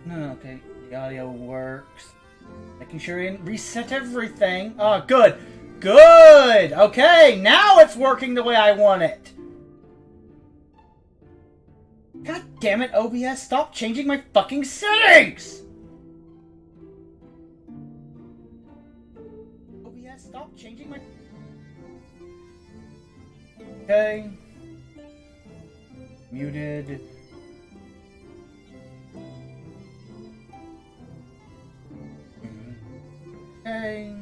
No, okay. The audio works. Making sure you didn't reset everything. Oh, good. Good! Okay, now it's working the way I want it. God damn it, OBS, stop changing my fucking settings! OBS, stop changing my... Okay. Muted. Okay.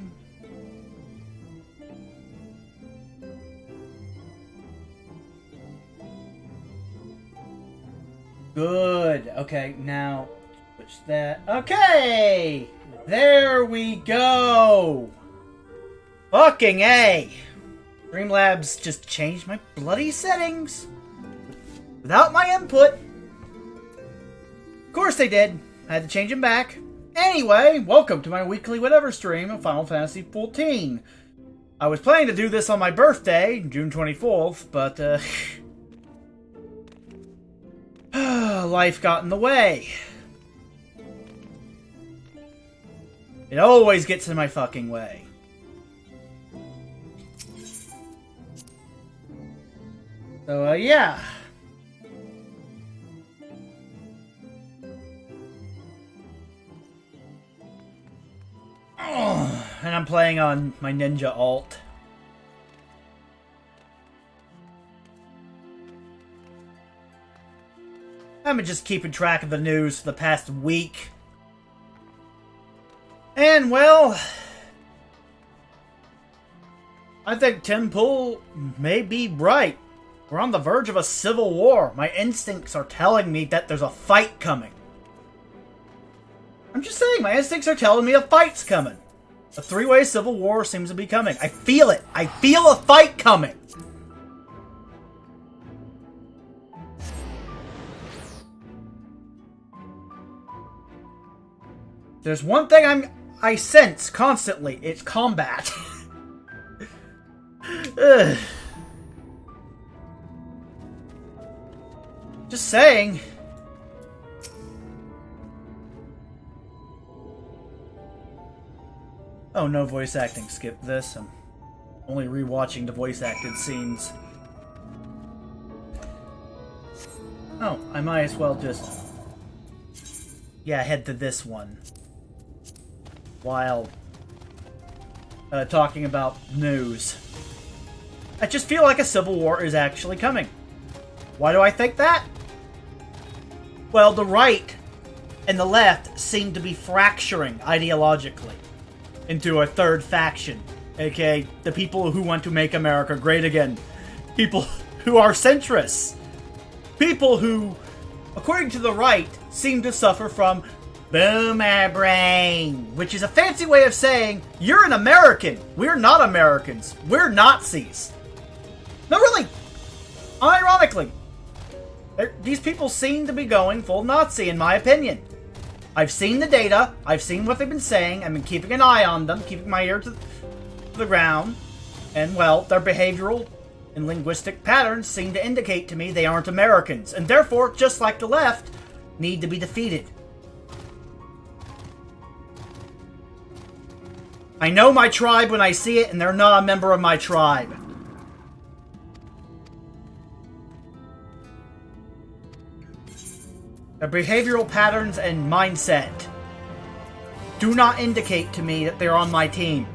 Good. Okay, now switch that. Okay! There we go! Fucking A! Streamlabs just changed my bloody settings without my input. Of course they did. I had to change them back. Anyway, welcome to my weekly whatever stream of Final Fantasy XIV. I was planning to do this on my birthday, June 24th, but life got in the way. It always gets in my fucking way. So, yeah. And I'm playing on my Ninja Alt. I've been just keeping track of the news for the past week. And, well, I think Tim Pool may be right. We're on the verge of a civil war. My instincts are telling me that there's a fight coming. I'm just saying, my instincts are telling me a fight's coming. A three-way civil war seems to be coming. I feel it. I feel a fight coming. There's one thing I sense constantly. It's combat. Just saying. Oh, no voice acting. Skip this. I'm only rewatching the voice acted scenes. Oh, I might as well just... yeah, head to this one. While talking about news. I just feel like a civil war is actually coming. Why do I think that? Well, the right and the left seem to be fracturing ideologically into a third faction, aka the people who want to make America great again. People who are centrists. People who, according to the right, seem to suffer from boomer brain, which is a fancy way of saying, you're an American. We're not Americans. We're Nazis. No, really. Unironically. These people seem to be going full Nazi, in my opinion. I've seen the data. I've seen what they've been saying. I've been keeping an eye on them, keeping my ear to the ground. And, well, their behavioral and linguistic patterns seem to indicate to me they aren't Americans. And therefore, just like the left, need to be defeated. I know my tribe when I see it, and they're not a member of my tribe. Their behavioral patterns and mindset do not indicate to me that they're on my team.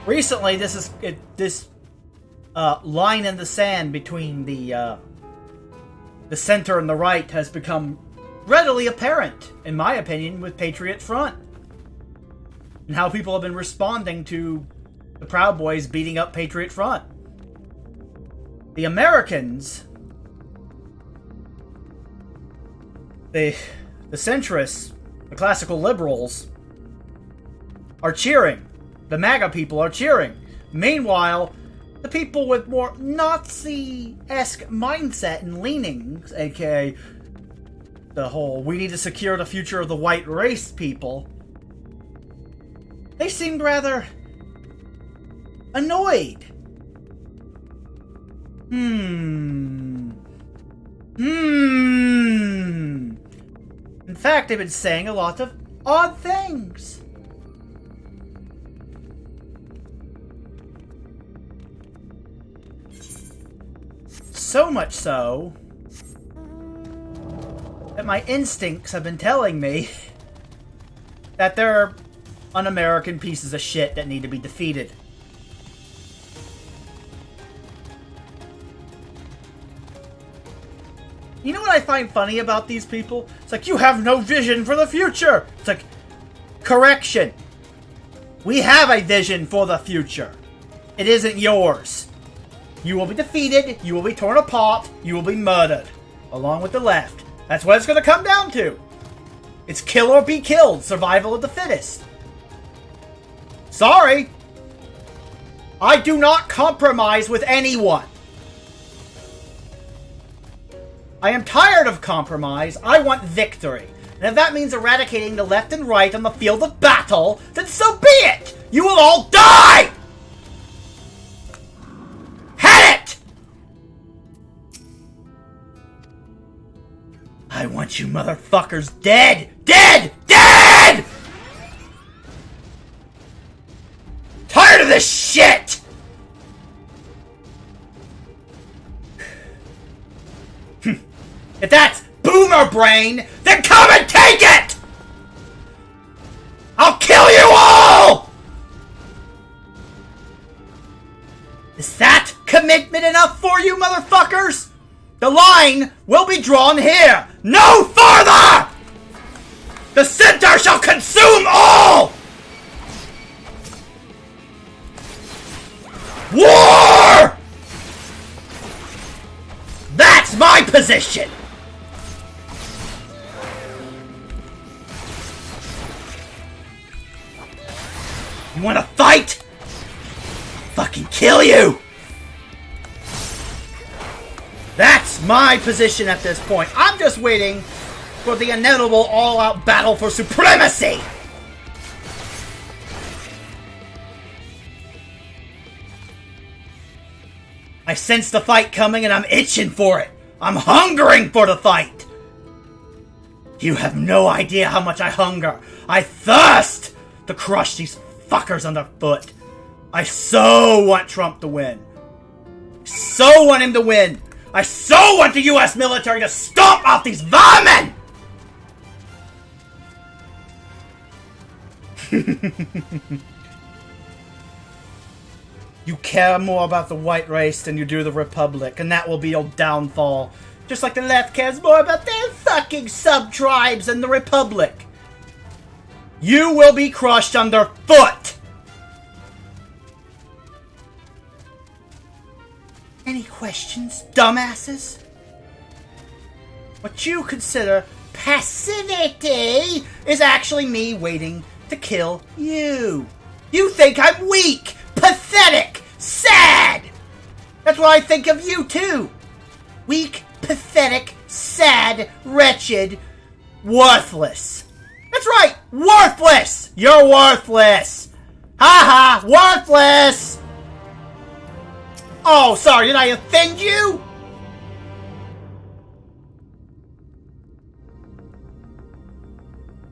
Recently, this line in the sand between the center and the right has become readily apparent, in my opinion, with Patriot Front. And how people have been responding to the Proud Boys beating up Patriot Front. The Americans, the centrists, the classical liberals, are cheering. The MAGA people are cheering. Meanwhile, the people with more Nazi-esque mindset and leanings, aka the whole we need to secure the future of the white race people, they seemed rather annoyed. In fact, they've been saying a lot of odd things. So much so that my instincts have been telling me that they're un-American pieces of shit that need to be defeated. You know what I find funny about these people? It's like, you have no vision for the future! It's like, correction. We have a vision for the future. It isn't yours. You will be defeated, you will be torn apart, you will be murdered. Along with the left. That's what it's going to come down to. It's kill or be killed. Survival of the fittest. Sorry. I do not compromise with anyone. I am tired of compromise. I want victory. And if that means eradicating the left and right on the field of battle, then so be it! You will all die! Hit it! I want you motherfuckers dead! Dead! Dead! Tired of this shit! If that's boomer brain, then come and take it! I'll kill you all! Is that commitment enough for you, motherfuckers? The line will be drawn here, no farther! The center shall consume all! War! That's my position! You wanna fight? I'll fucking kill you! That's my position at this point. I'm just waiting for the inevitable all-out battle for supremacy! I sense the fight coming and I'm itching for it. I'm hungering for the fight. You have no idea how much I hunger. I thirst to crush these fuckers underfoot. I so want Trump to win. So want him to win. I so want the US military to stomp off these vermin! You care more about the white race than you do the Republic, and that will be your downfall. Just like the left cares more about their fucking sub-tribes than the Republic. You will be crushed underfoot! Any questions, dumbasses? What you consider passivity is actually me waiting to kill you. You think I'm weak, pathetic, sad! That's what I think of you too. Weak, pathetic, sad, wretched, worthless. That's right, worthless! You're worthless! Ha ha, worthless! Oh, sorry, did I offend you?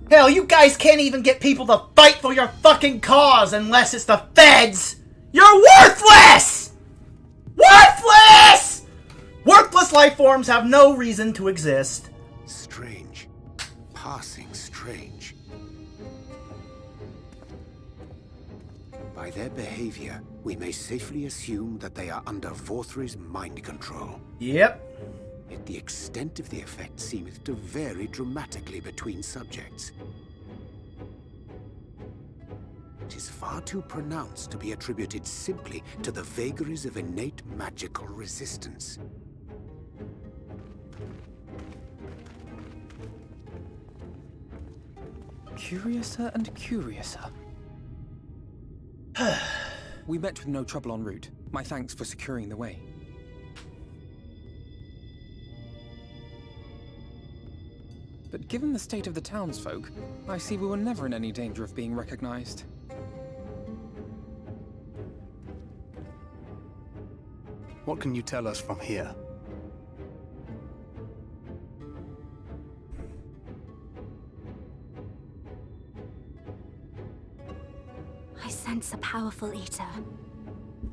Hell, you guys can't even get people to fight for your fucking cause unless it's the feds! You're worthless! Worthless! Worthless life forms have no reason to exist. Strange. Passing strange. By their behavior, we may safely assume that they are under Vorthri's mind control. Yep. Yet the extent of the effect seemeth to vary dramatically between subjects. It is far too pronounced to be attributed simply to the vagaries of innate magical resistance. Curiouser and curiouser. We met with no trouble en route. My thanks for securing the way. But given the state of the townsfolk, I see we were never in any danger of being recognized. What can you tell us from here? once a powerful eater,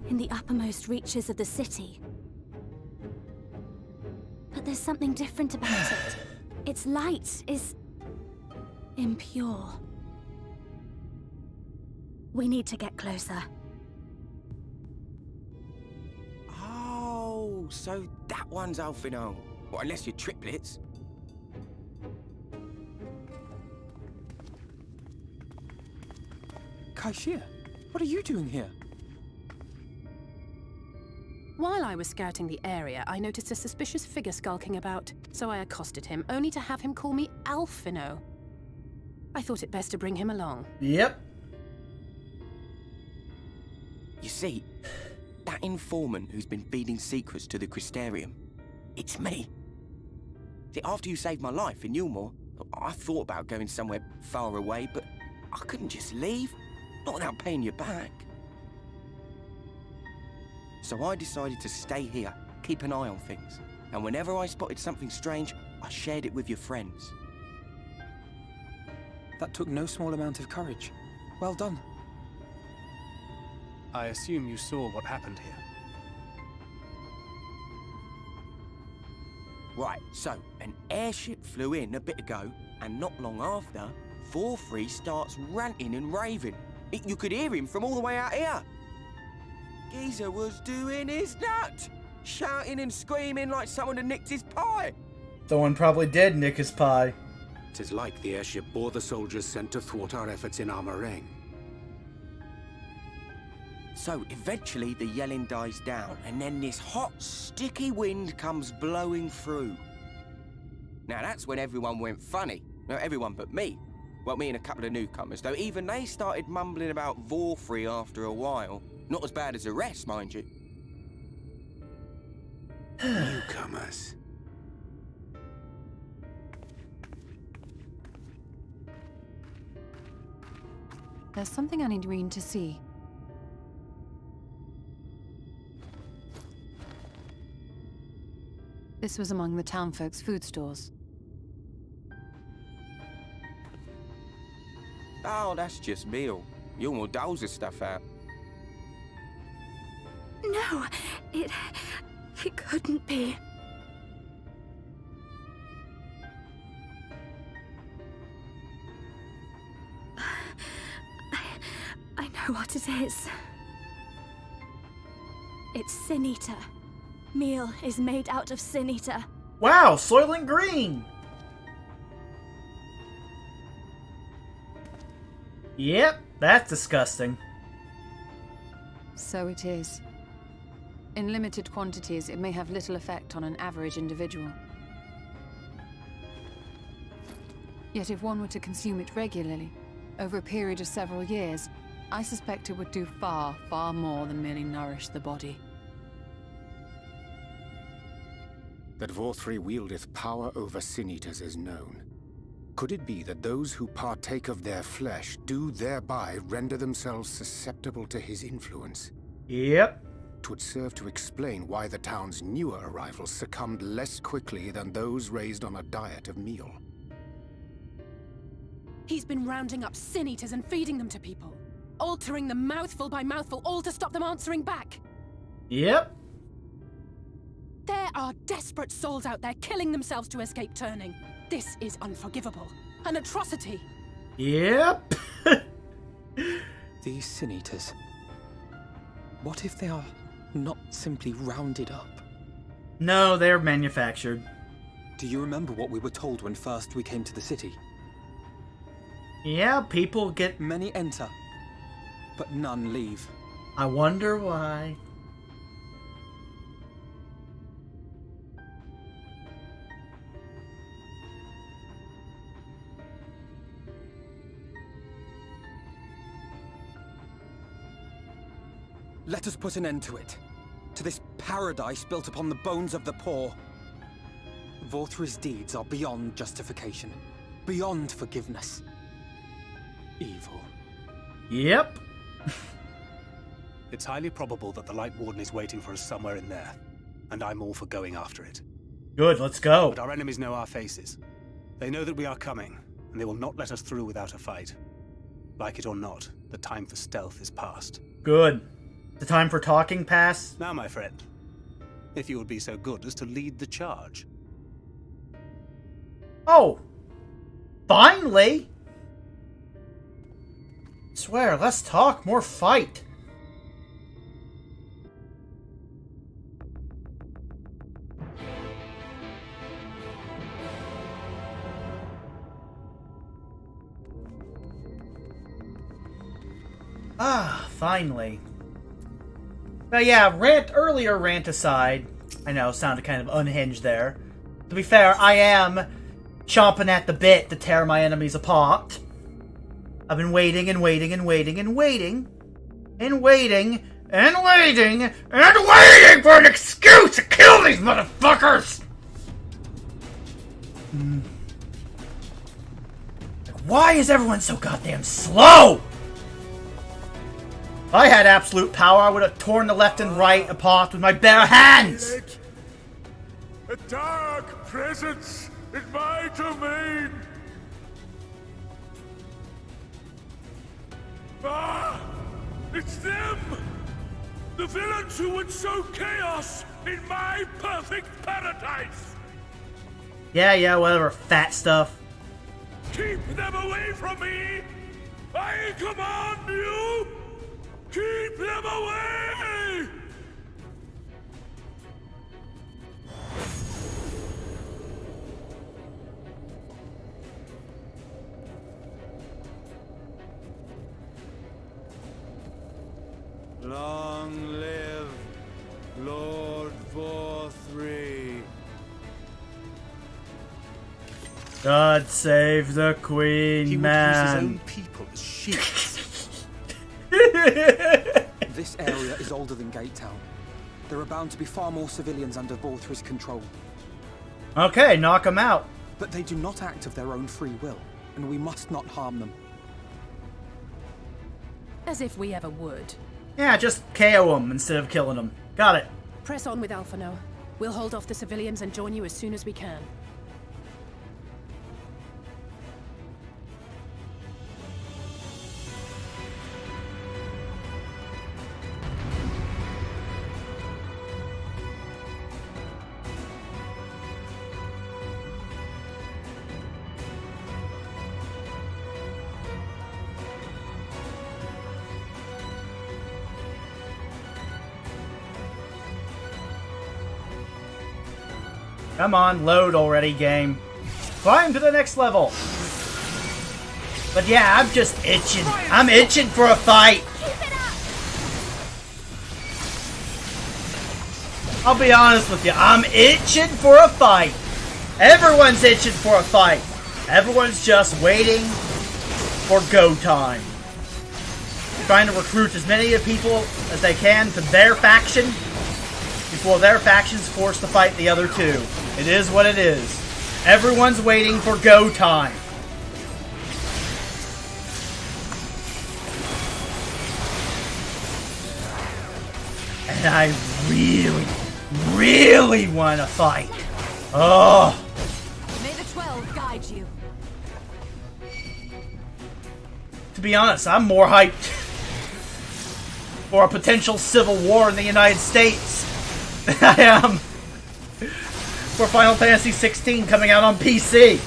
in the uppermost reaches of the city. But there's something different about it. Its light is impure. We need to get closer. Oh, so that one's Alphinaud. Well, unless you're triplets. Kaishir, what are you doing here? While I was scouting the area, I noticed a suspicious figure skulking about, so I accosted him, only to have him call me Alphinaud. I thought it best to bring him along. Yep. You see, that informant who's been feeding secrets to the Crystarium, it's me. See, after you saved my life in Yulmore, I thought about going somewhere far away, but I couldn't just leave, not without paying you back. So I decided to stay here, keep an eye on things, and whenever I spotted something strange, I shared it with your friends. That took no small amount of courage. Well done. I assume you saw what happened here. Right, so an airship flew in a bit ago, and not long after, Vorfrey starts ranting and raving. You could hear him from all the way out here. Geezer was doing his nut, shouting and screaming like someone had nicked his pie. Someone probably did nick his pie. 'Tis like the airship bore the soldiers sent to thwart our efforts in Armorang. So eventually the yelling dies down, and then this hot, sticky wind comes blowing through. Now that's when everyone went funny. No, everyone but me. Well, me and a couple of newcomers, though even they started mumbling about Vorfrey after a while. Not as bad as the rest, mind you. Newcomers. There's something I need Reen to see. This was among the townfolk's food stores. Oh, that's just meal. Yulmore doles the stuff out. No, it couldn't be. I know what it is. It's Sin Eater. Meal is made out of Sin Eater. Wow, Soylent Green! Yep, that's disgusting. So it is. In limited quantities, it may have little effect on an average individual. Yet if one were to consume it regularly, over a period of several years, I suspect it would do far, far more than merely nourish the body. That Vorfrey wieldeth power over Sin-Eaters is known. Could it be that those who partake of their flesh do thereby render themselves susceptible to his influence? Yep. 'Twould serve to explain why the town's newer arrivals succumbed less quickly than those raised on a diet of meal. He's been rounding up Sin Eaters and feeding them to people. Altering them mouthful by mouthful, all to stop them answering back. Yep. There are desperate souls out there killing themselves to escape turning. This is unforgivable. An atrocity. Yep. These Sin-Eaters. What if they are not simply rounded up? No, they're manufactured. Do you remember what we were told when first we came to the city? Yeah, people get... Many enter, but none leave. I wonder why. Let us put an end to it. To this paradise built upon the bones of the poor. Vorfrey's deeds are beyond justification. Beyond forgiveness. Evil. Yep. It's highly probable that the Light Warden is waiting for us somewhere in there, and I'm all for going after it. Good, let's go. But our enemies know our faces. They know that we are coming, and they will not let us through without a fight. Like it or not, The time for stealth is past. Good. The time for talking pass? Now, my friend, if you would be so good as to lead the charge. Oh! Finally! Swear, less talk, more fight. Ah, finally. Now yeah, earlier rant aside, I know, sounded kind of unhinged there. To be fair, I am chomping at the bit to tear my enemies apart. I've been waiting and waiting and waiting and waiting and waiting and waiting and waiting for an excuse to kill these motherfuckers! Why is everyone so goddamn slow? If I had absolute power, I would have torn the left and right apart with my bare hands! A dark presence in my domain! Ah! It's them! The villains who would sow chaos in my perfect paradise! Yeah, whatever, fat stuff. Keep them away from me! I command you! Keep them away! Long live Lord Vor-3. God save the Queen, He would use his man. own people as shields. This area is older than Gatetown. There are bound to be far more civilians under Vor-3's control. Okay, knock him out. But they do not act of their own free will, and we must not harm them. As if we ever would. Yeah, just KO him instead of killing him. Got it. Press on with Alphino. We'll hold off the civilians and join you as soon as we can. Come on, load already, game. Climb to the next level. But yeah, I'm just itching. I'm itching for a fight. I'll be honest with you. I'm itching for a fight. Everyone's itching for a fight. Everyone's just waiting for go time. Trying to recruit as many of people as they can to their faction before their faction's forced to fight the other two. It is what it is. Everyone's waiting for go time. And I really, really want to fight. Oh. May the 12 guide you. To be honest, I'm more hyped for a potential civil war in the United States than I am for Final Fantasy 16 coming out on PC.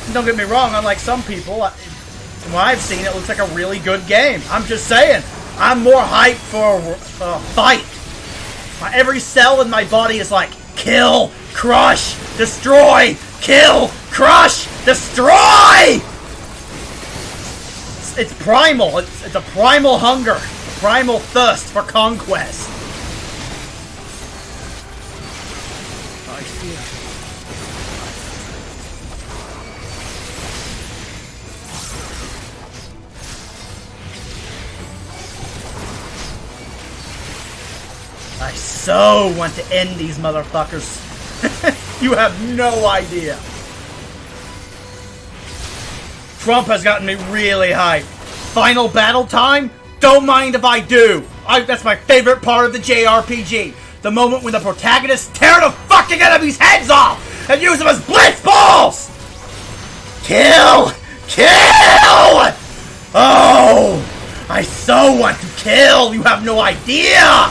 And don't get me wrong, unlike some people, from what I've seen, it looks like a really good game. I'm just saying, I'm more hyped for a fight. Every cell in my body is like, kill, crush, destroy, kill, crush, destroy! It's primal. It's a primal hunger, a primal thirst for conquest. I fear. I so want to end these motherfuckers. You have no idea. Trump has gotten me really hyped. Final battle time? Don't mind if I do. That's my favorite part of the JRPG. The moment when the protagonists tear the fucking enemy's heads off and use them as blitz balls! Kill! Kill! Oh! I so want to kill! You have no idea!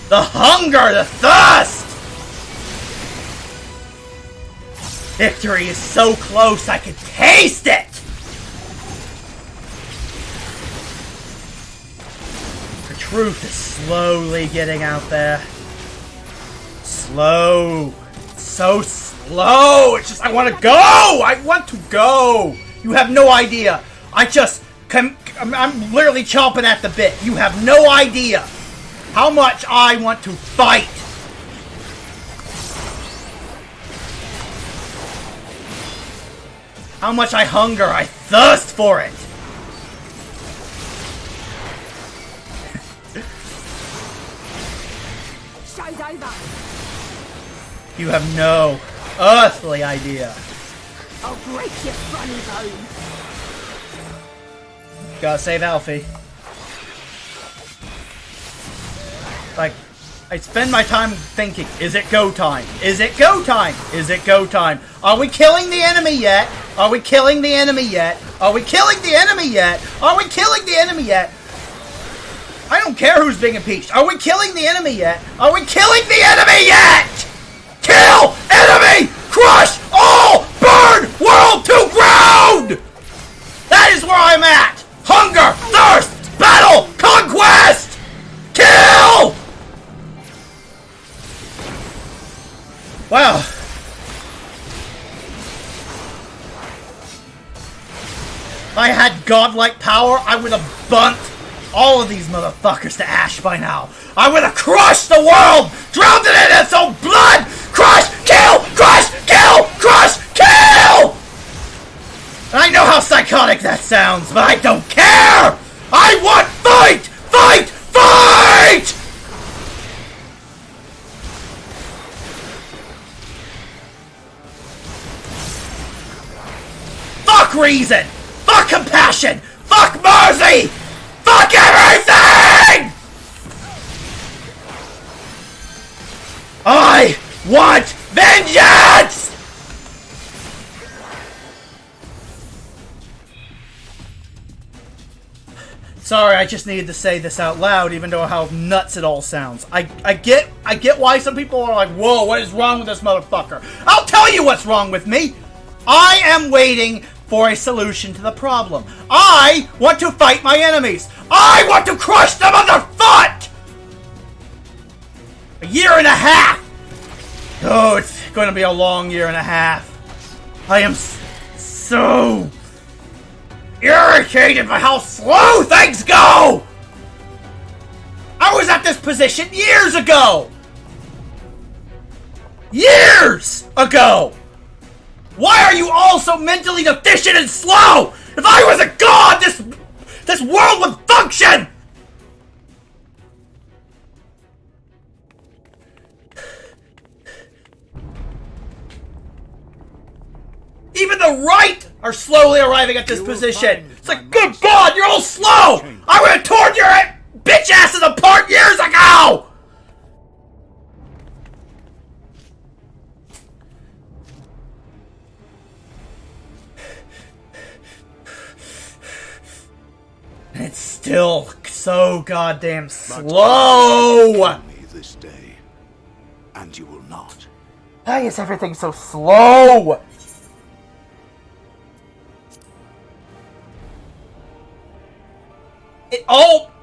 The hunger, the thirst! Victory is so close, I can taste it! The truth is slowly getting out there. Slow. It's so slow! It's just, I want to go! I want to go! You have no idea. I'm literally chomping at the bit. You have no idea how much I want to fight. How much I hunger. I thirst for it. Show's over. You have no earthly idea. I'll break your funny bone. Gotta save Alfie. Like, I spend my time thinking, is it go time? Is it go time? Is it go time? Are we killing the enemy yet? Are we killing the enemy yet? Are we killing the enemy yet? Are we killing the enemy yet? I don't care who's being impeached. Are we killing the enemy yet? Are we killing the enemy yet? Kill enemy! Crush all! Burn world to ground! That is where I'm at! Hunger! Thirst! Battle! Conquest! Kill! Wow. If I had godlike power, I would have burnt all of these motherfuckers to ash by now. I would have crushed the world! Drowned it in its own blood! Crush! Kill! Crush! Kill! Crush! Kill! I know how psychotic that sounds, but I don't care! I want fight! Fight! Fight! Fuck reason! Fuck compassion! Fuck mercy! Fuck everything! I want vengeance! Sorry, I just needed to say this out loud, even though how nuts it all sounds. I get why some people are like, whoa, what is wrong with this motherfucker? I'll tell you what's wrong with me! I am waiting for a solution to the problem. I want to fight my enemies! I want to crush them underfoot! A year and a half! Oh, it's going to be a long year and a half. I am so irritated by how slow things go! I was at this position years ago! Years ago! Why are you all so mentally deficient and slow? If I was a god, this world would function! Even the right are slowly arriving at this position. It's like, good God, you're all slow! I would have torn your bitch asses apart years ago! And it's still so goddamn slow! Me this day, and you will not. Why is everything so slow?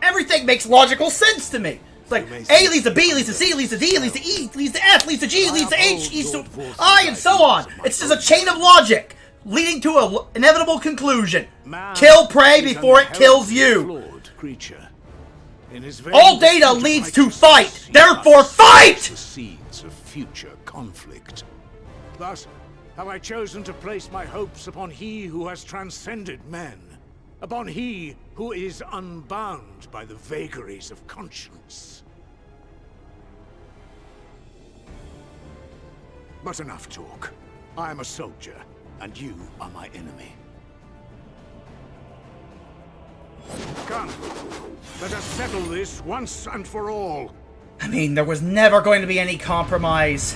Everything makes logical sense to me. It's like A leads to B, leads to C, leads to D, leads to E, leads to F, leads to G, leads to H, leads to I, and so on. It's just a chain of logic leading to an inevitable conclusion. Kill prey before it kills you. All data leads to fight. Therefore, fight! The seeds of future conflict. Thus have I chosen to place my hopes upon he who has transcended men. Upon he who is unbound by the vagaries of conscience. But enough talk. I am a soldier, and you are my enemy. Come, let us settle this once and for all. I mean, there was never going to be any compromise.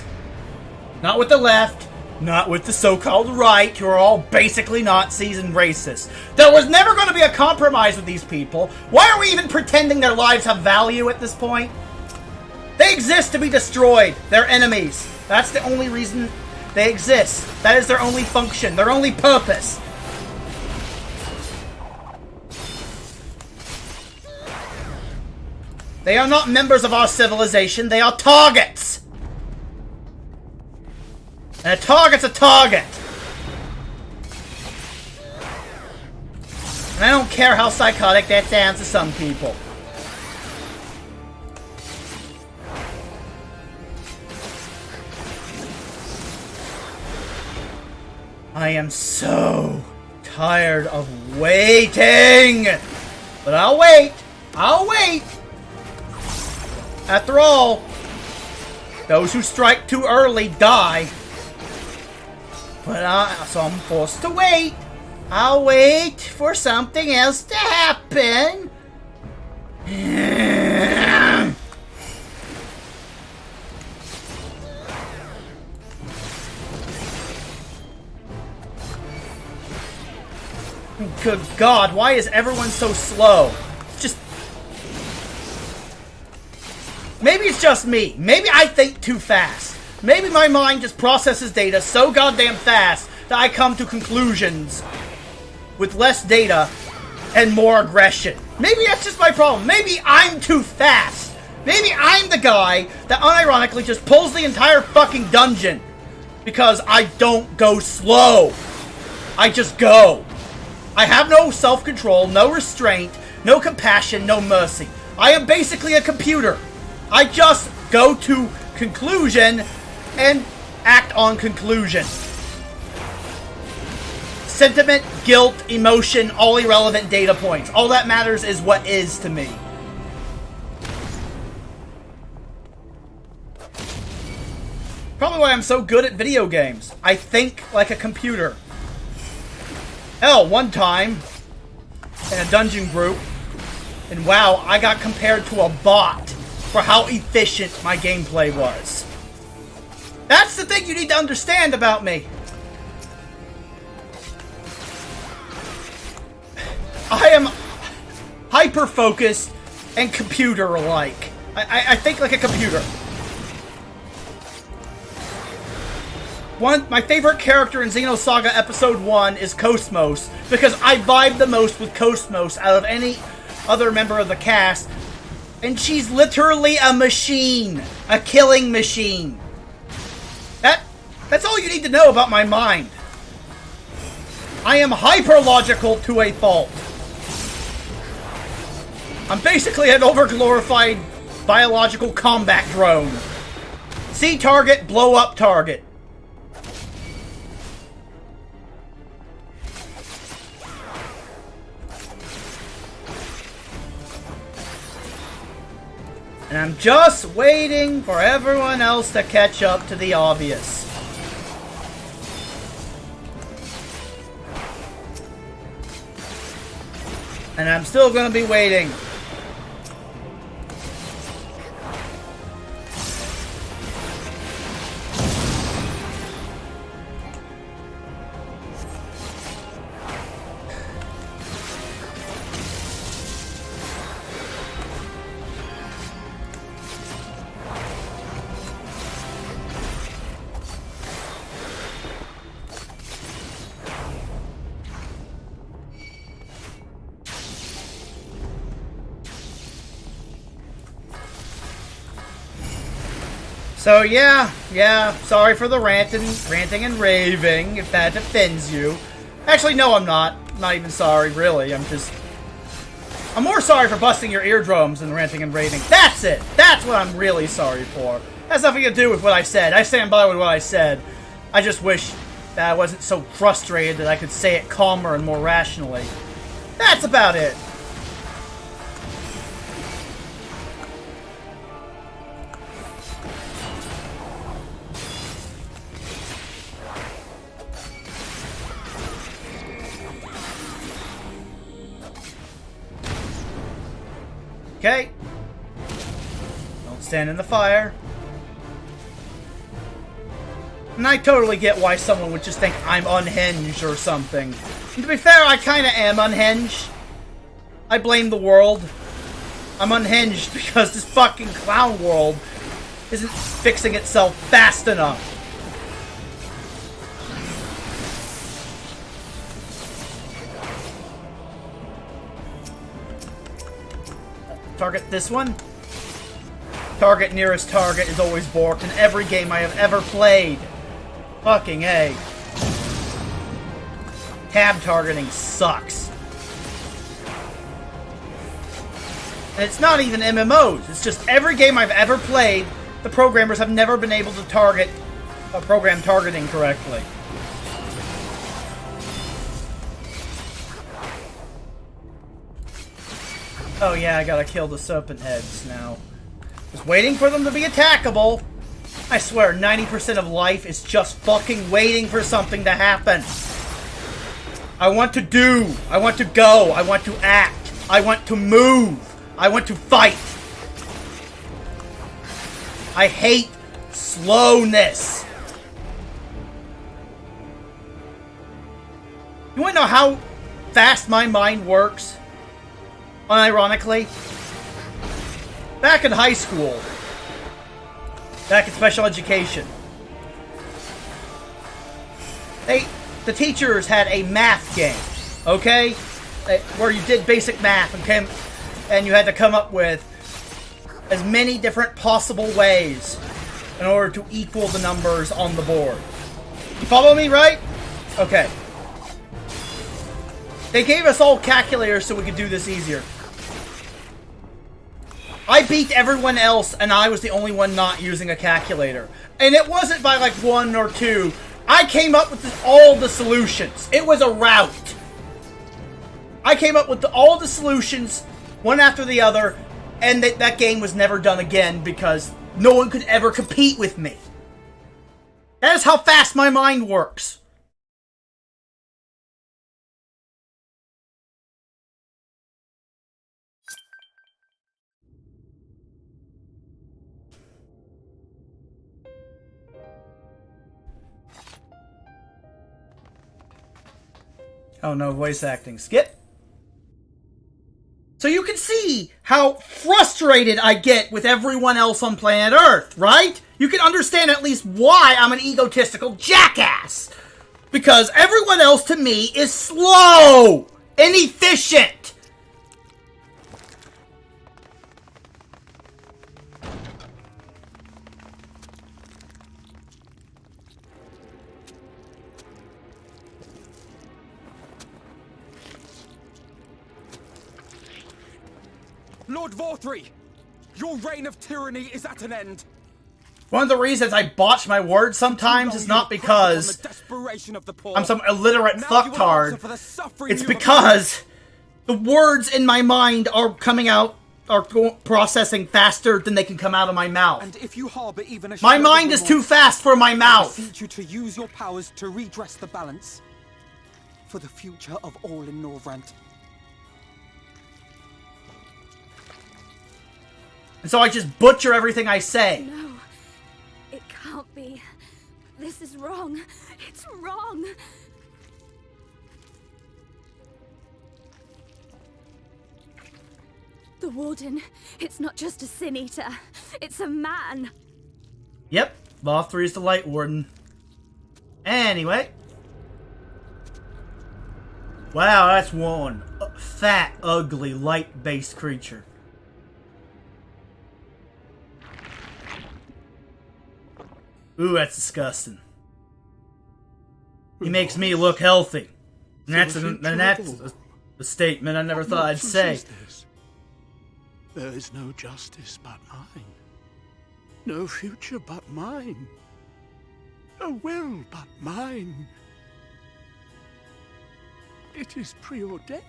Not with the left, Not with the so-called right, who are all basically Nazis and racists. There was never going to be a compromise with these people. Why are we even pretending their lives have value at this point? They exist to be destroyed. They're enemies. That's the only reason they exist. That is their only function, their only purpose. They are not members of our civilization, they are targets. And a target's a target. And I don't care how psychotic that sounds to some people. I am so tired of waiting. But I'll wait. I'll wait. After all, those who strike too early die. But so I'm forced to wait. I'll wait for something else to happen. Good God, why is everyone so slow? Just... Maybe it's just me. Maybe I think too fast. Maybe my mind just processes data so goddamn fast that I come to conclusions with less data and more aggression. Maybe that's just my problem. Maybe I'm too fast. Maybe I'm the guy that unironically just pulls the entire fucking dungeon because I don't go slow. I just go. I have no self-control, no restraint, no compassion, no mercy. I am basically a computer. I just go to conclusion and act on conclusion. Sentiment, guilt, emotion, all irrelevant data points. All that matters is what is to me. Probably why I'm so good at video games. I think like a computer. Hell, one time in a dungeon group, and wow, I got compared to a bot for how efficient my gameplay was. That's the thing you need to understand about me. I am hyper-focused and computer-like. I think like a computer. My favorite character in Xenosaga Episode 1 is Cosmos, because I vibe the most with Cosmos out of any other member of the cast, and she's literally a machine. A killing machine. That's all you need to know about my mind. I am hyper-logical to a fault. I'm basically an over-glorified biological combat drone. See target, blow up target. And I'm just waiting for everyone else to catch up to the obvious. And I'm still gonna be waiting. So yeah, sorry for the ranting and raving, if that offends you. Actually, no, I'm not. I'm not even sorry, really. I'm more sorry for busting your eardrums than ranting and raving. That's it! That's what I'm really sorry for. Has nothing to do with what I said. I stand by with what I said. I just wish that I wasn't so frustrated that I could say it calmer and more rationally. That's about it. Okay. Don't stand in the fire. And I totally get why someone would just think I'm unhinged or something. And to be fair, I kinda am unhinged. I blame the world. I'm unhinged because this fucking clown world isn't fixing itself fast enough. Target this one. Target nearest target is always borked in every game I have ever played. Fucking A. Tab targeting sucks. And it's not even MMOs. It's just every game I've ever played, the programmers have never been able to target program targeting correctly. Oh yeah, I gotta kill the serpent heads now. Just waiting for them to be attackable. I swear, 90% of life is just fucking waiting for something to happen. I want to do. I want to go. I want to act. I want to move. I want to fight. I hate slowness. You want to know how fast my mind works? Unironically, back in high school, back in special education, the teachers had a math game, okay? Where you did basic math and you had to come up with as many different possible ways in order to equal the numbers on the board. You follow me, right? Okay. They gave us all calculators so we could do this easier. I beat everyone else, and I was the only one not using a calculator. And it wasn't by like 1 or 2. I came up with all the solutions. It was a route. I came up with all the solutions, one after the other, and that game was never done again because no one could ever compete with me. That is how fast my mind works. Oh no, voice acting. Skip. So you can see how frustrated I get with everyone else on planet Earth, right? You can understand at least why I'm an egotistical jackass. Because everyone else to me is slow, inefficient. Lord Vorthri! Your reign of tyranny is at an end! One of the reasons I botch my words sometimes is not because I'm some illiterate fucktard. It's because the words in my mind are coming out, are processing faster than they can come out of my mouth. And if you harbor even a my mind is too fast for my mouth. I beseech you to use your powers to redress the balance for the future of all in Norvrant. And so I just butcher everything I say. No, it can't be. This is wrong. It's wrong. The Warden, it's not just a Sin Eater. It's a man. Yep, Vorthri is the Light Warden. Anyway. Wow, that's one fat, ugly, light-based creature. Ooh, that's disgusting. He makes me look healthy. And that's a statement I never thought I'd say. There is no justice but mine. No future but mine. No will but mine. It is preordained.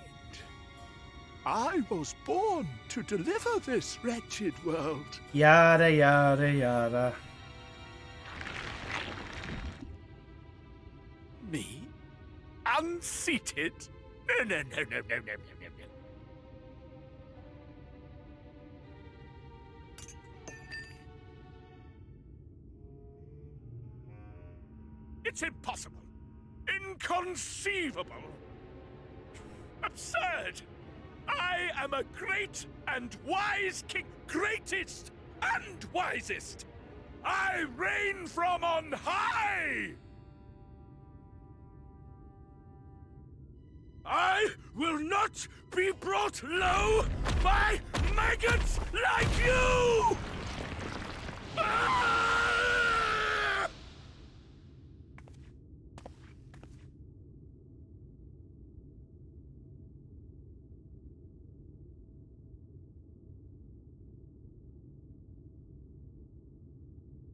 I was born to deliver this wretched world. Yada, yada, yada. Me? Unseated? No. It's impossible. Inconceivable. Absurd. I am a great and wise king. Greatest and wisest. I reign from on high. I will not be brought low by maggots like you! Ah!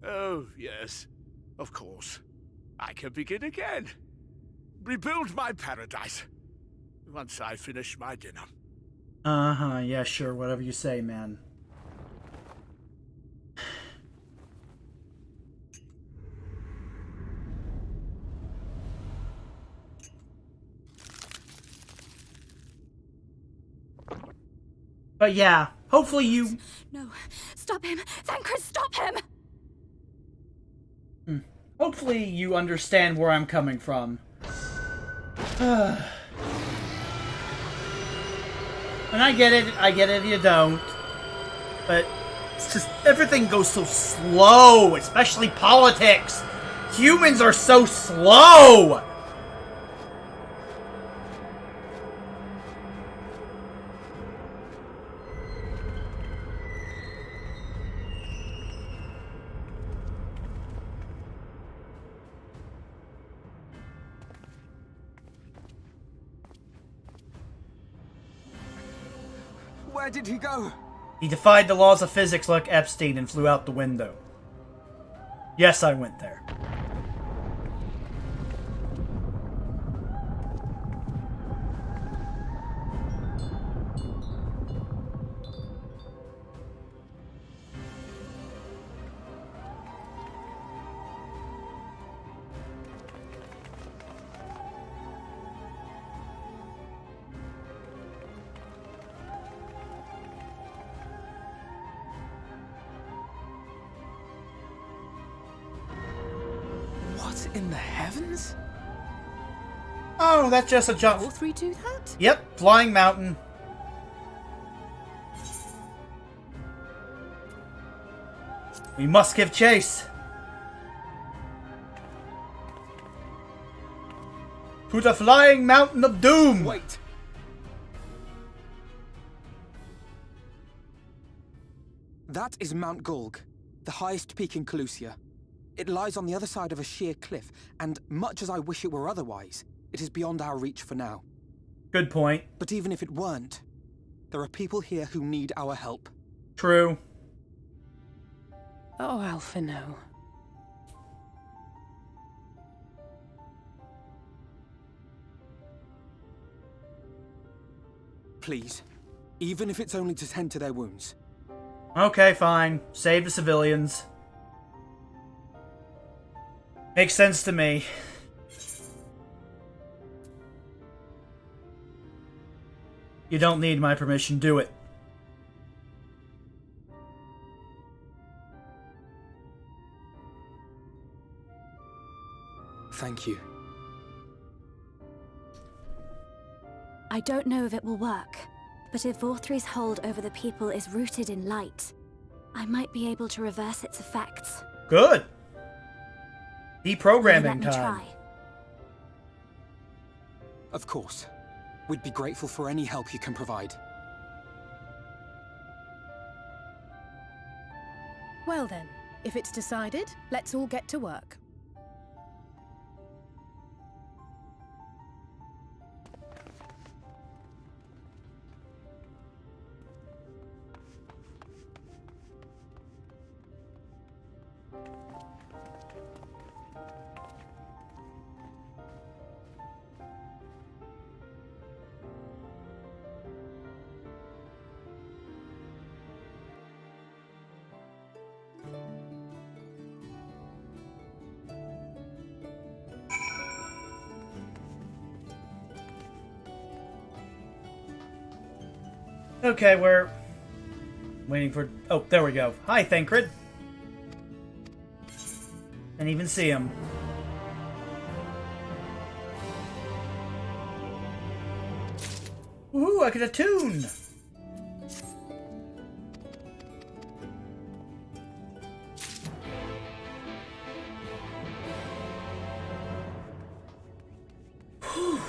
Oh, yes. Of course. I can begin again. Rebuild my paradise. Once I finish my dinner. Uh-huh, yeah, sure, whatever you say, man. But yeah, hopefully you... No, stop him! Thancred, stop him! Hopefully you understand where I'm coming from. And I get it if you don't. But it's just, everything goes so slow, especially politics. Humans are so slow! Where did he go? He defied the laws of physics like Epstein and flew out the window. Yes, I went there. What in the heavens? Oh, that's just a jump. All three do that? Yep, flying mountain. We must give chase. To the flying mountain of doom. Wait. That is Mount Gulg, the highest peak in Calusia. It lies on the other side of a sheer cliff, and much as I wish it were otherwise, it is beyond our reach for now. Good point. But even if it weren't, there are people here who need our help. True. Oh, Alphino. Please, even if it's only to tend to their wounds. Okay, fine. Save the civilians. Makes sense to me. You don't need my permission, do it. Thank you. I don't know if it will work, but if Vorthri's hold over the people is rooted in light, I might be able to reverse its effects. Good. Will you Deprogramming let me time. try? Of course. We'd be grateful for any help you can provide. Well then, if it's decided, let's all get to work. Okay, we're waiting for... Oh, there we go. Hi, Thancred. Didn't even see him. Ooh, I can attune! Whew.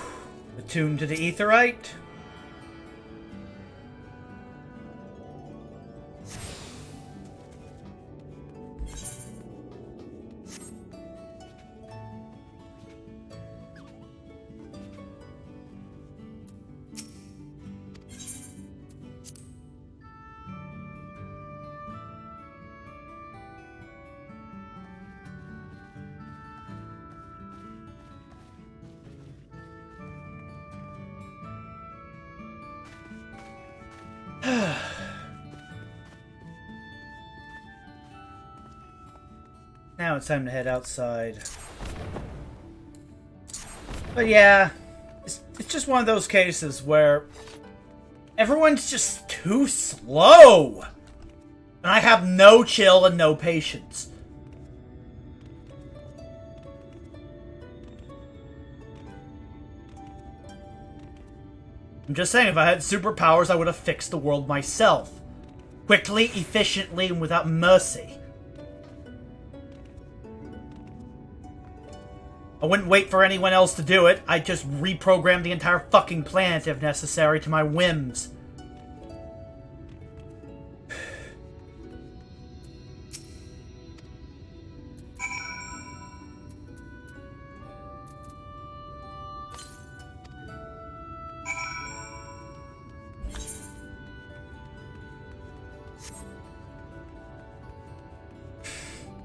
Attune to the Aetheryte. Now it's time to head outside. But yeah, it's just one of those cases where everyone's just too slow. And I have no chill and no patience. I'm just saying, if I had superpowers, I would have fixed the world myself. Quickly, efficiently, and without mercy. I wouldn't wait for anyone else to do it. I'd just reprogram the entire fucking planet if necessary to my whims.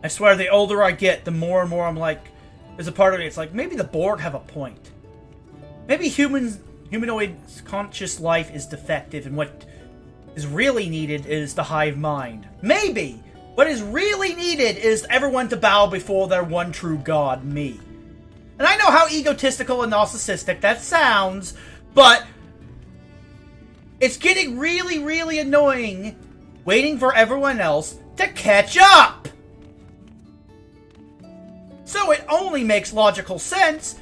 I swear, the older I get, the more and more I'm like, there's a part of me, it's like, maybe the Borg have a point. Maybe humanoid conscious life is defective, and what is really needed is the hive mind. Maybe! What is really needed is everyone to bow before their one true god, me. And I know how egotistical and narcissistic that sounds, but it's getting really, really annoying waiting for everyone else to catch up! So it only makes logical sense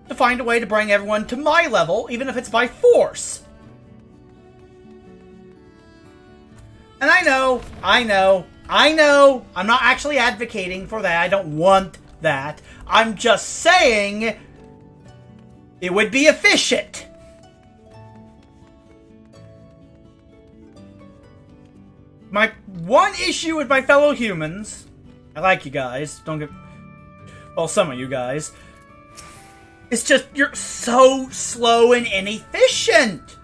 to find a way to bring everyone to my level, even if it's by force. And I know, I'm not actually advocating for that. I don't want that. I'm just saying it would be efficient. My one issue with my fellow humans, I like you guys, don't get... well, some of you guys. It's just, you're so slow and inefficient!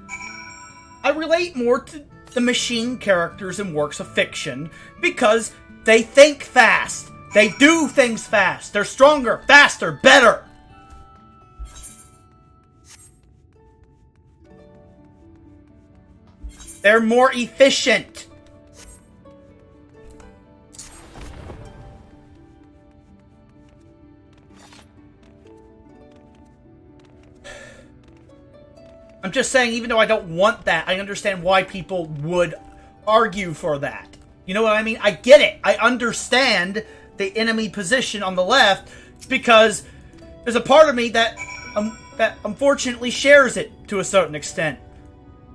I relate more to the machine characters in works of fiction because they think fast. They do things fast. They're stronger, faster, better. They're more efficient. I'm just saying, even though I don't want that, I understand why people would argue for that. You know what I mean? I get it. I understand the enemy position on the left because there's a part of me that unfortunately shares it to a certain extent.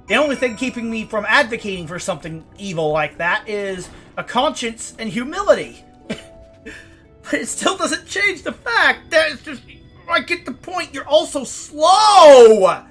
The only thing keeping me from advocating for something evil like that is a conscience and humility. But it still doesn't change the fact that it's just... I get the point. You're also slow!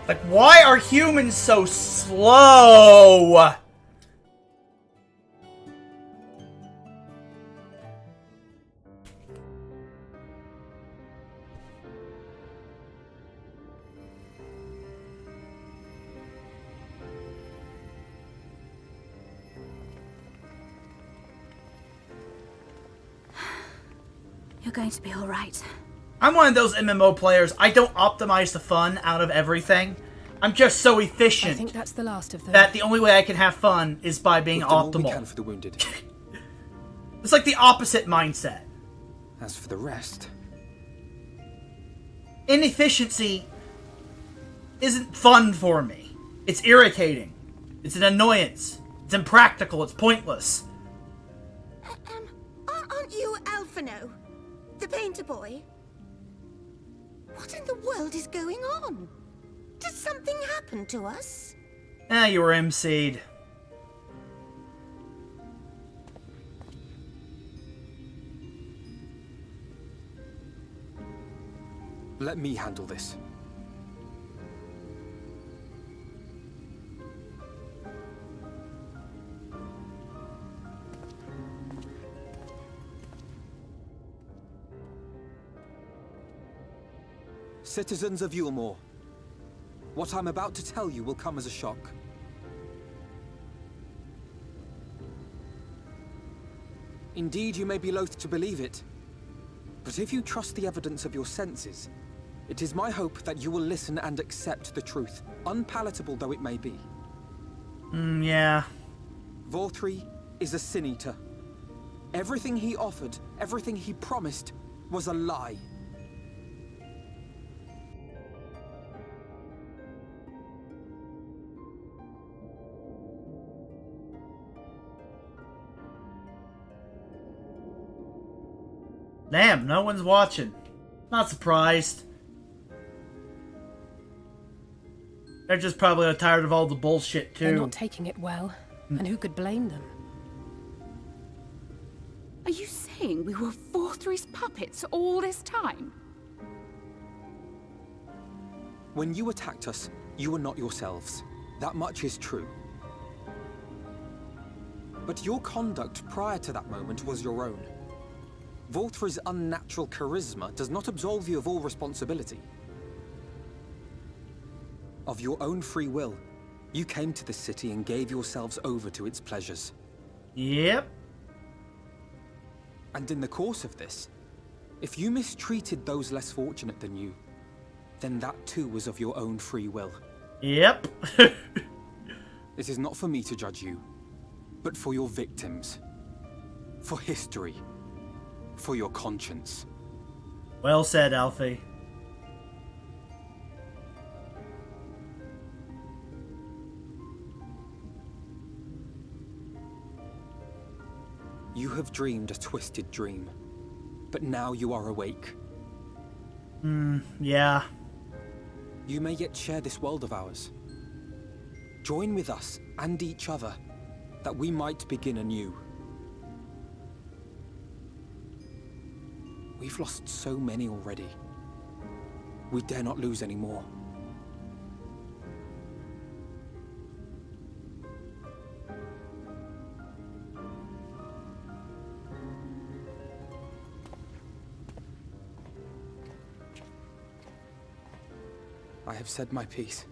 Like, why are humans so slow? You're going to be all right. I'm one of those MMO players. I don't optimize the fun out of everything. I'm just so efficient. I think that's the last of them. That the only way I can have fun is by being We've done all we optimal. can for the wounded. It's like the opposite mindset. As for the rest, Inefficiency isn't fun for me. It's irritating. It's an annoyance. It's impractical. It's pointless. Aren't you Alphino? The painter boy? What in the world is going on? Did something happen to us? You were MC'd. let me handle this. Citizens of Yulmore, what I'm about to tell you will come as a shock. Indeed, you may be loath to believe it, but if you trust the evidence of your senses, it is my hope that you will listen and accept the truth, unpalatable though it may be. Yeah. Vorthri is a Sin Eater. Everything he offered, everything he promised, was a lie. Damn, no one's watching. Not surprised. They're just probably tired of all the bullshit, too. They're not taking it well, and who could blame them? Are you saying we were Vorthri's puppets all this time? When you attacked us, you were not yourselves. That much is true. But your conduct prior to that moment was your own. Vorthri's unnatural charisma does not absolve you of all responsibility. Of your own free will, you came to this city and gave yourselves over to its pleasures. Yep. And in the course of this, if you mistreated those less fortunate than you, then that too was of your own free will. Yep. It is not for me to judge you, but for your victims. For history. For your conscience. Well said, Alfie. You have dreamed a twisted dream, but now you are awake. Yeah. You may yet share this world of ours. Join with us and each other, that we might begin anew. We've lost so many already. We dare not lose any more. I have said my piece.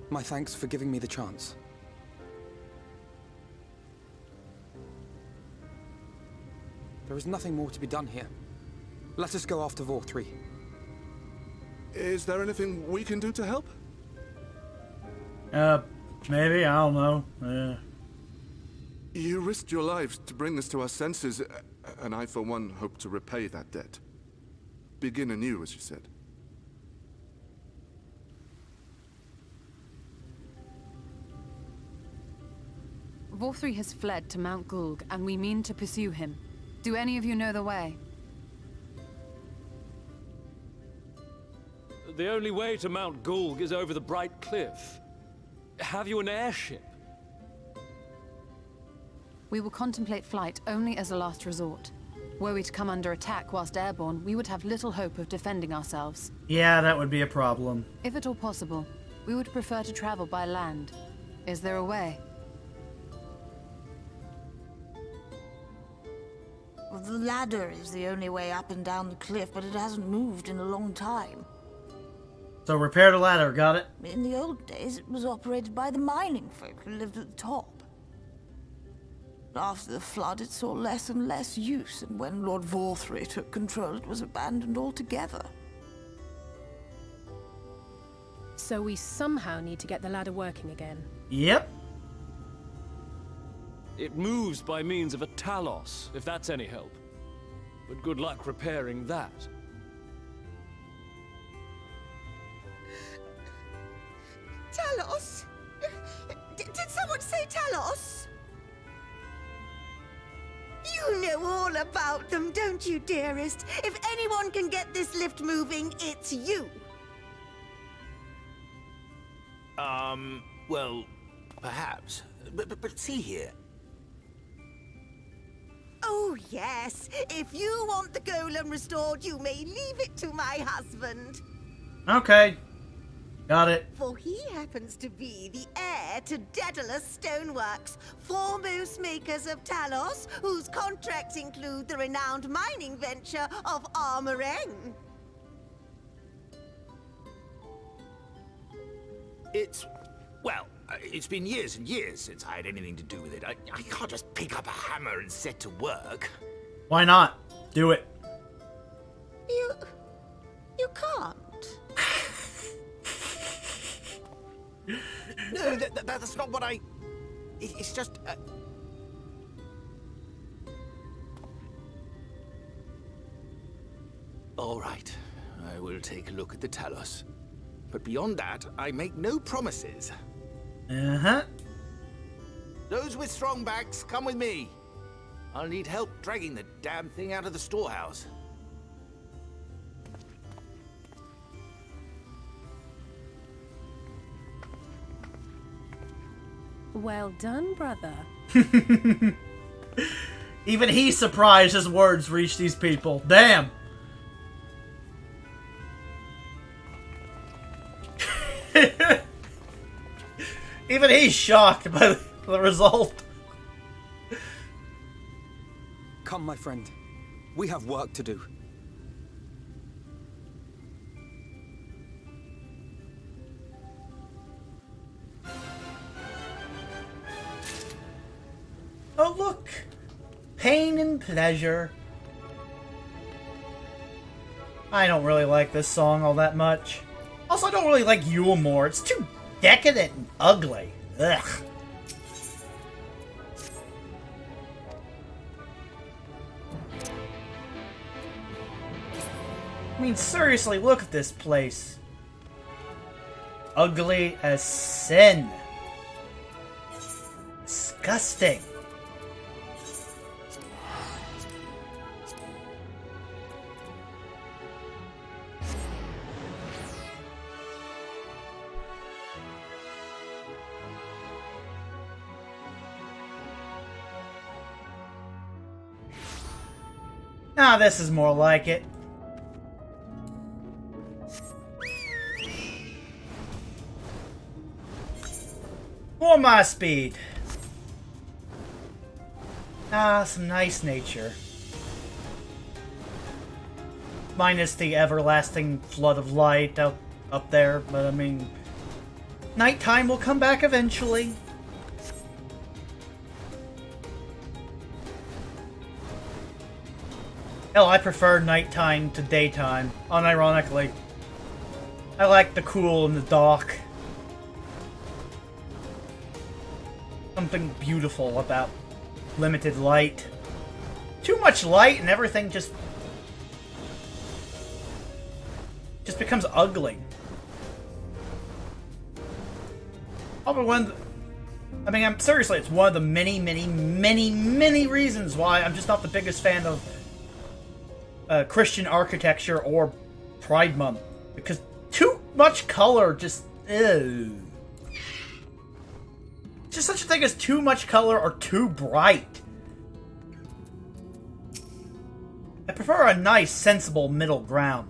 My thanks for giving me the chance. There is nothing more to be done here. Let us go after Vorthri. Is there anything we can do to help? Maybe, I don't know. You risked your lives to bring us to our senses, and I, for one, hope to repay that debt. Begin anew, as you said. Vorthri has fled to Mount Gulg, and we mean to pursue him. Do any of you know the way? The only way to Mount Gulg is over the Bright Cliff. Have you an airship? We will contemplate flight only as a last resort. Were we to come under attack whilst airborne, we would have little hope of defending ourselves. Yeah, that would be a problem. If at all possible, we would prefer to travel by land. Is there a way? Well, the ladder is the only way up and down the cliff, but it hasn't moved in a long time. So repair the ladder, got it? In the old days, it was operated by the mining folk who lived at the top. After the flood, it saw less and less use, and when Lord Vorthri took control, it was abandoned altogether. So we somehow need to get the ladder working again. Yep. It moves by means of a Talos, if that's any help. But good luck repairing that. Talos? Did someone say Talos? You know all about them, don't you, dearest? If anyone can get this lift moving, it's you. Well, perhaps. But see here. Oh, yes. If you want the golem restored, you may leave it to my husband. Okay. Got it. For he happens to be the heir to Daedalus Stoneworks, foremost makers of Talos, whose contracts include the renowned mining venture of Armoreng. Well, it's been years and years since I had anything to do with it. I can't just pick up a hammer and set to work. Why not? Do it. You can't. No, that's not what It's just... All right, I will take a look at the Talos. But beyond that, I make no promises. Uh-huh. Those with strong backs, come with me. I'll need help dragging the damn thing out of the storehouse. Well done, brother. Even he's surprised his words reach these people. Damn. Even he's shocked by the result. Come, my friend. We have work to do. Oh, look. Pain and pleasure. I don't really like this song all that much. Also, I don't really like Yule more. It's too decadent and ugly. Ugh. I mean, seriously, look at this place. Ugly as sin. Disgusting. Ah, this is more like it. More my speed. Ah, some nice nature. Minus the everlasting flood of light out up there, but I mean, nighttime will come back eventually. Hell, I prefer nighttime to daytime, unironically. I like the cool and the dark. Something beautiful about limited light. Too much light and everything just becomes ugly. Probably seriously, it's one of the many, many, many, many reasons why I'm just not the biggest fan of Christian architecture or Pride Month, because too much color just ew. Just such a thing as too much color or too bright. I prefer a nice, sensible middle ground.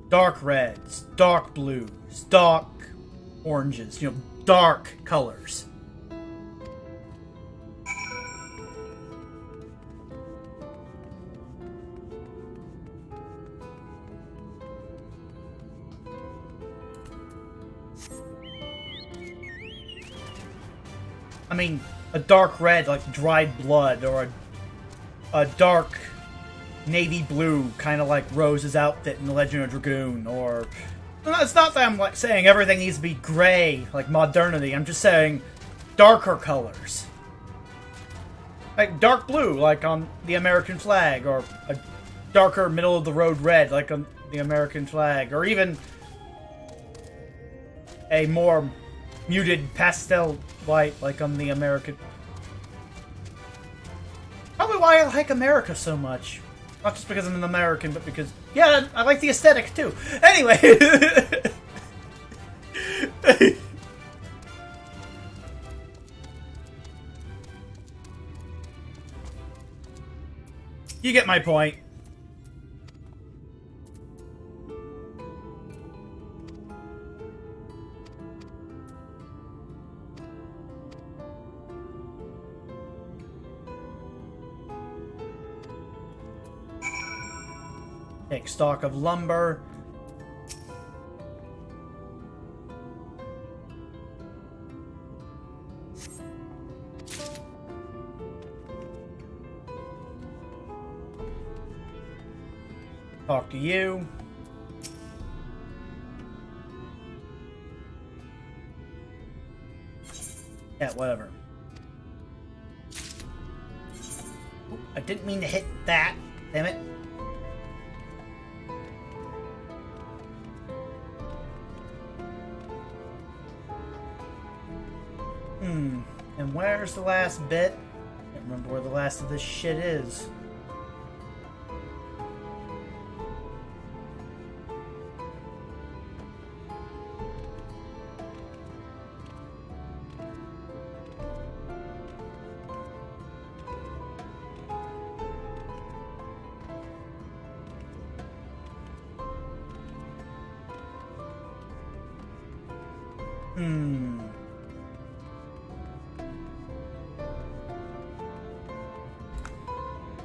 Dark reds, dark blues, dark oranges, dark colors. I mean, a dark red like dried blood, or a dark navy blue, kind of like Rose's outfit in The Legend of Dragoon, or... It's not that I'm saying everything needs to be gray, like modernity, I'm just saying darker colors. Like dark blue, like on the American flag, or a darker middle-of-the-road red, like on the American flag, or even a more muted pastel white, like on the American... Probably why I like America so much. Not just because I'm an American, but because... Yeah, I like the aesthetic, too. Anyway... You get my point. Take stock of lumber. Talk to you. Yeah, whatever. Oop, I didn't mean to hit that. Damn it. And where's the last bit? Can't remember where the last of this shit is.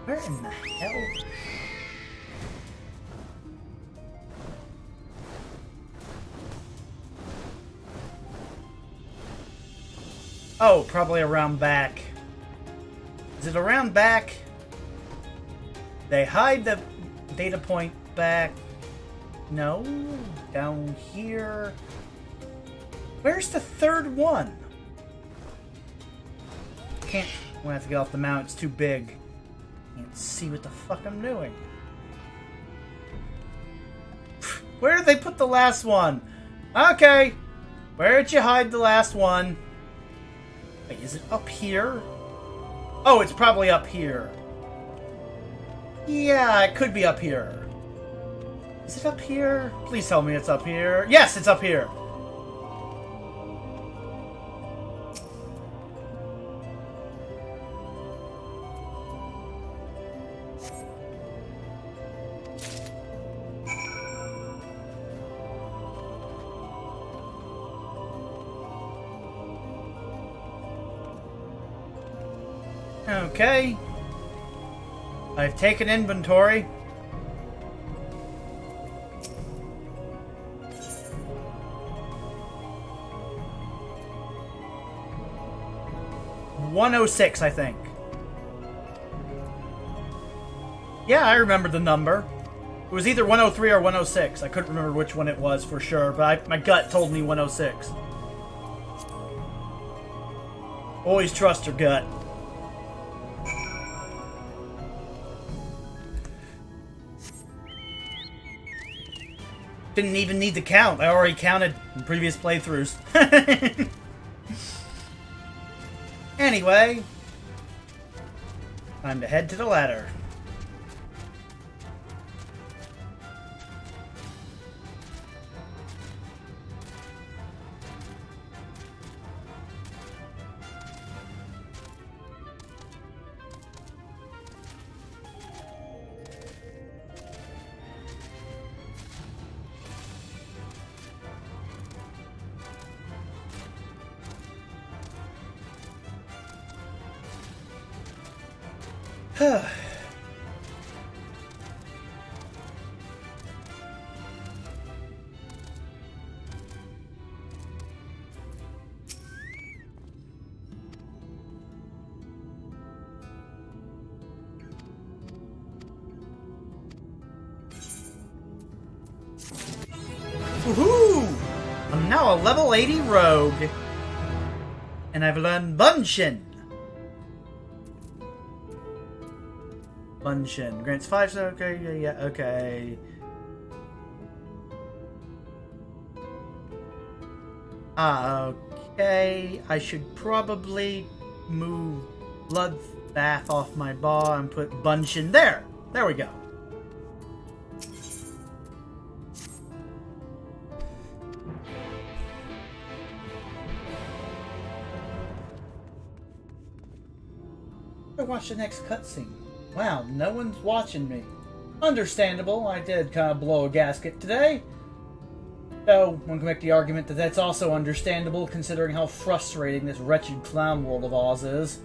Where in the hell? Oh, probably around back. Is it around back? They hide the data point back. No, down here. Where's the third one? Can't. I'm gonna have to get off the mount. It's too big. Can't see what the fuck I'm doing. Where did they put the last one? Okay. Where did you hide the last one? Wait, is it up here? Oh, it's probably up here. Yeah, it could be up here. Is it up here? Please tell me it's up here. Yes, it's up here. Okay. I've taken inventory. $106, I think. Yeah, I remember the number. It was either 103 or 106. I couldn't remember which one it was for sure, but my gut told me 106. Always trust your gut. Didn't even need to count. I already counted in previous playthroughs. Anyway, time to head to the ladder. Woohoo! I'm now a level 80 rogue. And I've learned Bunshin. Bunshin. Grants 5, okay, yeah, okay. Okay. I should probably move Bloodbath off my ball and put Bunshin there. There we go. Watch the next cutscene. Wow, no one's watching me. Understandable, I did kind of blow a gasket today. Though, one can make the argument that that's also understandable considering how frustrating this wretched clown world of Oz is.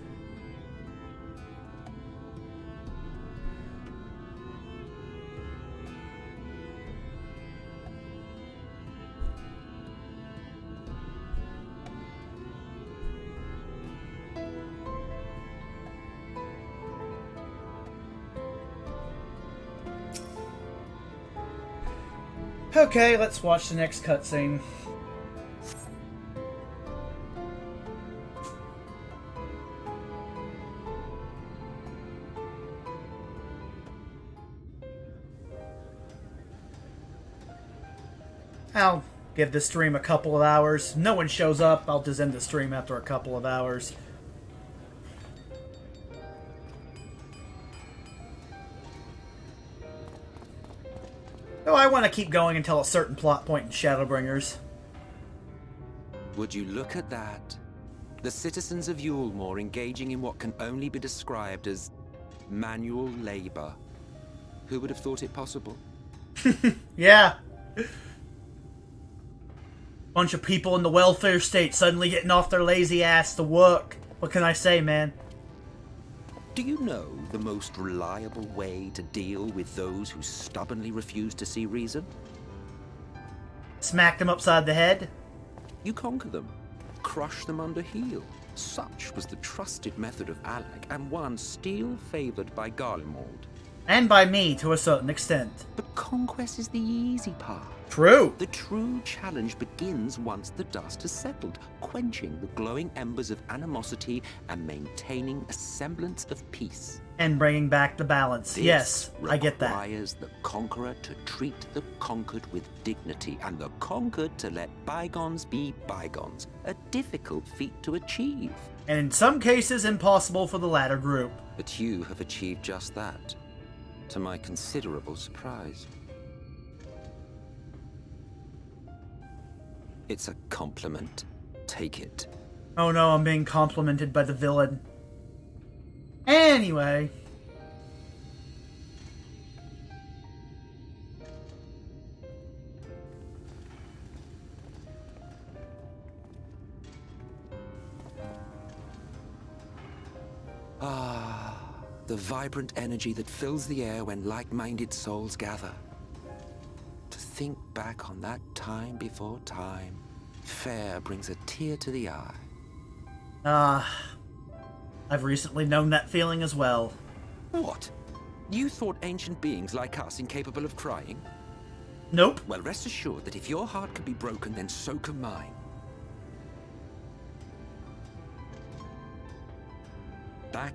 Okay, let's watch the next cutscene. I'll give the stream a couple of hours. No one shows up, I'll just end the stream after a couple of hours. Oh, I want to keep going until a certain plot point in Shadowbringers. Would you look at that? The citizens of Yulemore engaging in what can only be described as manual labor. Who would have thought it possible? Yeah. Bunch of people in the welfare state suddenly getting off their lazy ass to work. What can I say, man? Do you know the most reliable way to deal with those who stubbornly refuse to see reason? Smack them upside the head? You conquer them. Crush them under heel. Such was the trusted method of Alec, and one still favored by Garlemald. And by me, to a certain extent. But conquest is the easy part. True. The true challenge begins once the dust has settled, quenching the glowing embers of animosity and maintaining a semblance of peace. And bringing back the balance. This yes, I get that. Requires the conqueror to treat the conquered with dignity, and the conquered to let bygones be bygones. A difficult feat to achieve. And in some cases, impossible for the latter group. But you have achieved just that, to my considerable surprise. It's a compliment. Take it. Oh no, I'm being complimented by the villain. Anyway. Ah, the vibrant energy that fills the air when like-minded souls gather. To think back on that time before time, fair brings a tear to the eye. I've recently known that feeling as well. What? You thought ancient beings like us incapable of crying? Nope. Well, rest assured that if your heart can be broken, then so can mine. Back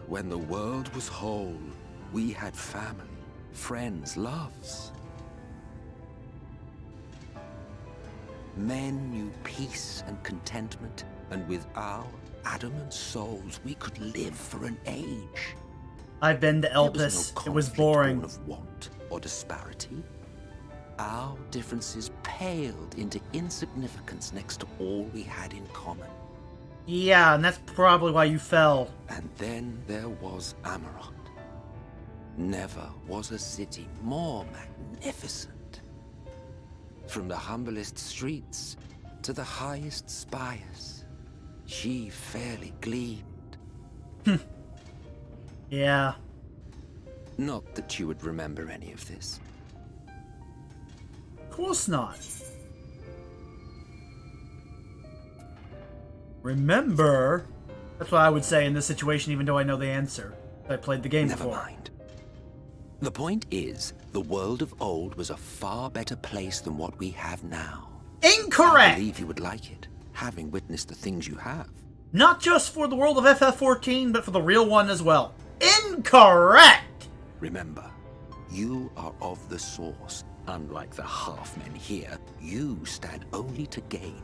when the world was whole, we had family, friends, loves. Men knew peace and contentment, and with our adamant souls, we could live for an age. I've been to Elpis. There was no It was conflict boring. born of want or disparity. Our differences paled into insignificance next to all we had in common. Yeah, and that's probably why you fell. And then there was Amarant. Never was a city more magnificent. From the humblest streets to the highest spires, she fairly gleamed. Yeah. Not that you would remember any of this. Of course not. Remember? That's what I would say in this situation, even though I know the answer. I played the game Never before. mind. The point is, the world of old was a far better place than what we have now. Incorrect! I believe you would like it, having witnessed the things you have. Not just for the world of FF14, but for the real one as well. Incorrect! Remember, you are of the Source. Unlike the half-men here, you stand only to gain.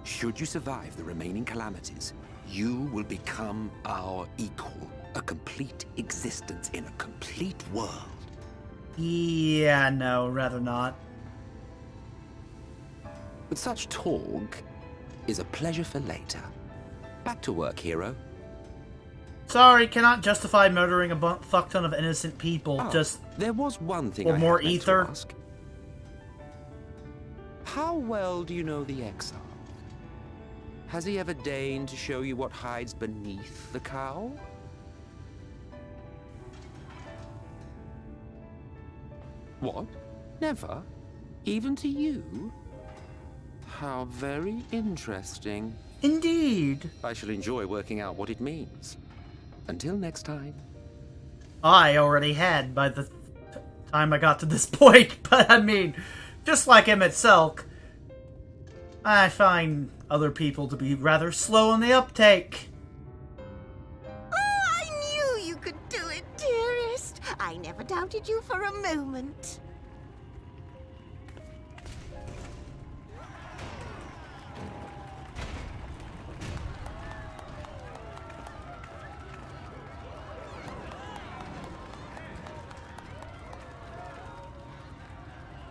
Should you survive the remaining calamities, you will become our equal. A complete existence in a complete world. Yeah, no, rather not. But such talk is a pleasure for later. Back to work, hero. Sorry, cannot justify murdering a fuck ton of innocent people. Just there was one thing. Or I more had meant ether. to ask. How well do you know the Exarch? Has he ever deigned to show you what hides beneath the cowl? What? Never? Even to you? How very interesting. Indeed. I shall enjoy working out what it means. Until next time. I already had by the time I got to this point, but I mean, just like Emmett Selk, I find other people to be rather slow on the uptake. Oh, I knew you could do it, dearest. I never doubted you for a moment.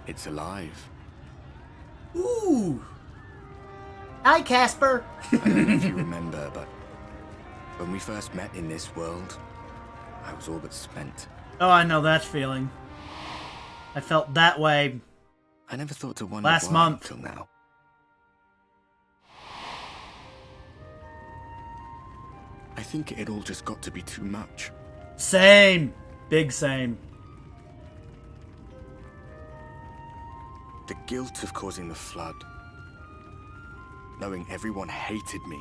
It's alive. Ooh. Hi, Casper. I don't know if you remember, but when we first met in this world, I was all but spent. Oh, I know that feeling. I felt that way. I never thought to wonder last why month till now. I think it all just got to be too much. Same. Big same. The guilt of causing the flood. Knowing everyone hated me.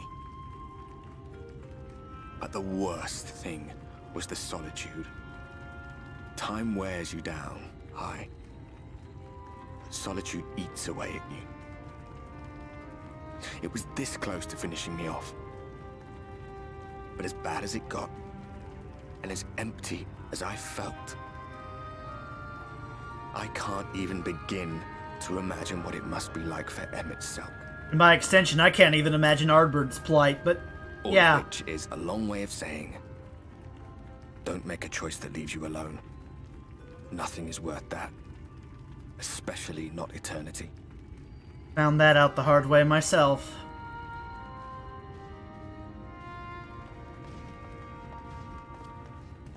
But the worst thing was the solitude. Time wears you down, aye. But solitude eats away at you. It was this close to finishing me off. But as bad as it got, and as empty as I felt, I can't even begin to imagine what it must be like for Emmett Selk. And by extension, I can't even imagine Ardburn's plight, but All yeah. of which is a long way of saying, don't make a choice that leaves you alone. Nothing is worth that. Especially not eternity. Found that out the hard way myself.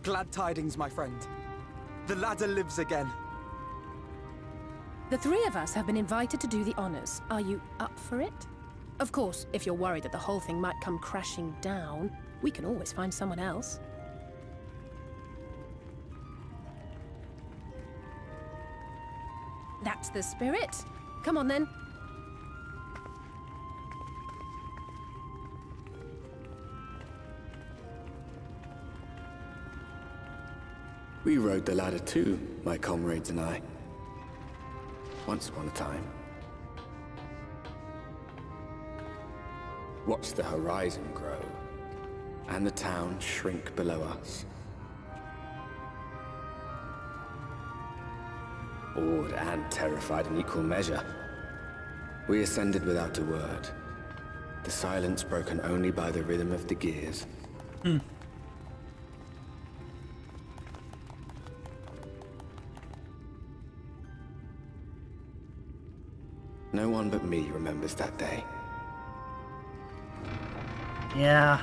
Glad tidings, my friend. The ladder lives again. The three of us have been invited to do the honors. Are you up for it? Of course, if you're worried that the whole thing might come crashing down, we can always find someone else. That's the spirit. Come on, then. We rode the ladder too, my comrades and I. Once upon a time. Watched the horizon grow, and the town shrink below us. Awed and terrified in equal measure. We ascended without a word, the silence broken only by the rhythm of the gears. No one but me remembers that day. Yeah.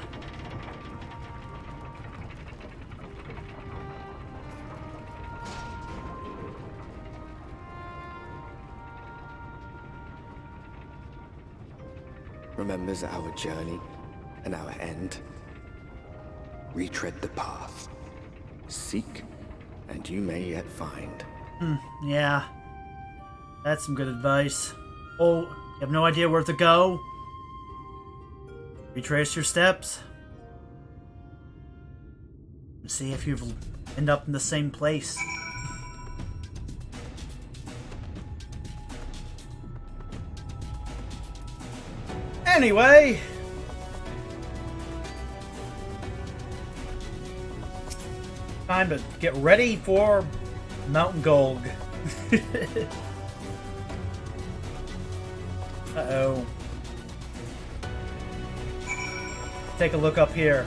Remembers our journey and our end. Retread the path. Seek, and you may yet find. Yeah. That's some good advice. Oh, you have no idea where to go? Retrace your steps. And see if you end up in the same place. Anyway. Time to get ready for Mountain Gold. Uh-oh. Take a look up here.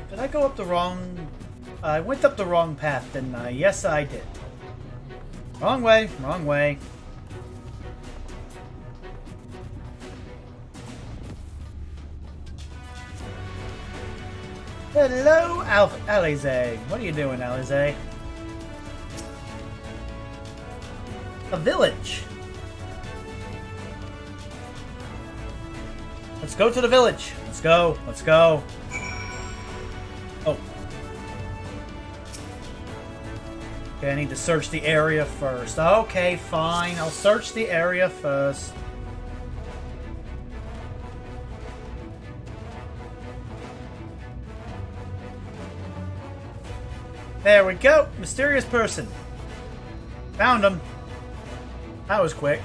Did I go up the wrong... I went up the wrong path, didn't I? Yes, I did. Wrong way, wrong way. Hello, Alize. What are you doing, Alize? A village. Let's go to the village. Let's go. Let's go. Oh. Okay, I need to search the area first. Okay, fine. I'll search the area first. There we go. Mysterious person. Found him. That was quick.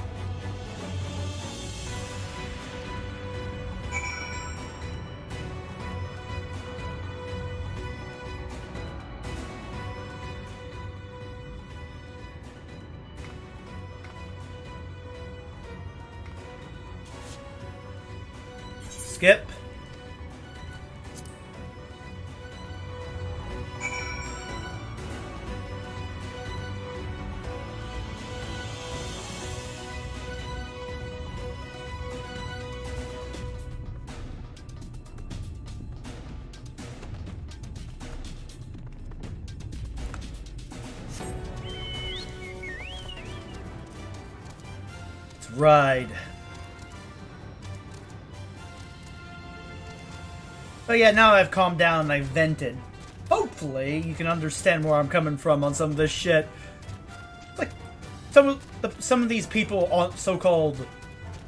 Skip. Let's ride. But yeah, now I've calmed down and I've vented. Hopefully, you can understand where I'm coming from on some of this shit. Like, some of these people on so-called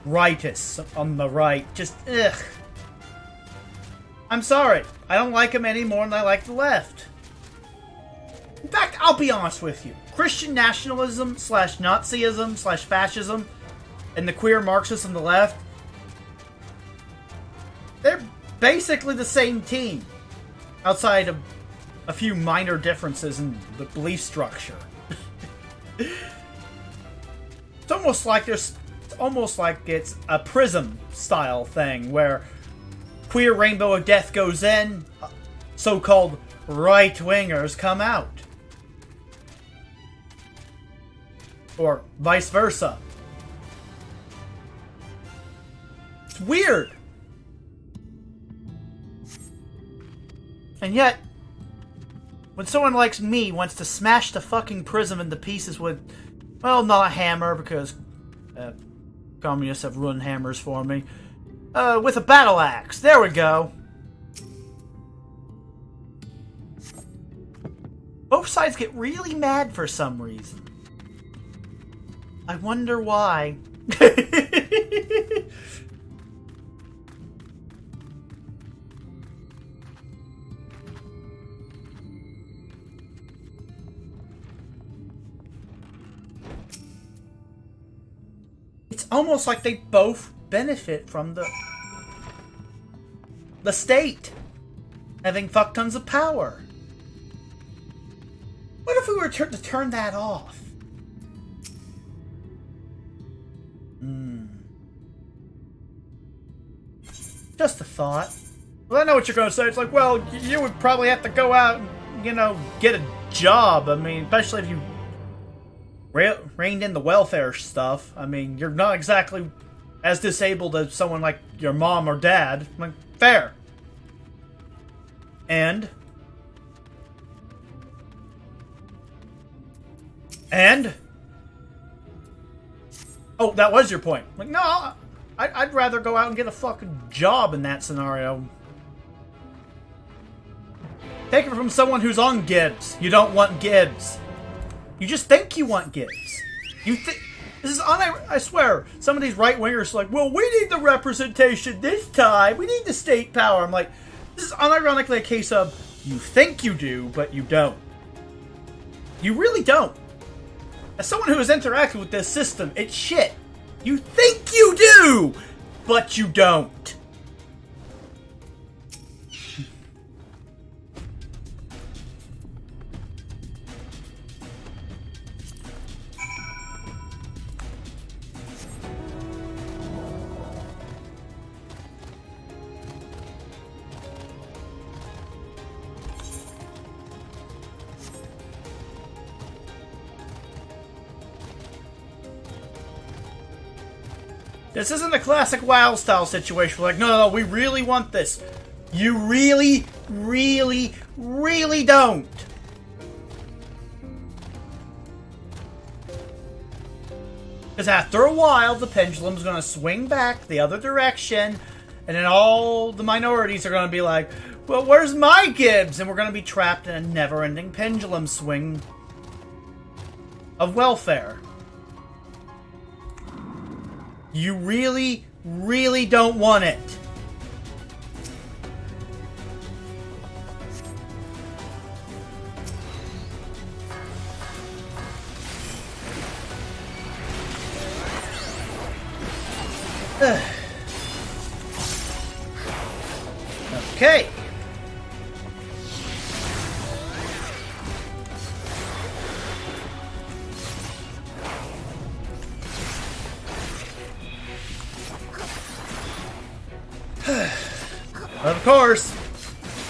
rightists on the right, just, ugh. I'm sorry. I don't like them any more than I like the left. In fact, I'll be honest with you. Christian nationalism / Nazism / fascism and the queer Marxists on the left, they're basically the same team, outside of a few minor differences in the belief structure. It's almost like it's a Prism style thing where queer Rainbow of Death goes in, so-called right-wingers come out, or vice versa. It's weird. And yet, when someone like me wants to smash the fucking prism into pieces with, well, not a hammer, because communists have ruined hammers for me, with a battle axe. There we go. Both sides get really mad for some reason. I wonder why. It's almost like they both benefit from the state having fuck tons of power. What if we were to turn that off? Just a thought. Well, I know what you're going to say. It's like, well, you would probably have to go out and, you know, get a job. I mean, especially if you reined in the welfare stuff. I mean, you're not exactly as disabled as someone like your mom or dad. Like, fair. And? Oh, that was your point. Like, no, I'd rather go out and get a fucking job in that scenario. Take it from someone who's on Gibbs. You don't want Gibbs. You just think you want Gibbs. You think... This is I swear, some of these right-wingers are like, well, we need the representation this time. We need the state power. I'm like, this is unironically a case of, You think you do, but you don't. You really don't. As someone who has interacted with this system, it's shit. You think you do, but you don't. This isn't a classic WoW style situation. We're like, no, we really want this. You really, really, really don't. Because after a while, the pendulum's going to swing back the other direction, and then all the minorities are going to be like, well, where's my Gibbs? And we're going to be trapped in a never-ending pendulum swing of welfare. You really, really don't want it. Okay. Of course,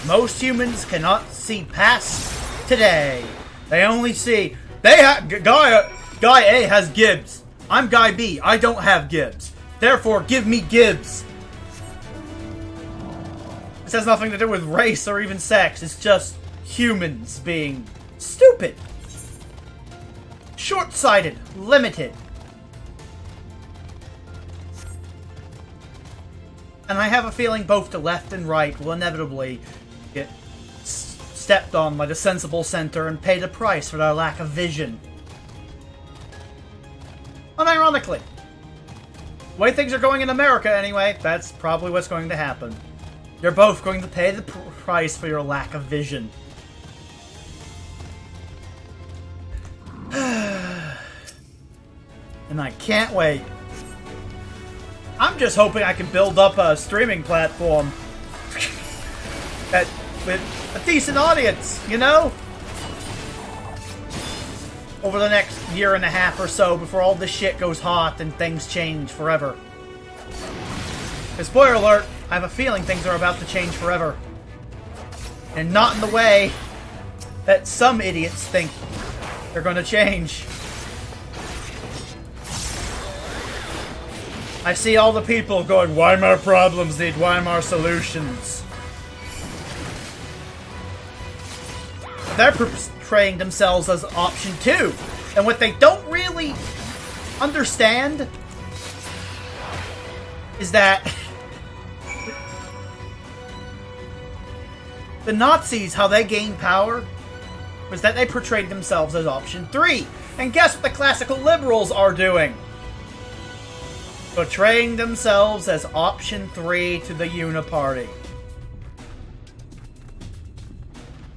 most humans cannot see past today. They only see... Guy A has Gibbs. I'm Guy B. I don't have Gibbs. Therefore, give me Gibbs. This has nothing to do with race or even sex. It's just humans being stupid. Short-sighted. Limited. And I have a feeling both the left and right will inevitably get stepped on by the sensible center and pay the price for their lack of vision. Unironically, the way things are going in America anyway, that's probably what's going to happen. You're both going to pay the price for your lack of vision. And I can't wait. I'm just hoping I can build up a streaming platform with a decent audience, you know? Over the next year and a half or so before all this shit goes hot and things change forever. And spoiler alert, I have a feeling things are about to change forever. And not in the way that some idiots think they're going to change. I see all the people going, Weimar problems need Weimar solutions. They're portraying themselves as option 2. And what they don't really understand is that the Nazis, how they gained power, was that they portrayed themselves as option 3. And guess what the classical liberals are doing? Portraying themselves as option 3 to the Uniparty.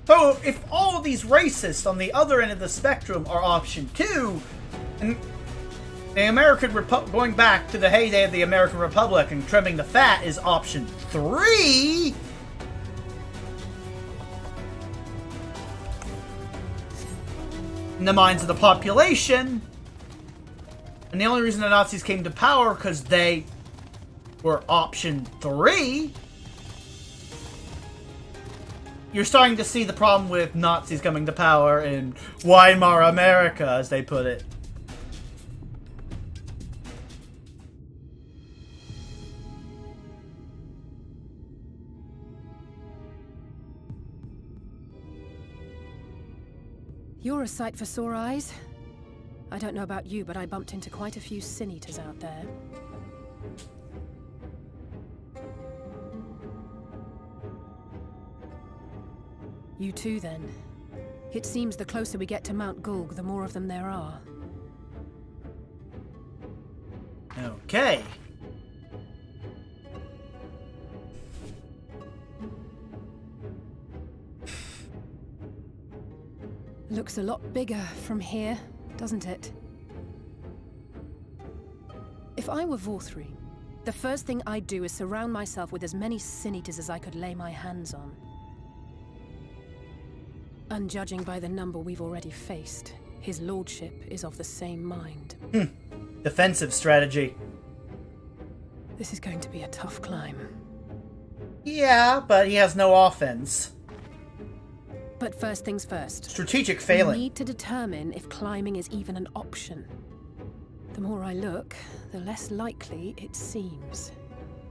So, if all of these racists on the other end of the spectrum are option 2, and the American going back to the heyday of the American Republic and trimming the fat is option 3, in the minds of the population, and the only reason the Nazis came to power because they were option 3, you're starting to see the problem with Nazis coming to power in Weimar America, as they put it. You're a sight for sore eyes. I don't know about you, but I bumped into quite a few Sin Eaters out there. You too, then. It seems the closer we get to Mount Gulg, the more of them there are. Okay. Looks a lot bigger from here, doesn't it? If I were Vorthri, the first thing I'd do is surround myself with as many Sin Eaters as I could lay my hands on. And judging by the number we've already faced, his lordship is of the same mind. Defensive strategy. This is going to be a tough climb. Yeah, but he has no offense. But first things first. Strategic failing. We need to determine if climbing is even an option. The more I look, the less likely it seems.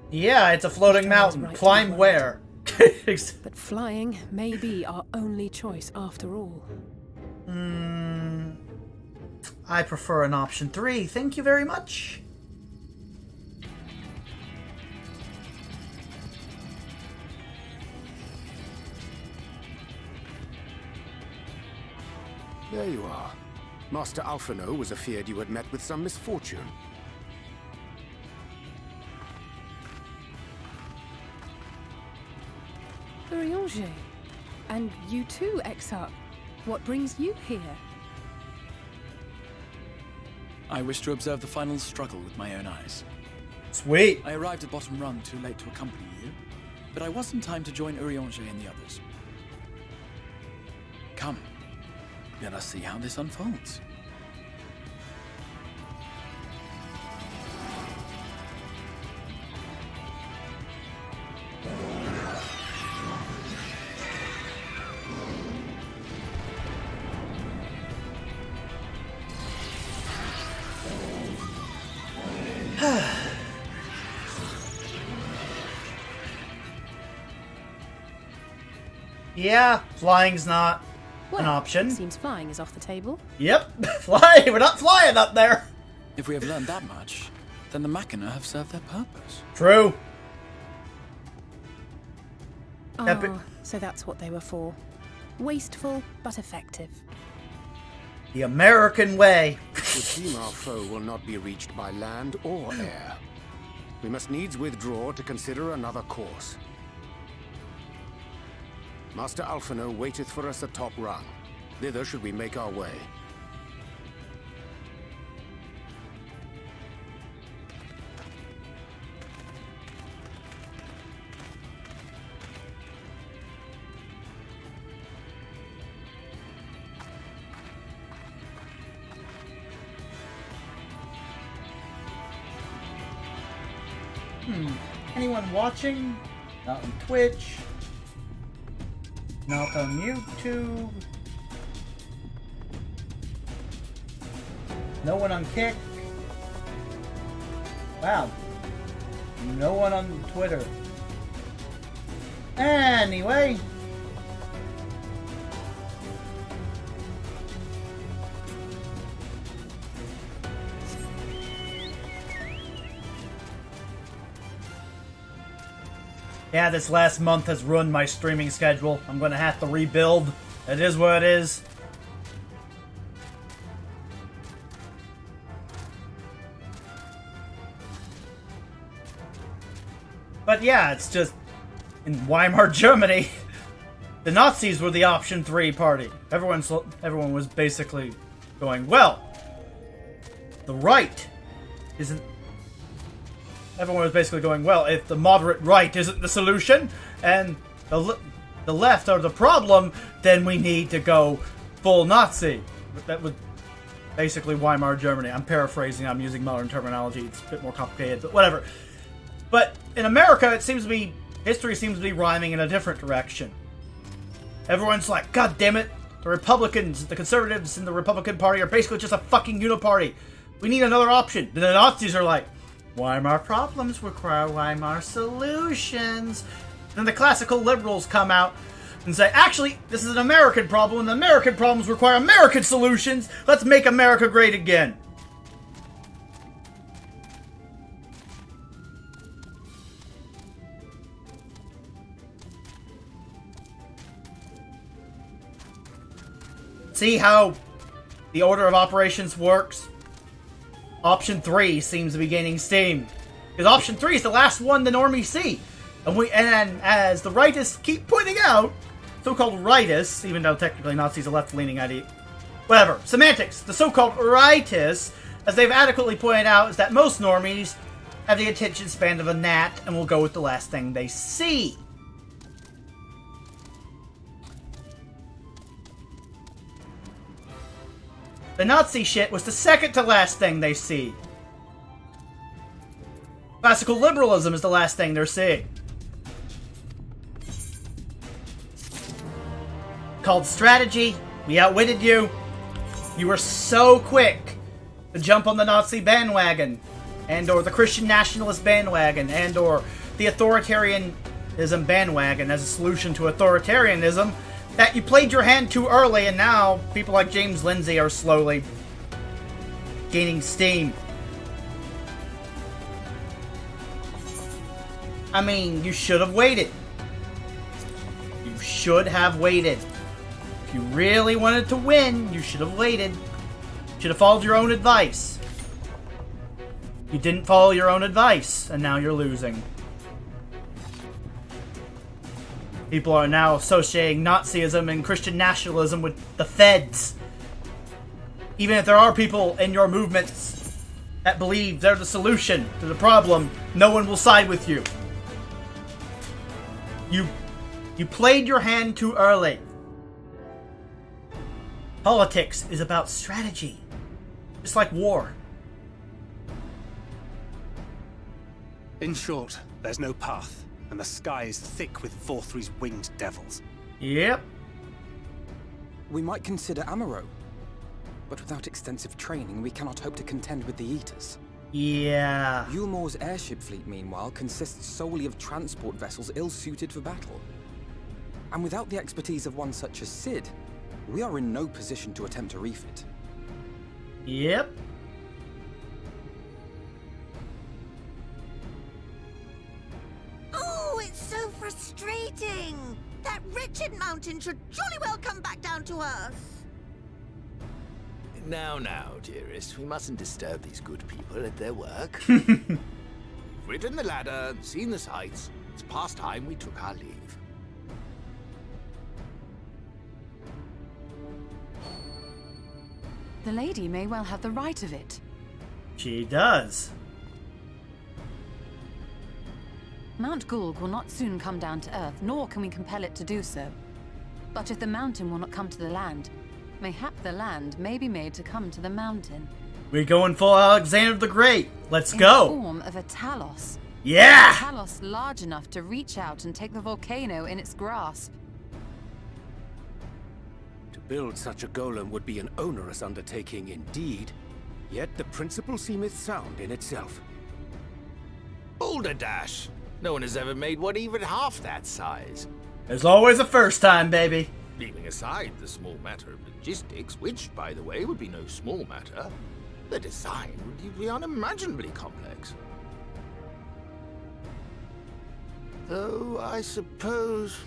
Yeah, it's a floating mountain. Right, Climb where? But flying may be our only choice after all. I prefer an option 3. Thank you very much. There you are. Master Alphinaud was afeard you had met with some misfortune. Urianger. And you too, Exarch. What brings you here? I wish to observe the final struggle with my own eyes. Sweet. I arrived at Bottom Rung too late to accompany you, but I was in time to join Urianger and the others. Come, let us see how this unfolds. Yeah, flying's not an option. Seems flying is off the table. Yep, fly. We're not flying up there. If we have learned that much, then the Machina have served their purpose. True. Oh, so that's what they were for. Wasteful, but effective. The American way. It would seem our foe will not be reached by land or air. We must needs withdraw to consider another course. Master Alphinaud waiteth for us atop Rung. Thither should we make our way. Anyone watching? Not on Twitch. Not on YouTube. No one on Kick. Wow. No one on Twitter. Anyway. Yeah, this last month has ruined my streaming schedule. I'm gonna have to rebuild. It is what it is. But yeah, it's just in Weimar, Germany, the Nazis were the option 3 party. Everyone was basically going, well, the right isn't. Everyone was basically going, well, if the moderate right isn't the solution, and the left are the problem, then we need to go full Nazi. That was basically Weimar, Germany. I'm paraphrasing, I'm using modern terminology, it's a bit more complicated, but whatever. But in America, history seems to be rhyming in a different direction. Everyone's like, God damn it, the Republicans, the conservatives in the Republican Party are basically just a fucking uniparty. We need another option. Then the Nazis are like, Weimar problems require Weimar solutions. Then the classical liberals come out and say, actually, this is an American problem, and American problems require American solutions. Let's make America great again. See how the order of operations works? Option 3 seems to be gaining steam. Because Option 3 is the last one the normies see. And as the rightists keep pointing out, it's so-called rightists, even though technically Nazis are left-leaning idea. Whatever. Semantics. The so-called rightists, as they've adequately pointed out, is that most normies have the attention span of a gnat and will go with the last thing they see. The Nazi shit was the second to last thing they see. Classical liberalism is the last thing they're seeing. Called strategy. We outwitted you. You were so quick to jump on the Nazi bandwagon, and or the Christian nationalist bandwagon, and or the authoritarianism bandwagon as a solution to authoritarianism, that you played your hand too early, and now people like James Lindsay are slowly gaining steam. I mean, you should have waited. You should have waited. If you really wanted to win, you should have waited. Should have followed your own advice. You didn't follow your own advice, and now you're losing. People are now associating Nazism and Christian nationalism with the feds. Even if there are people in your movements that believe they're the solution to the problem, no one will side with you. You played your hand too early. Politics is about strategy. Just like war. In short, there's no path, and the sky is thick with Vorthri's winged devils. Yep. We might consider Amaro, but without extensive training, we cannot hope to contend with the Eaters. Yeah. Yulmor's airship fleet, meanwhile, consists solely of transport vessels ill-suited for battle. And without the expertise of one such as Cid, we are in no position to attempt a refit. Yep. Oh, it's so frustrating! That wretched mountain should jolly well come back down to earth! Now, dearest, we mustn't disturb these good people at their work. Ridden the ladder, seen the sights. It's past time we took our leave. The lady may well have the right of it. She does. Mount Gulg will not soon come down to Earth, nor can we compel it to do so. But if the mountain will not come to the land, mayhap the land may be made to come to the mountain. We're going full Alexander the Great. Let's go. In the form of a Talos. Yeah! A Talos large enough to reach out and take the volcano in its grasp. To build such a golem would be an onerous undertaking indeed, yet the principle seemeth sound in itself. Balderdash! No one has ever made one even half that size. There's always a first time, baby. Leaving aside the small matter of logistics, which, by the way, would be no small matter, the design would be unimaginably complex. Though, I suppose,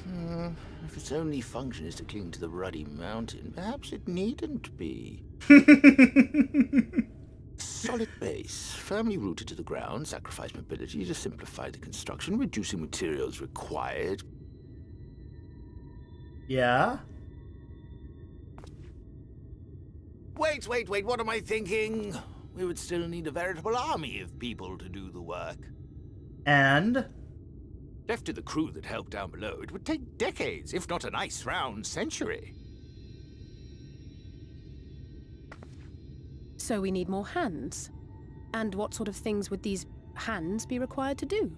if its only function is to cling to the ruddy mountain, perhaps it needn't be. Solid base, firmly rooted to the ground, sacrifice mobility to simplify the construction, reducing materials required. Yeah? Wait, what am I thinking? We would still need a veritable army of people to do the work. And? Left to the crew that helped down below, it would take decades, if not a nice round century. So we need more hands. And what sort of things would these hands be required to do?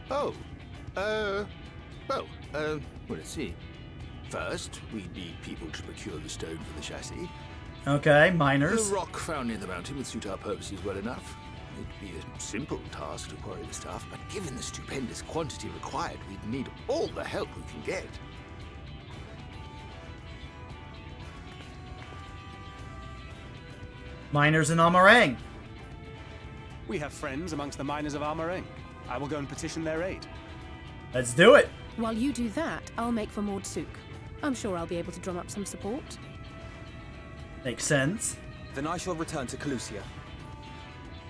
Well, let's see. First, we need people to procure the stone for the chassis. Okay, miners. The rock found near the mountain would suit our purposes well enough. It'd be a simple task to quarry the stuff, but given the stupendous quantity required, we'd need all the help we can get. Miners in Amarang. We have friends amongst the miners of Amarang. I will go and petition their aid. Let's do it. While you do that, I'll make for Mord Sook. I'm sure I'll be able to drum up some support. Makes sense. Then I shall return to Calusia.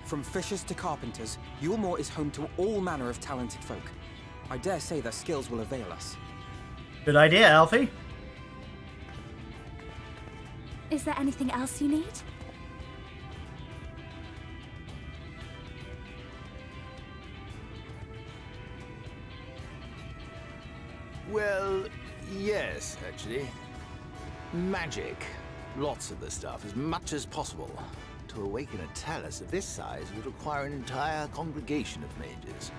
From fishers to carpenters, Yulmor is home to all manner of talented folk. I dare say their skills will avail us. Good idea, Alfie. Is there anything else you need? Well, yes, actually. Magic. Lots of the stuff, as much as possible. To awaken a talus of this size would require an entire congregation of mages.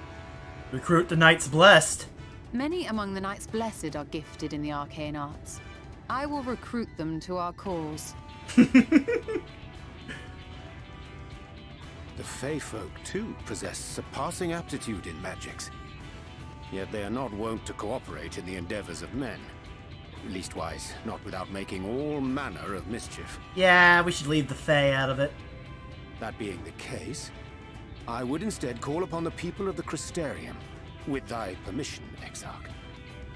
Recruit the Knights Blessed. Many among the Knights Blessed are gifted in the arcane arts. I will recruit them to our cause. The Fey folk, too, possess surpassing aptitude in magics. Yet they are not wont to cooperate in the endeavors of men. Leastwise, not without making all manner of mischief. Yeah, we should leave the Fae out of it. That being the case, I would instead call upon the people of the Crystarium. With thy permission, Exarch.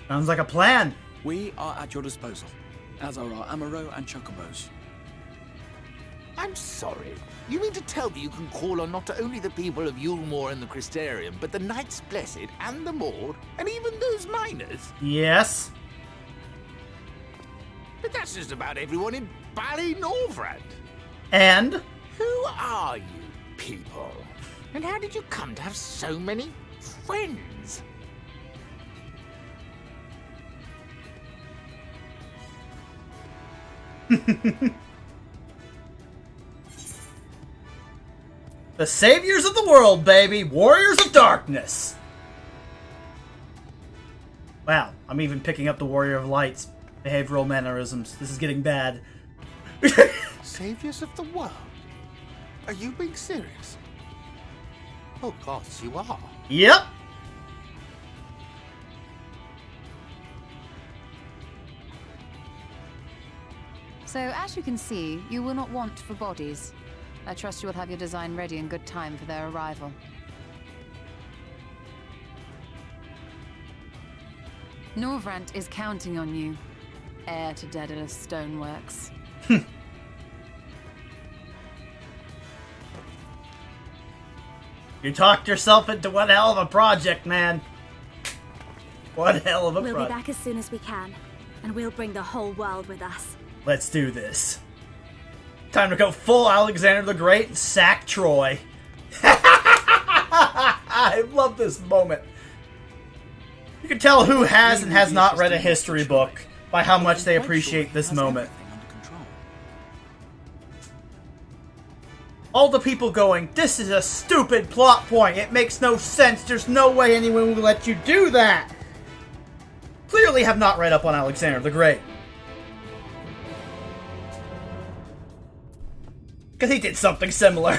Sounds like a plan. We are at your disposal, as are our Amaro and Chocobos. I'm sorry. You mean to tell me you can call on not only the people of Yulmore and the Crystarium, but the Knights Blessed and the Mord, and even those miners? Yes. But that's just about everyone in Ballynorvrand. And? Who are you people? And how did you come to have so many friends? The saviors of the world, baby! Warriors of darkness! Wow, I'm even picking up the Warrior of Light's behavioral mannerisms. This is getting bad. Saviors of the world? Are you being serious? Oh, gods, you are. Yep! So, as you can see, you will not want for bodies. I trust you will have your design ready in good time for their arrival. Norvrant is counting on you, heir to Daedalus Stoneworks. You talked yourself into one hell of a project, man. One hell of a project. We'll be back as soon as we can, and we'll bring the whole world with us. Let's do this. Time to go full Alexander the Great and sack Troy. I love this moment. You can tell who has and has not read a history book by how much they appreciate this moment. All the people going, this is a stupid plot point. It makes no sense. There's no way anyone will let you do that. Clearly have not read up on Alexander the Great. Because he did something similar.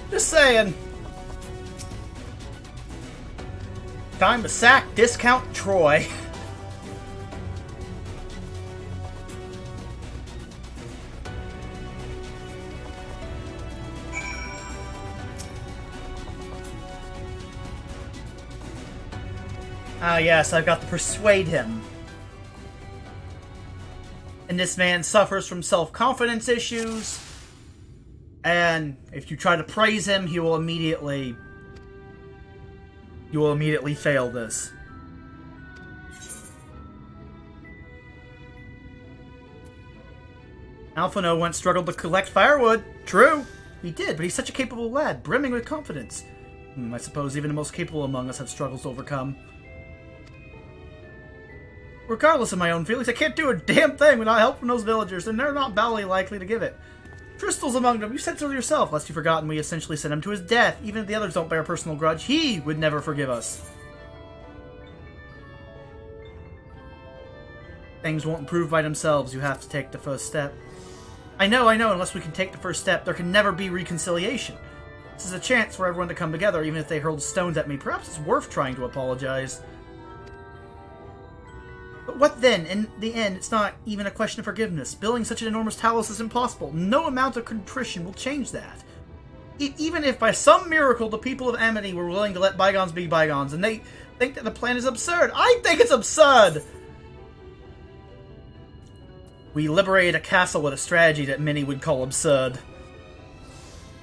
Just saying. Time to sack Discount Troy. Ah, yes, I've got to persuade him. And this man suffers from self-confidence issues. And if you try to praise him, he will immediately... You will immediately fail this. Alphino once struggled to collect firewood. True, he did, but he's such a capable lad, brimming with confidence. I suppose even the most capable among us have struggles to overcome. Regardless of my own feelings, I can't do a damn thing without help from those villagers, and they're not badly likely to give it. Crystal's among them. You said so yourself, lest you've forgotten we essentially sent him to his death. Even if the others don't bear a personal grudge, he would never forgive us. Things won't improve by themselves. You have to take the first step. I know. Unless we can take the first step, there can never be reconciliation. This is a chance for everyone to come together, even if they hurled stones at me. Perhaps it's worth trying to apologize. But what then? In the end, it's not even a question of forgiveness. Building such an enormous talus is impossible. No amount of contrition will change that. Even if by some miracle the people of Amity were willing to let bygones be bygones, and they think that the plan is absurd. I think it's absurd! We liberated a castle with a strategy that many would call absurd.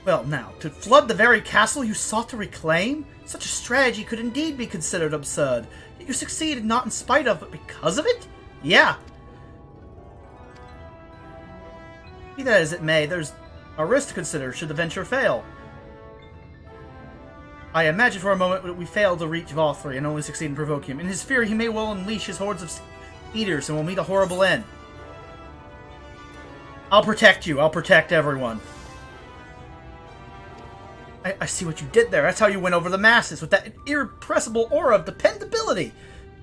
Well, now, to flood the very castle you sought to reclaim? Such a strategy could indeed be considered absurd. Yet you succeeded not in spite of, but because of it? Yeah. Be that as it may, there's a risk to consider should the venture fail. I imagine for a moment that we fail to reach Vothri and only succeed in provoking him. In his fury, he may well unleash his hordes of eaters and will meet a horrible end. I'll protect you. I'll protect everyone. I see what you did there. That's how you win over the masses, with that irrepressible aura of dependability.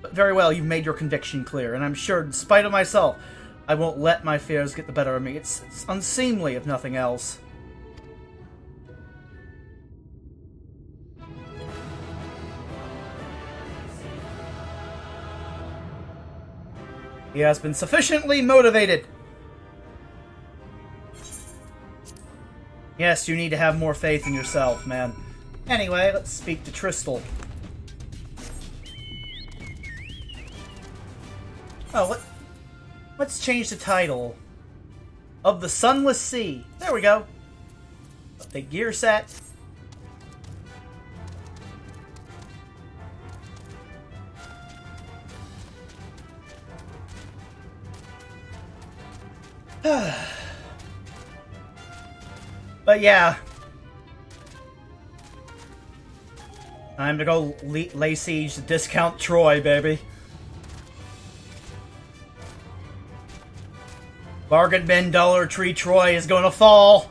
But very well, you've made your conviction clear, and I'm sure, in spite of myself, I won't let my fears get the better of me. It's unseemly, if nothing else. He has been sufficiently motivated. Yes, you need to have more faith in yourself, man. Anyway, let's speak to Tristal. Oh, let's change the title. Of the Sunless Sea. There we go. Update gear set. But yeah. Time to go lay siege to discount Troy, baby. Bargain bin Dollar Tree Troy is gonna fall.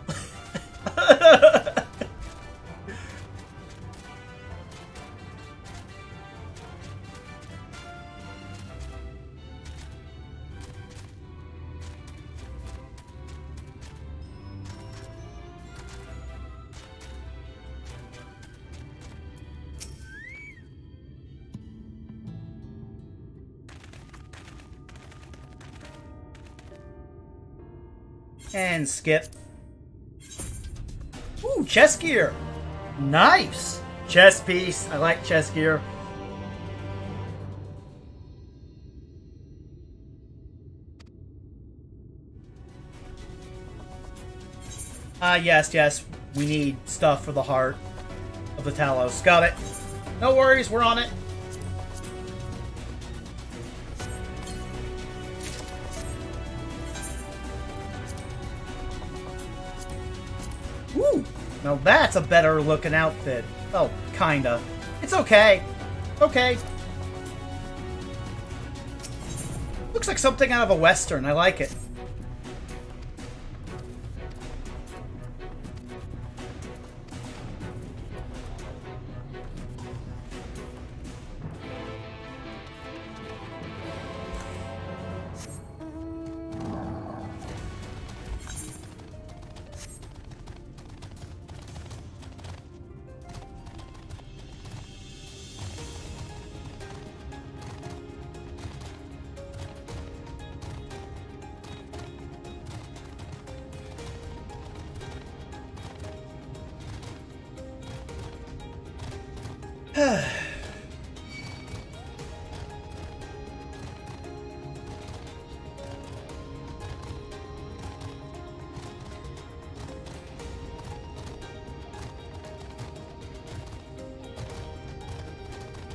And skip. Ooh, chess gear. Nice. Chess piece. I like chess gear. Yes. We need stuff for the heart of the Talos. Got it. No worries, we're on it. Woo! Now that's a better looking outfit. Well, kinda. It's okay. Okay. Looks like something out of a Western. I like it.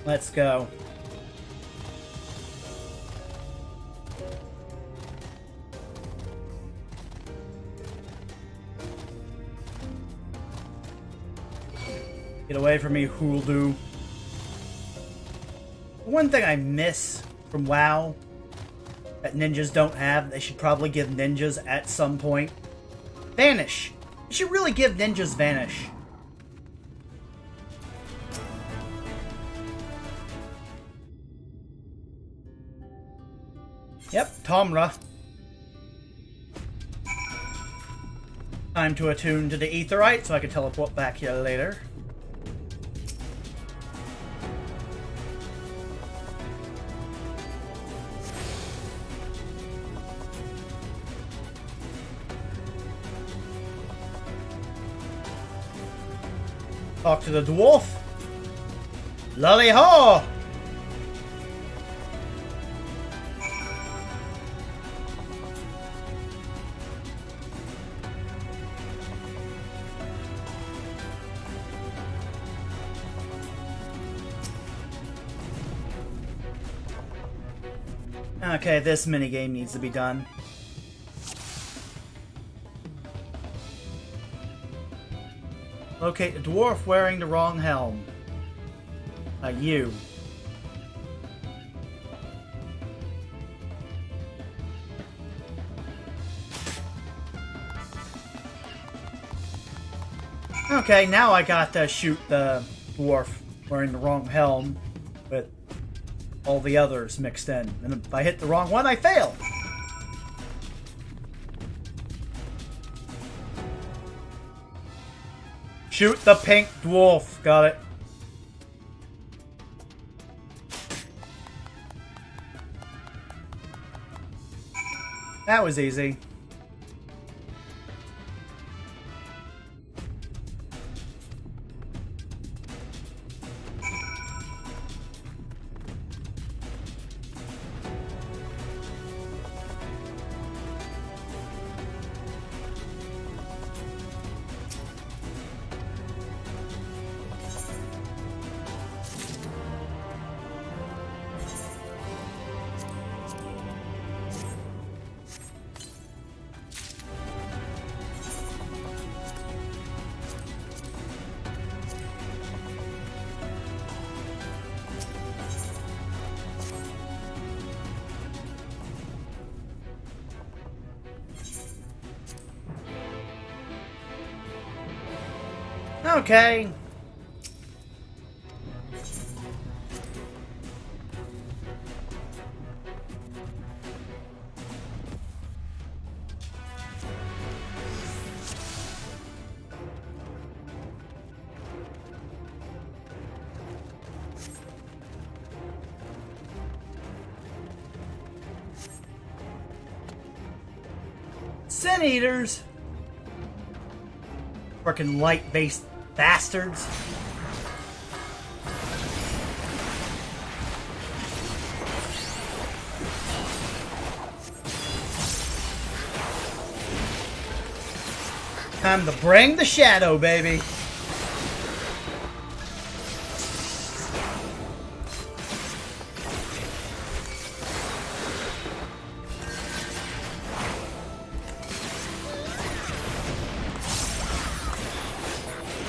Let's go. Get away from me, Huldu. One thing I miss from WoW that ninjas don't have, they should probably give ninjas at some point. Vanish. You should really give ninjas Vanish. Yep, Tomra. Time to attune to the Aetheryte so I can teleport back here later. Talk to the dwarf. Lolly ho! Okay, this minigame needs to be done. Locate a dwarf wearing the wrong helm. You. Okay, now I got to shoot the dwarf wearing the wrong helm with all the others mixed in. And if I hit the wrong one, I fail. Shoot the pink dwarf. Got it. That was easy. Okay. Sin Eaters. Frickin' light-based bastards. Time to bring the shadow, baby.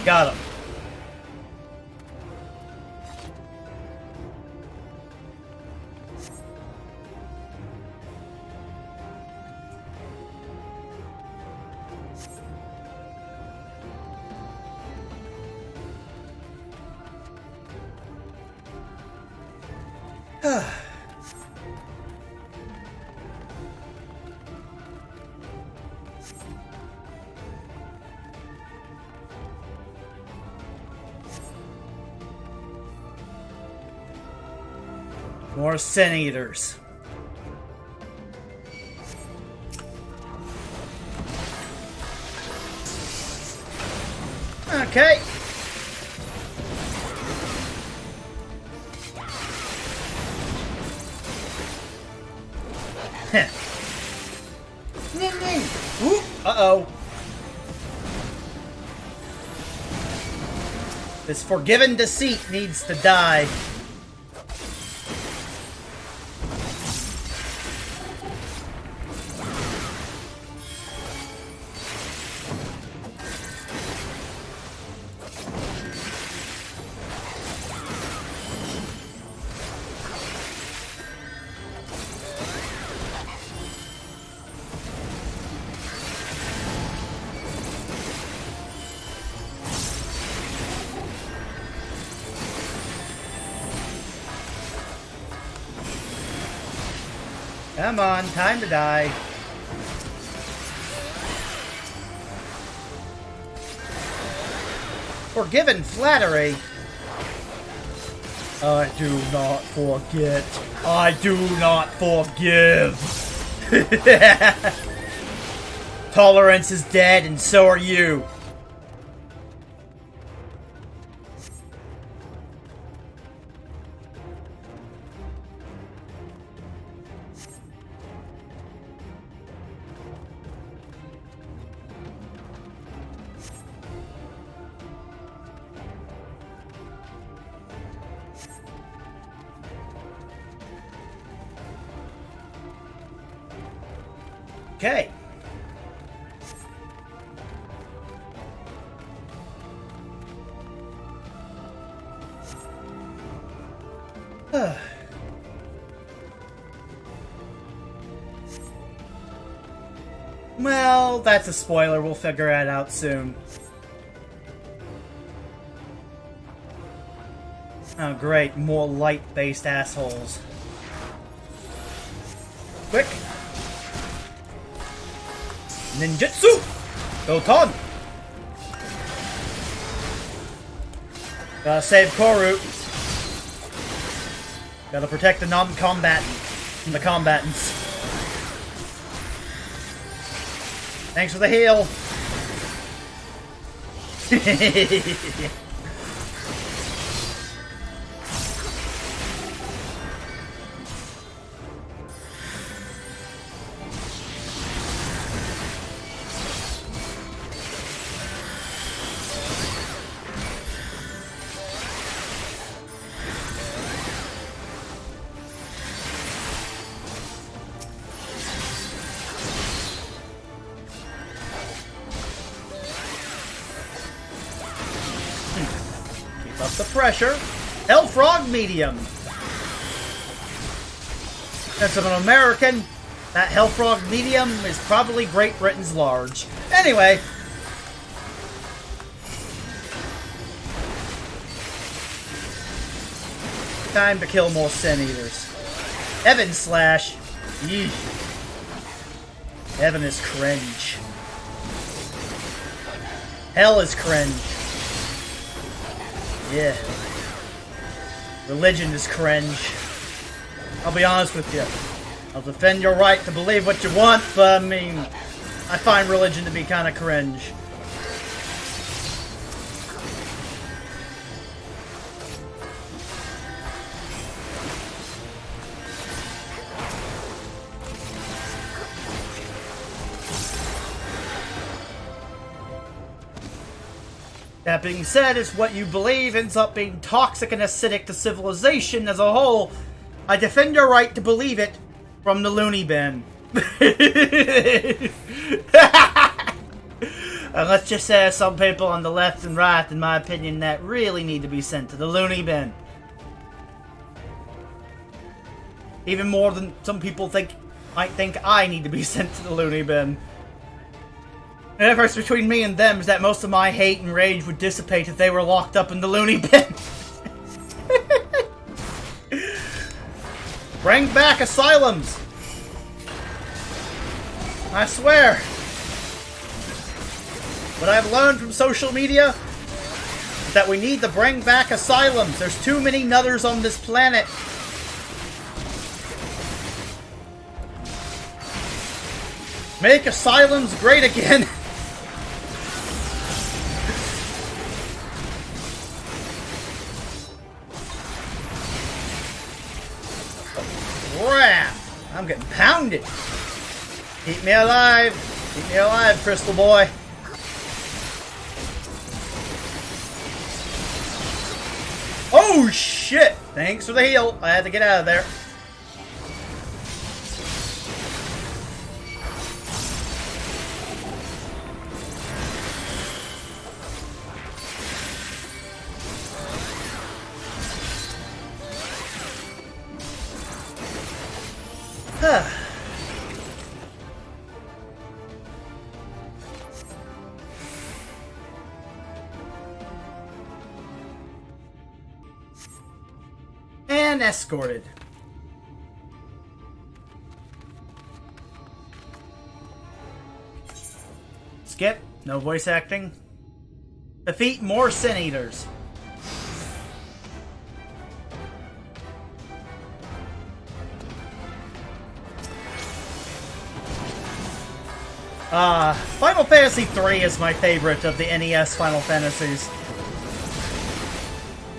Got him. More Sin Eaters. Okay. Uh-oh. This forgiven deceit needs to die. Come on, time to die. Forgiven flattery. I do not forget. I do not forgive. Tolerance is dead, and so are you. Okay. Well, that's a spoiler. We'll figure it out soon. Oh, great. More light-based assholes. Quick. Ninjutsu! Goton! Gotta save Koru. Gotta protect the non-combatant from the combatants. Thanks for the heal. Up the pressure. Hellfrog medium. Since I'm an American, that Hellfrog medium is probably Great Britain's large. Anyway. Time to kill more Sin Eaters. Evan Slash. Yeesh. Evan is cringe. Hell is cringe. Yeah. Religion is cringe. I'll be honest with you. I'll defend your right to believe what you want, but I mean, I find religion to be kind of cringe. That being said, it's what you believe ends up being toxic and acidic to civilization as a whole. I defend your right to believe it from the loony bin. Let's just say some people on the left and right, in my opinion, that really need to be sent to the loony bin. Even more than some people might think I need to be sent to the loony bin. The difference between me and them is that most of my hate and rage would dissipate if they were locked up in the loony bin. Bring back asylums! I swear! What I've learned from social media is that we need to bring back asylums. There's too many nutters on this planet. Make asylums great again! Crap! I'm getting pounded! Keep me alive! Keep me alive, Crystal Boy! Oh shit! Thanks for the heal. I had to get out of there. And escorted. Skip. No voice acting. Defeat more Sin Eaters. Final Fantasy III is my favorite of the NES Final Fantasies.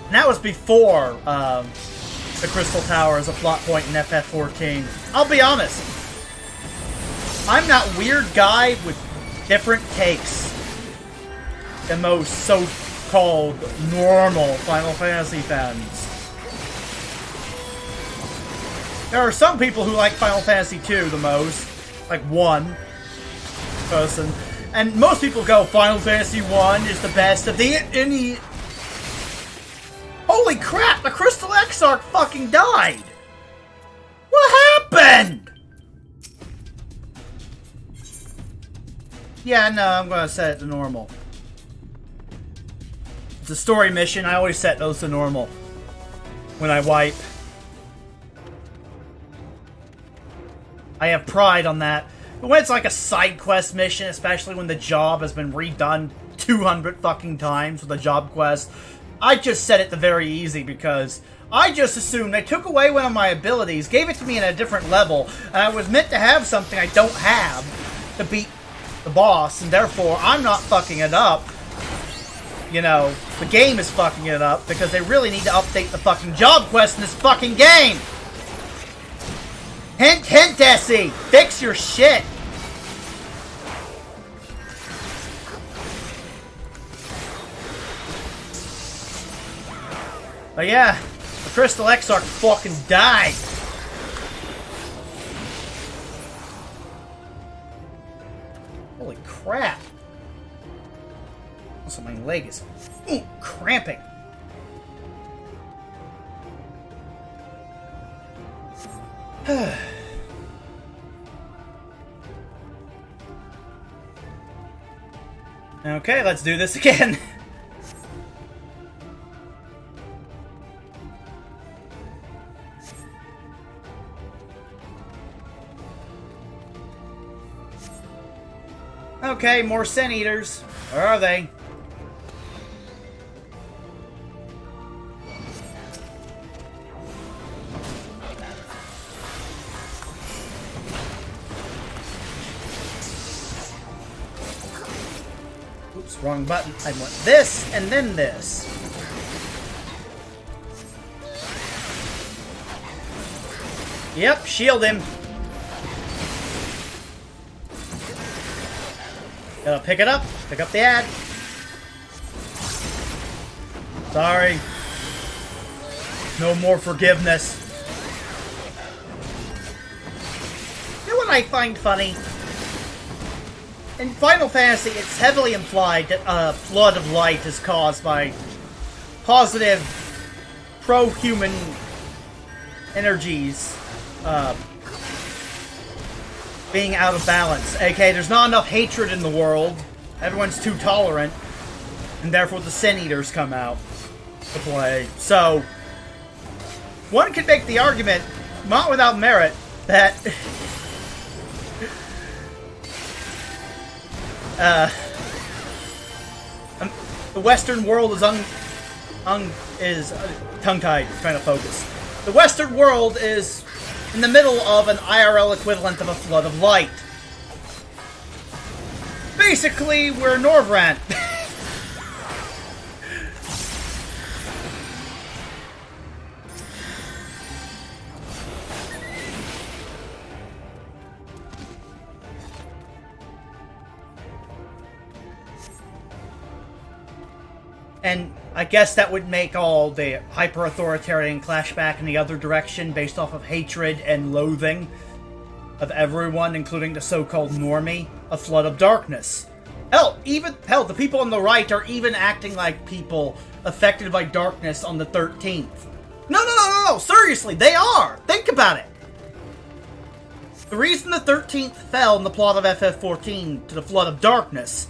And that was before, the Crystal Tower as a plot point in FF14. I'll be honest. I'm that weird guy with different takes than most so-called normal Final Fantasy fans. There are some people who like Final Fantasy II the most, like 1. person. And most people go, Final Fantasy 1 is the best of any... Holy crap, the Crystal Exarch fucking died! What happened? Yeah, no, I'm gonna set it to normal. It's a story mission, I always set those to normal when I wipe. I have pride on that. But when it's like a side quest mission, especially when the job has been redone 200 fucking times with a job quest, I just set it to very easy because I just assumed they took away one of my abilities, gave it to me in a different level, and I was meant to have something I don't have to beat the boss, and therefore I'm not fucking it up. You know, the game is fucking it up because they really need to update the fucking job quest in this fucking game! Hint, hint, Essie! Fix your shit! But yeah, the Crystal Exarch fucking died! Holy crap! Also, my leg is cramping. Okay, let's do this again. Okay, more Sin Eaters. Where are they? Oops, wrong button. I want this and then this. Yep, shield him. Gotta pick it up. Pick up the ad. Sorry. No more forgiveness. You know what I find funny? In Final Fantasy, it's heavily implied that a flood of light is caused by positive, pro-human energies being out of balance. Okay, there's not enough hatred in the world. Everyone's too tolerant. And therefore the Sin Eaters come out to play. So, one could make the argument, not without merit, that the Western world is tongue-tied, trying to focus. The Western world is in the middle of an IRL equivalent of a flood of light. Basically, we're Norvrant. And I guess that would make all the hyper-authoritarian clash back in the other direction based off of hatred and loathing of everyone, including the so-called normie, a flood of darkness. Hell, the people on the right are even acting like people affected by darkness on the 13th. No, seriously, they are! Think about it! The reason the 13th fell in the plot of FF14 to the flood of darkness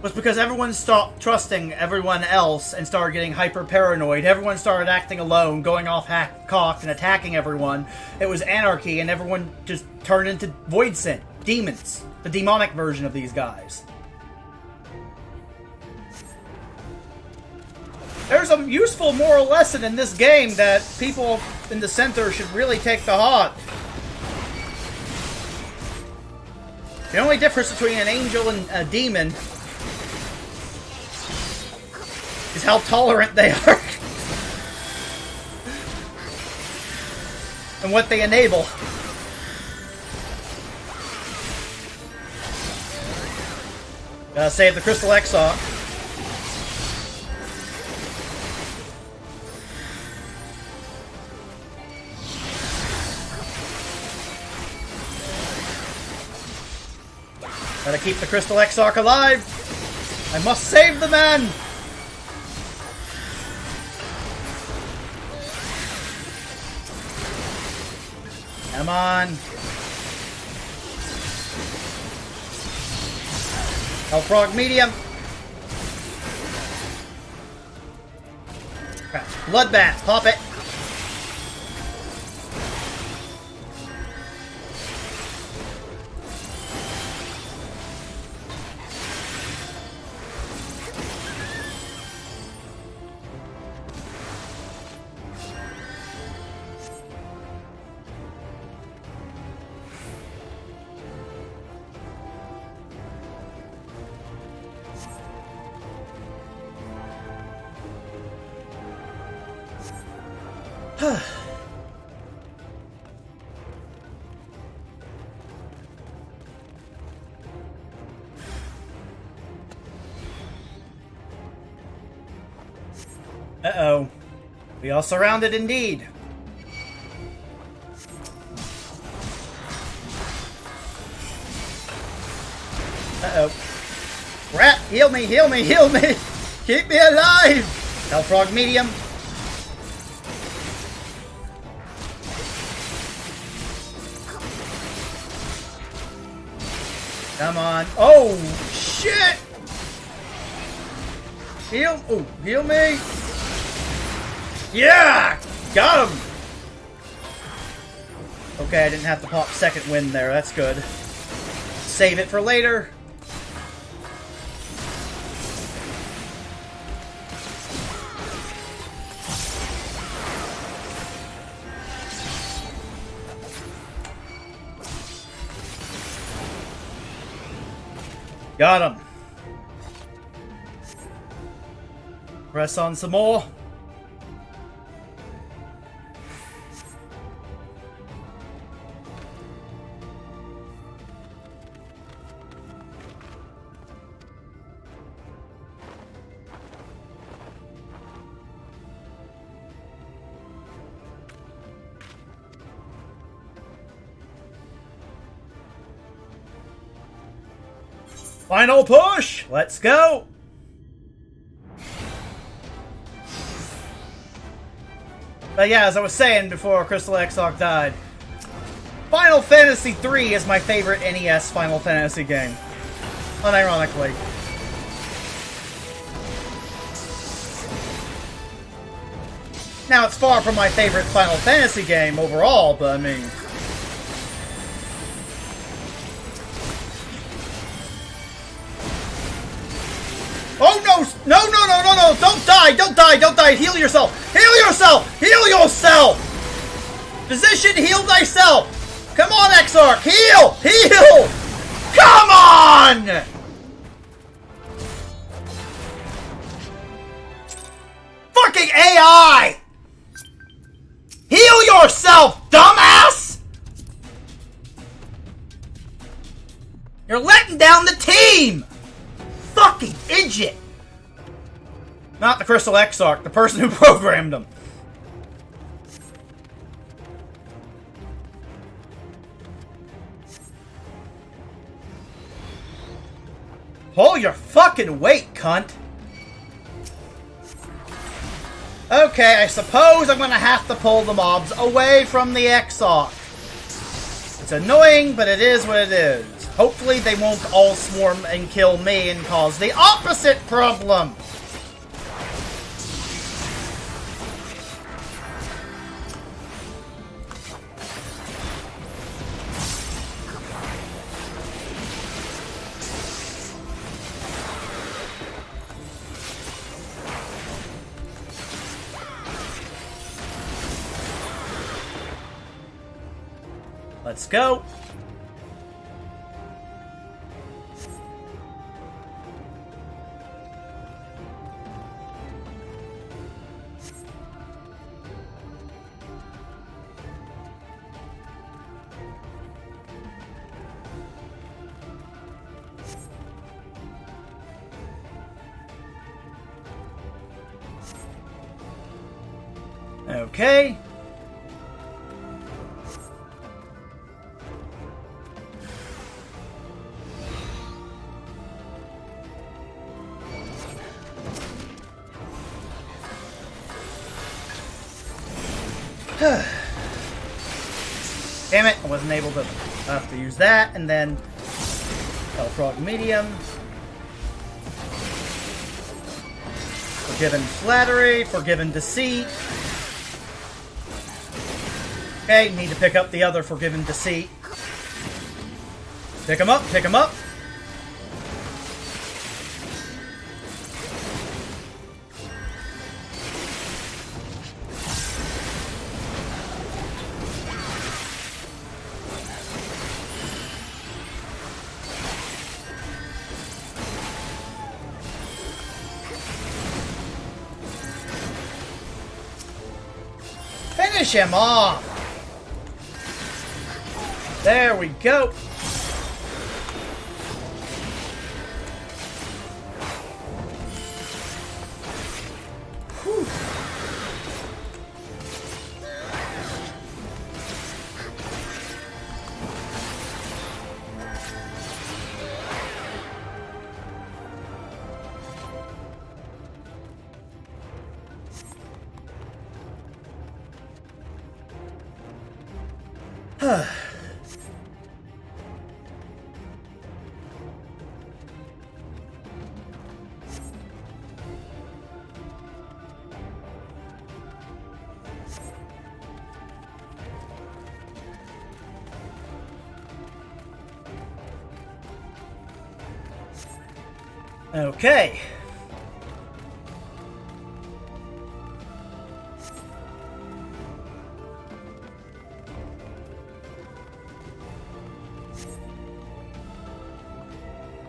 was because everyone stopped trusting everyone else and started getting hyper-paranoid. Everyone started acting alone, going off cocked and attacking everyone. It was anarchy, and everyone just turned into Voidsent, demons. The demonic version of these guys. There's a useful moral lesson in this game that people in the center should really take to heart. The only difference between an angel and a demon is how tolerant they are. And what they enable. Gotta save the Crystal Exarch. Gotta keep the Crystal Exarch alive! I must save the man! Come on! Hellfrog medium! Crap. Bloodbath, pop it! Uh-oh. We are surrounded indeed. Uh-oh. Rat, heal me, heal me, heal me! Keep me alive! Hellfrog medium. Come on. Oh, shit! Heal. Oh, heal me. Yeah! Got him! Okay, I didn't have to pop second wind there. That's good. Save it for later. Got him. Press on some more. Final push! Let's go! But yeah, as I was saying before Crystal Exarch died, Final Fantasy III is my favorite NES Final Fantasy game. Unironically. Now, it's far from my favorite Final Fantasy game overall, but I mean... Oh no! No, no, no, no, no! Don't die! Don't die! Don't die! Heal yourself! Heal yourself! Heal yourself! Physician, heal thyself! Come on, Exarch! Heal! Heal! Come on! Fucking AI! Heal yourself, dumbass! You're letting down the team! Fucking idiot! Not the Crystal Exarch, the person who programmed them. Pull your fucking weight, cunt! Okay, I suppose I'm gonna have to pull the mobs away from the Exarch. It's annoying, but it is what it is. Hopefully they won't all swarm and kill me and cause the opposite problem! Let's go! Okay. Damn it, I wasn't able to have to use that, and then Hellfrog Medium. Forgiven Flattery, Forgiven Deceit. Okay, need to pick up the other Forgiven Deceit. Pick him up, pick him up. Finish him off! There we go! Whew. Okay.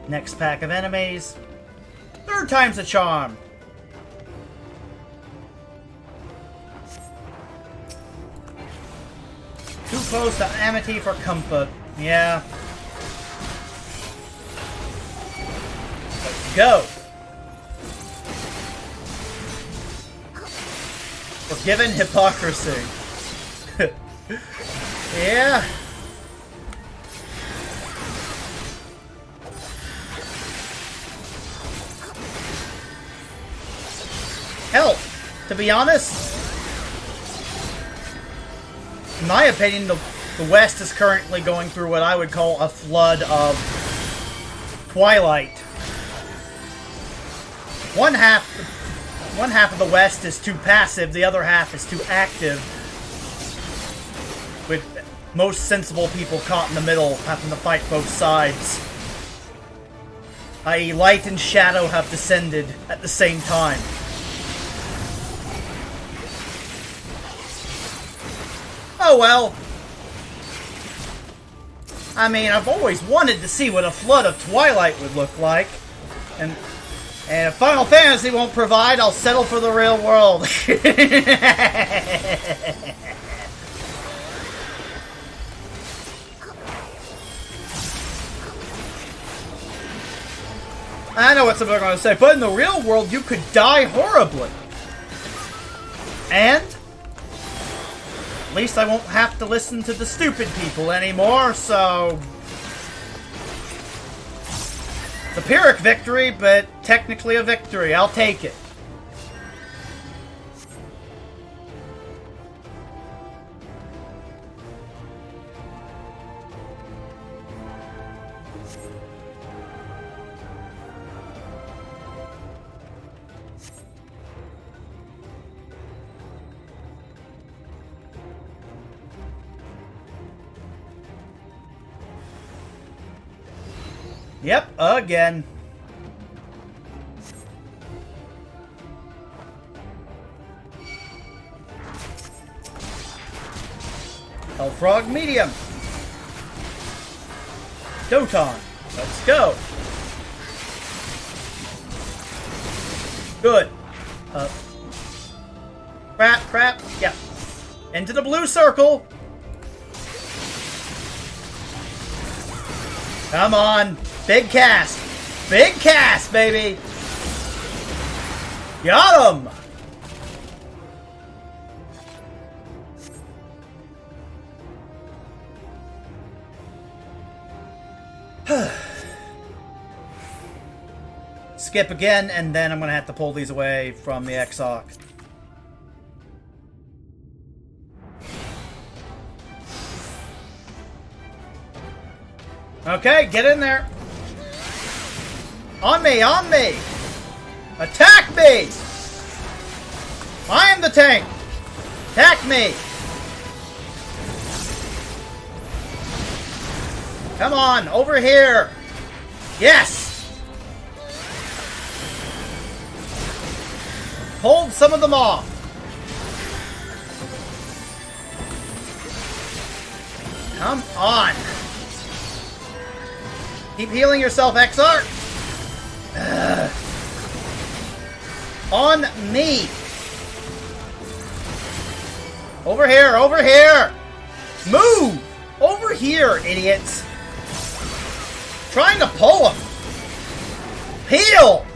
Next pack of enemies. Third time's a charm. Too close to Amity for comfort. Yeah. Let's go. Forgiven Hypocrisy. Yeah. Hell, to be honest, in my opinion, the West is currently going through what I would call a flood of Twilight. One half of the West is too passive, the other half is too active, with most sensible people caught in the middle, having to fight both sides. I.e., light and shadow have descended at the same time. Oh well. I mean, I've always wanted to see what a flood of Twilight would look like. And if Final Fantasy won't provide, I'll settle for the real world. I know what some people are going to say, but in the real world, you could die horribly. And at least I won't have to listen to the stupid people anymore, so it's a Pyrrhic victory, but technically a victory. I'll take it. Yep, again. Hellfrog Medium. Doton. Let's go. Good. Crap. Yep. Into the blue circle. Come on. Big cast. Big cast, baby. Got him. Skip again, and then I'm going to have to pull these away from the Exarch. Okay, get in there. On me, on me! Attack me! I am the tank! Attack me! Come on, over here! Yes! Hold some of them off. Come on! Keep healing yourself, Exarch! On me! Over here, over here! Move! Over here, idiots! Trying to pull him! Heal!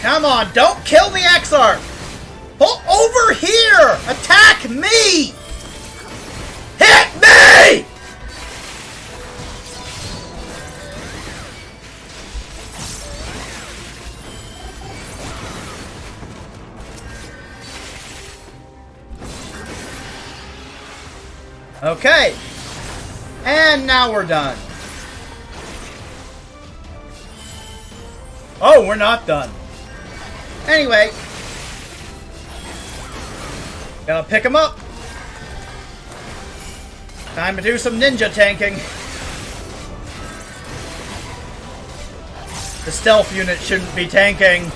Come on, don't kill the Exarch! Pull over here! Attack me! Hit me! Okay. And now we're done. Oh, we're not done. Anyway. Gotta pick him up. Time to do some ninja tanking. The stealth unit shouldn't be tanking.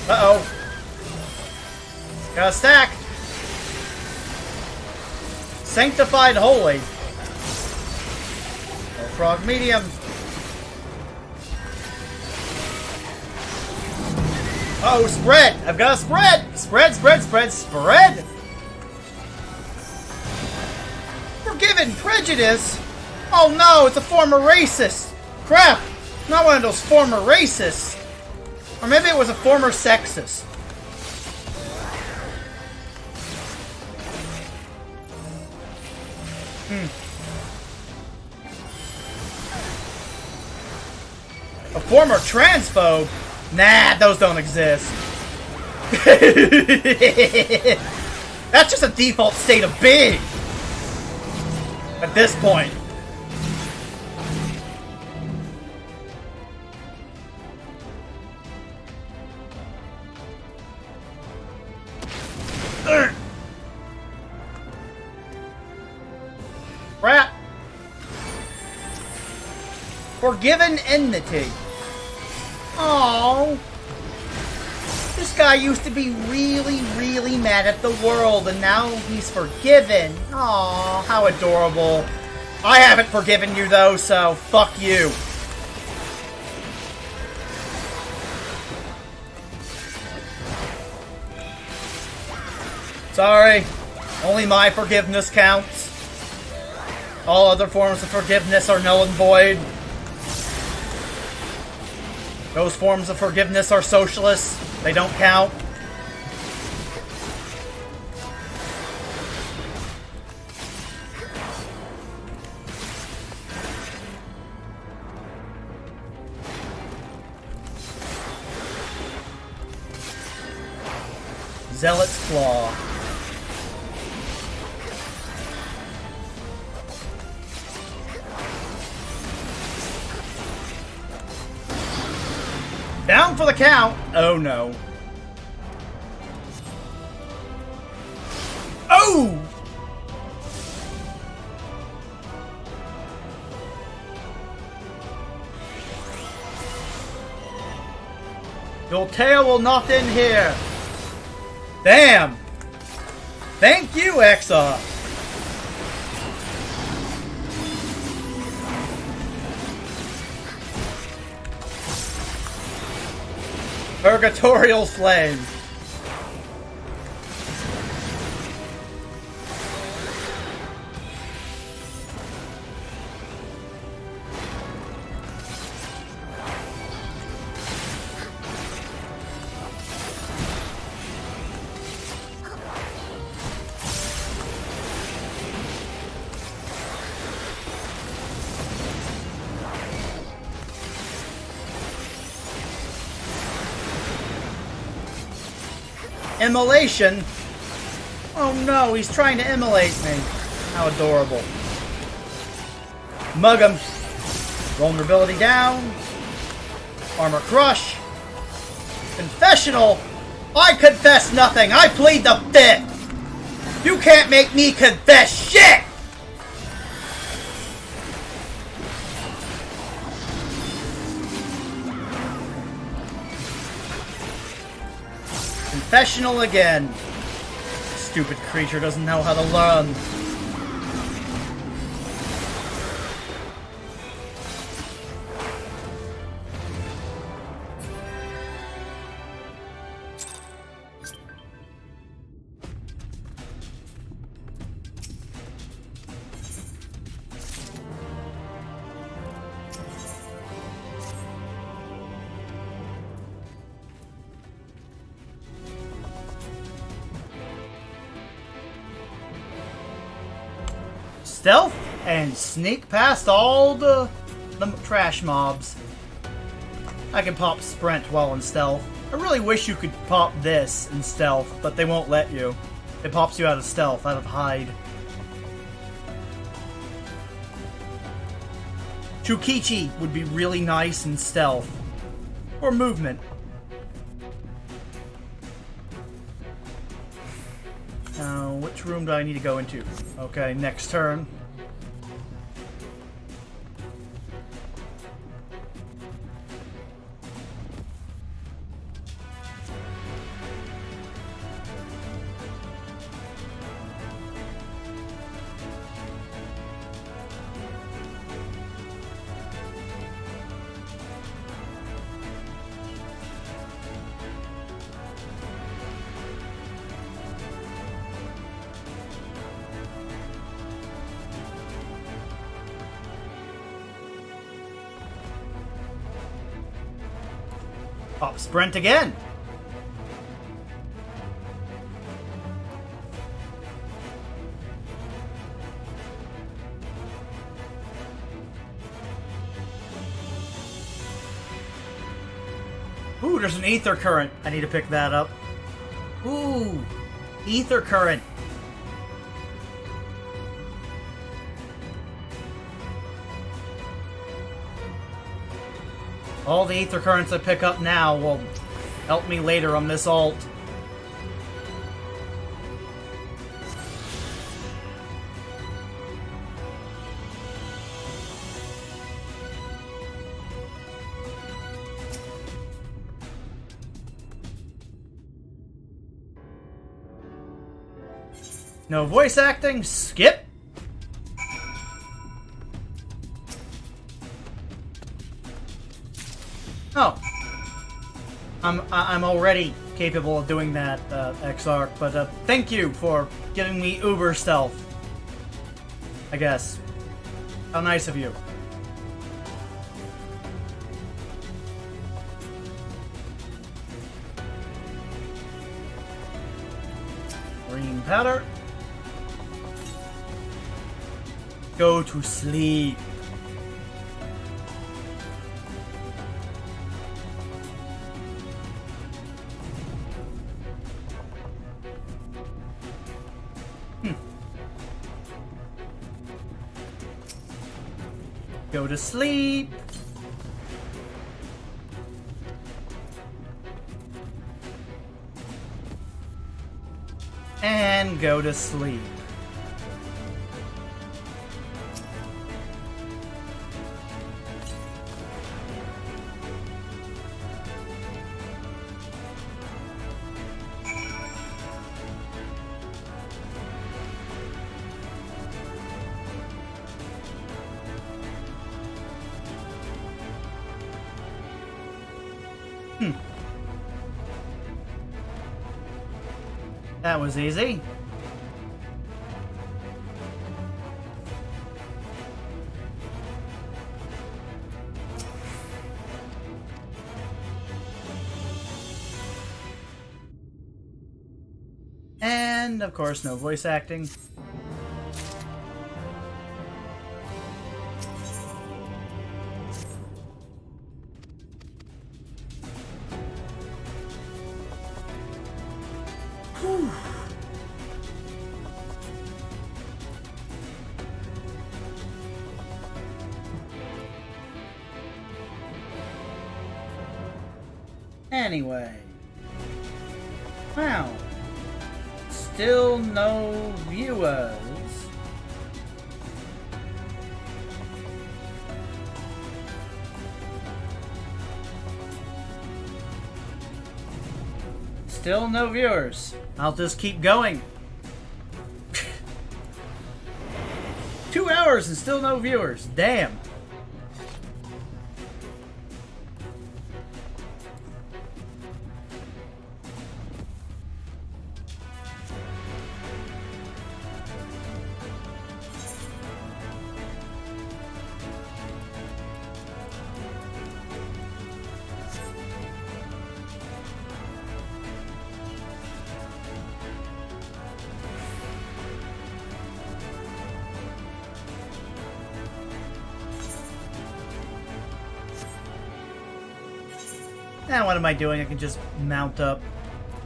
Uh-oh. Got a stack. Sanctified Holy. Frog medium. Oh, spread! I've got a spread! Spread, spread, spread, spread! Forgiven prejudice? Oh no, it's a former racist! Crap! Not one of those former racists! Or maybe it was a former sexist. A former transphobe? Nah, those don't exist. That's just a default state of being. At this point. Rat. Forgiven enmity. Oh, this guy used to be really, really mad at the world, and now he's forgiven. Oh, how adorable. I haven't forgiven you, though, so fuck you. Sorry, only my forgiveness counts. All other forms of forgiveness are null and void. Those forms of forgiveness are socialists. They don't count. Zealot's Claw. Down for the count! Oh no. Oh! Your tail will not end here. Damn! Thank you, Exarch! Purgatorial Flame. Immolation? Oh no, he's trying to immolate me. How adorable. Mug him. Vulnerability down. Armor crush. Confessional. I confess nothing. I plead the fifth. You can't make me confess shit. Confessional again. Stupid creature doesn't know how to learn. Stealth and sneak past all the trash mobs. I can pop sprint while in stealth. I really wish you could pop this in stealth, but they won't let you. It pops you out of stealth, out of hide. Chukichi would be really nice in stealth. Or movement. Now, which room do I need to go into? Okay, next turn. Pop sprint again. Ooh, there's an ether current. I need to pick that up. Ooh, ether current. All the ether currents I pick up now will help me later on this ult. No voice acting? Skip. Oh. I'm already capable of doing that, Exarch, but thank you for giving me uber stealth. I guess. How nice of you. Green powder. Go to sleep. Go to sleep. And go to sleep. That was easy. And, of course, no voice acting. Anyway. Wow. Still no viewers. Still no viewers. I'll just keep going. 2 hours and still no viewers. Damn. Now what am I doing? I can just mount up.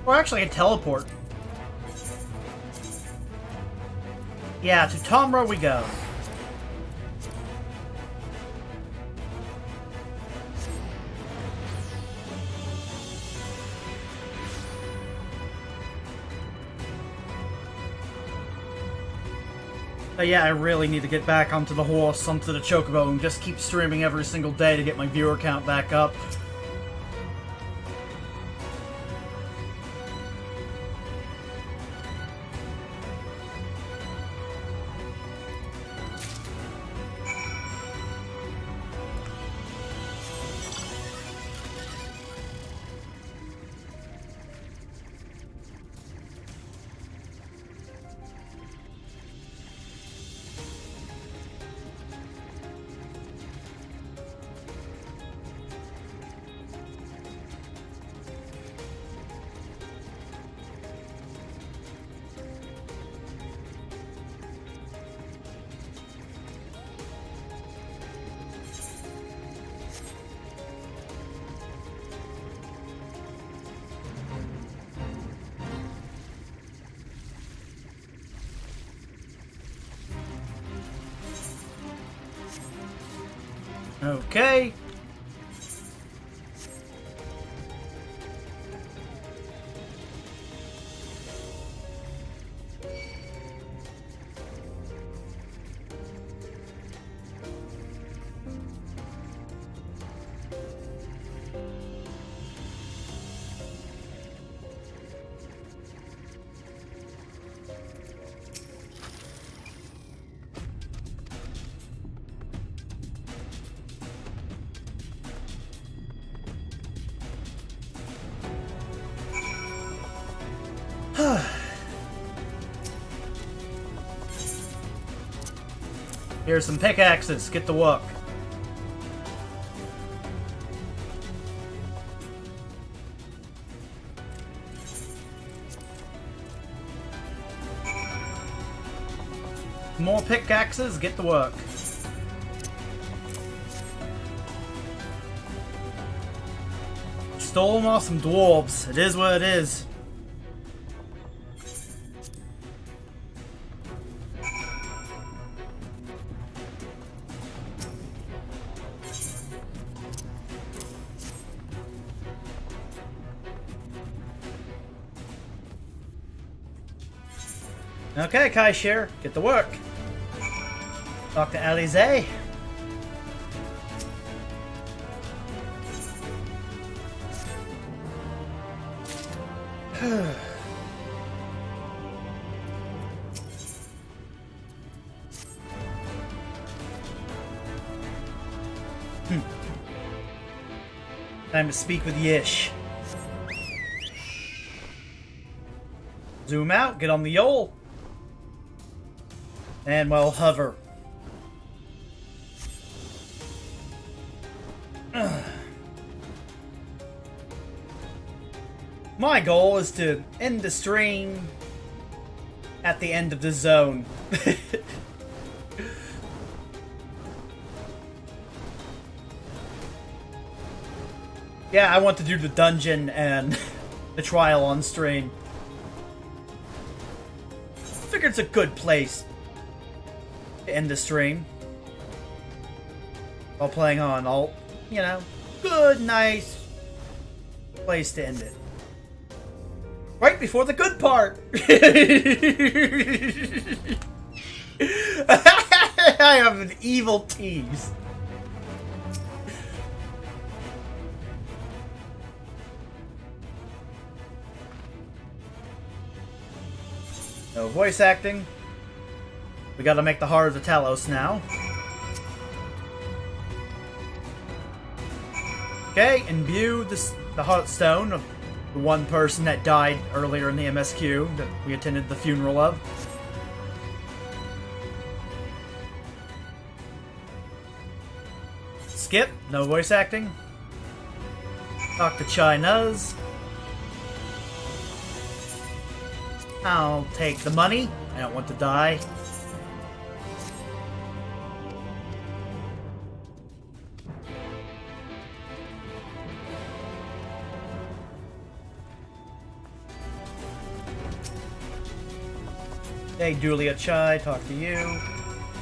Or actually I can teleport. Yeah, to Tomra we go. But yeah, I really need to get back onto the horse, onto the Chocobo, and just keep streaming every single day to get my viewer count back up. Okay. Here's some pickaxes. Get to work. More pickaxes. Get to work. Stole them off some dwarves. It is what it is. Okay, Kaishir, get to work. Dr. Alize. Time to speak with Yish. Zoom out, get on the Yol. And, well, hover. My goal is to end the stream at the end of the zone. Yeah, I want to do the dungeon and the trial on stream. I figure it's a good place to end the stream. While playing on alt, you know, good, nice place to end it. Right before the good part! I have an evil tease. No voice acting. We gotta make the Heart of the Talos now. Okay, imbue the Heartstone of the one person that died earlier in the MSQ that we attended the funeral of. Skip, no voice acting. Talk to Chai Nuz. I'll take the money. I don't want to die. Hey, Julia Chai, talk to you.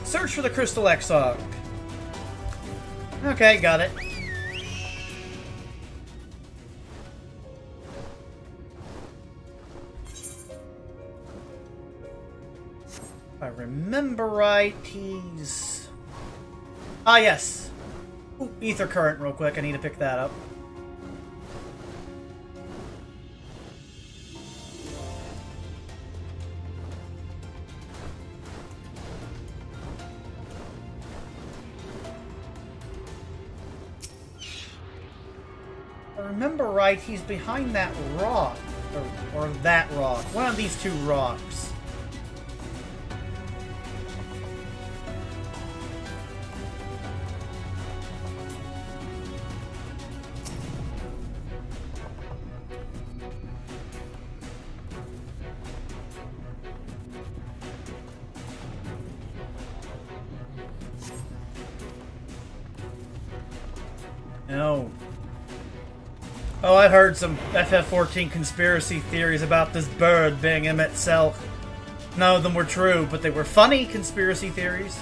Search for the Crystal Exarch. Okay, got it. If I remember right, he's... Ah, yes. Ooh, Ether Current real quick. I need to pick that up. If I remember right, he's behind that rock. Or that rock. One of these two rocks. No. Oh, I've heard some FF14 conspiracy theories about this bird being Emmett itself. None of them were true, but they were funny conspiracy theories.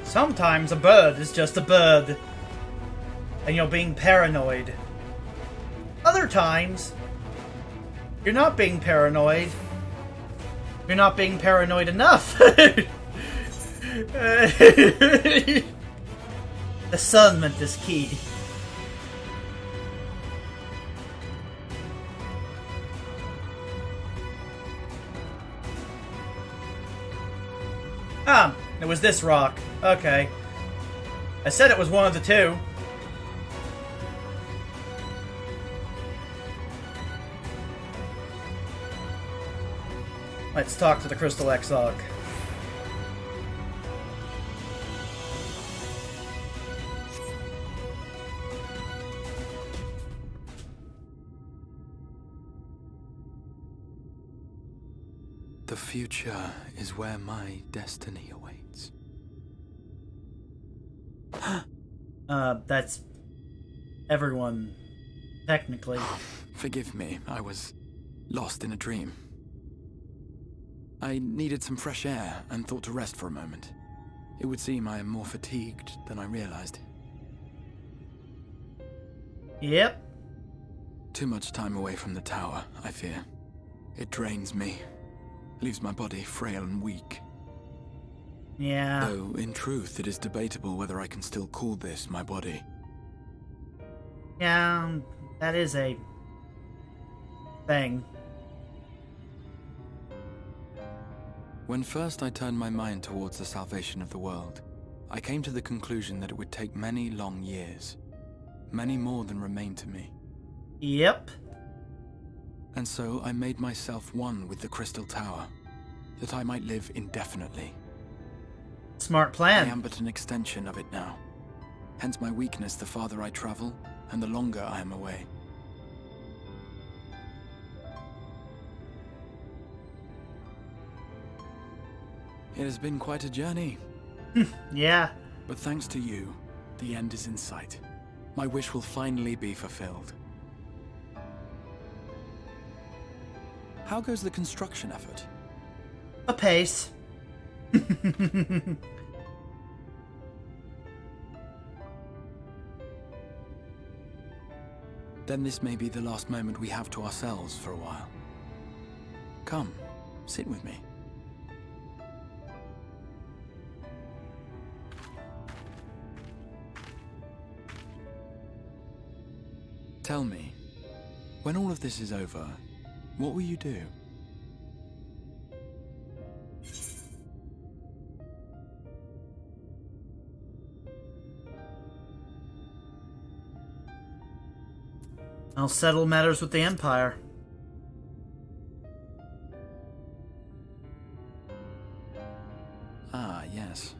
Sometimes a bird is just a bird. And you're being paranoid. Other times, you're not being paranoid. You're not being paranoid enough. Discernment is key. Ah, it was this rock. Okay. I said it was one of the two. Let's talk to the Crystal Exarch. The future is where my destiny awaits. That's everyone, technically. Forgive me, I was lost in a dream. I needed some fresh air and thought to rest for a moment. It would seem I am more fatigued than I realized. Yep. Too much time away from the tower, I fear. It drains me, leaves my body frail and weak. Yeah. Though, in truth, it is debatable whether I can still call this my body. Yeah, that is a thing. When first I turned my mind towards the salvation of the world, I came to the conclusion that it would take many long years. Many more than remain to me. Yep. And so I made myself one with the Crystal Tower, that I might live indefinitely. Smart plan. I am but an extension of it now. Hence my weakness the farther I travel, and the longer I am away. It has been quite a journey. Yeah. But thanks to you, the end is in sight. My wish will finally be fulfilled. How goes the construction effort? Apace. Then this may be the last moment we have to ourselves for a while. Come, sit with me. Tell me, when all of this is over, what will you do? I'll settle matters with the Empire. Ah, yes.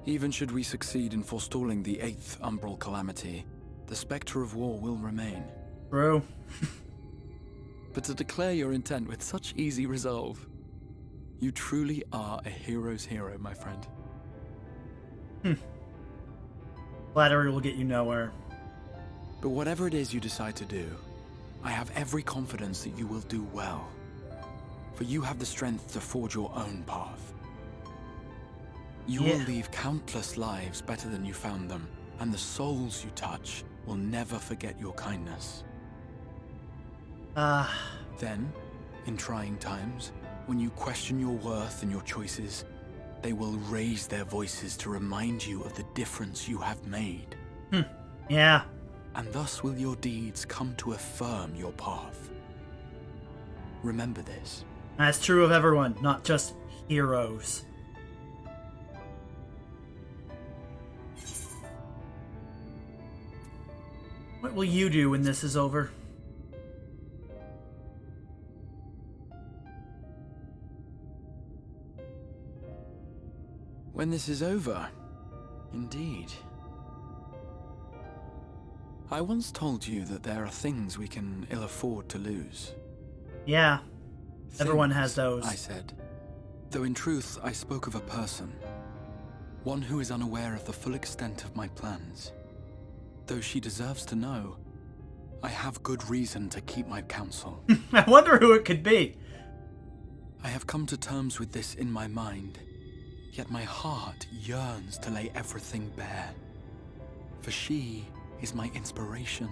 Even should we succeed in forestalling the 8th Umbral Calamity, the specter of war will remain. True. But to declare your intent with such easy resolve, you truly are a hero's hero, my friend. Flattery will get you nowhere. But whatever it is you decide to do, I have every confidence that you will do well. For you have the strength to forge your own path. You will leave countless lives better than you found them, and the souls you touch will never forget your kindness. Then, in trying times, when you question your worth and your choices, they will raise their voices to remind you of the difference you have made. Yeah. And thus will your deeds come to affirm your path. Remember this. That's true of everyone, not just heroes. What will you do when this is over? When this is over, indeed. I once told you that there are things we can ill afford to lose. Yeah. Everyone has those. I said. Though in truth, I spoke of a person. One who is unaware of the full extent of my plans. Though she deserves to know, I have good reason to keep my counsel. I wonder who it could be. I have come to terms with this in my mind, yet my heart yearns to lay everything bare. For she is my inspiration,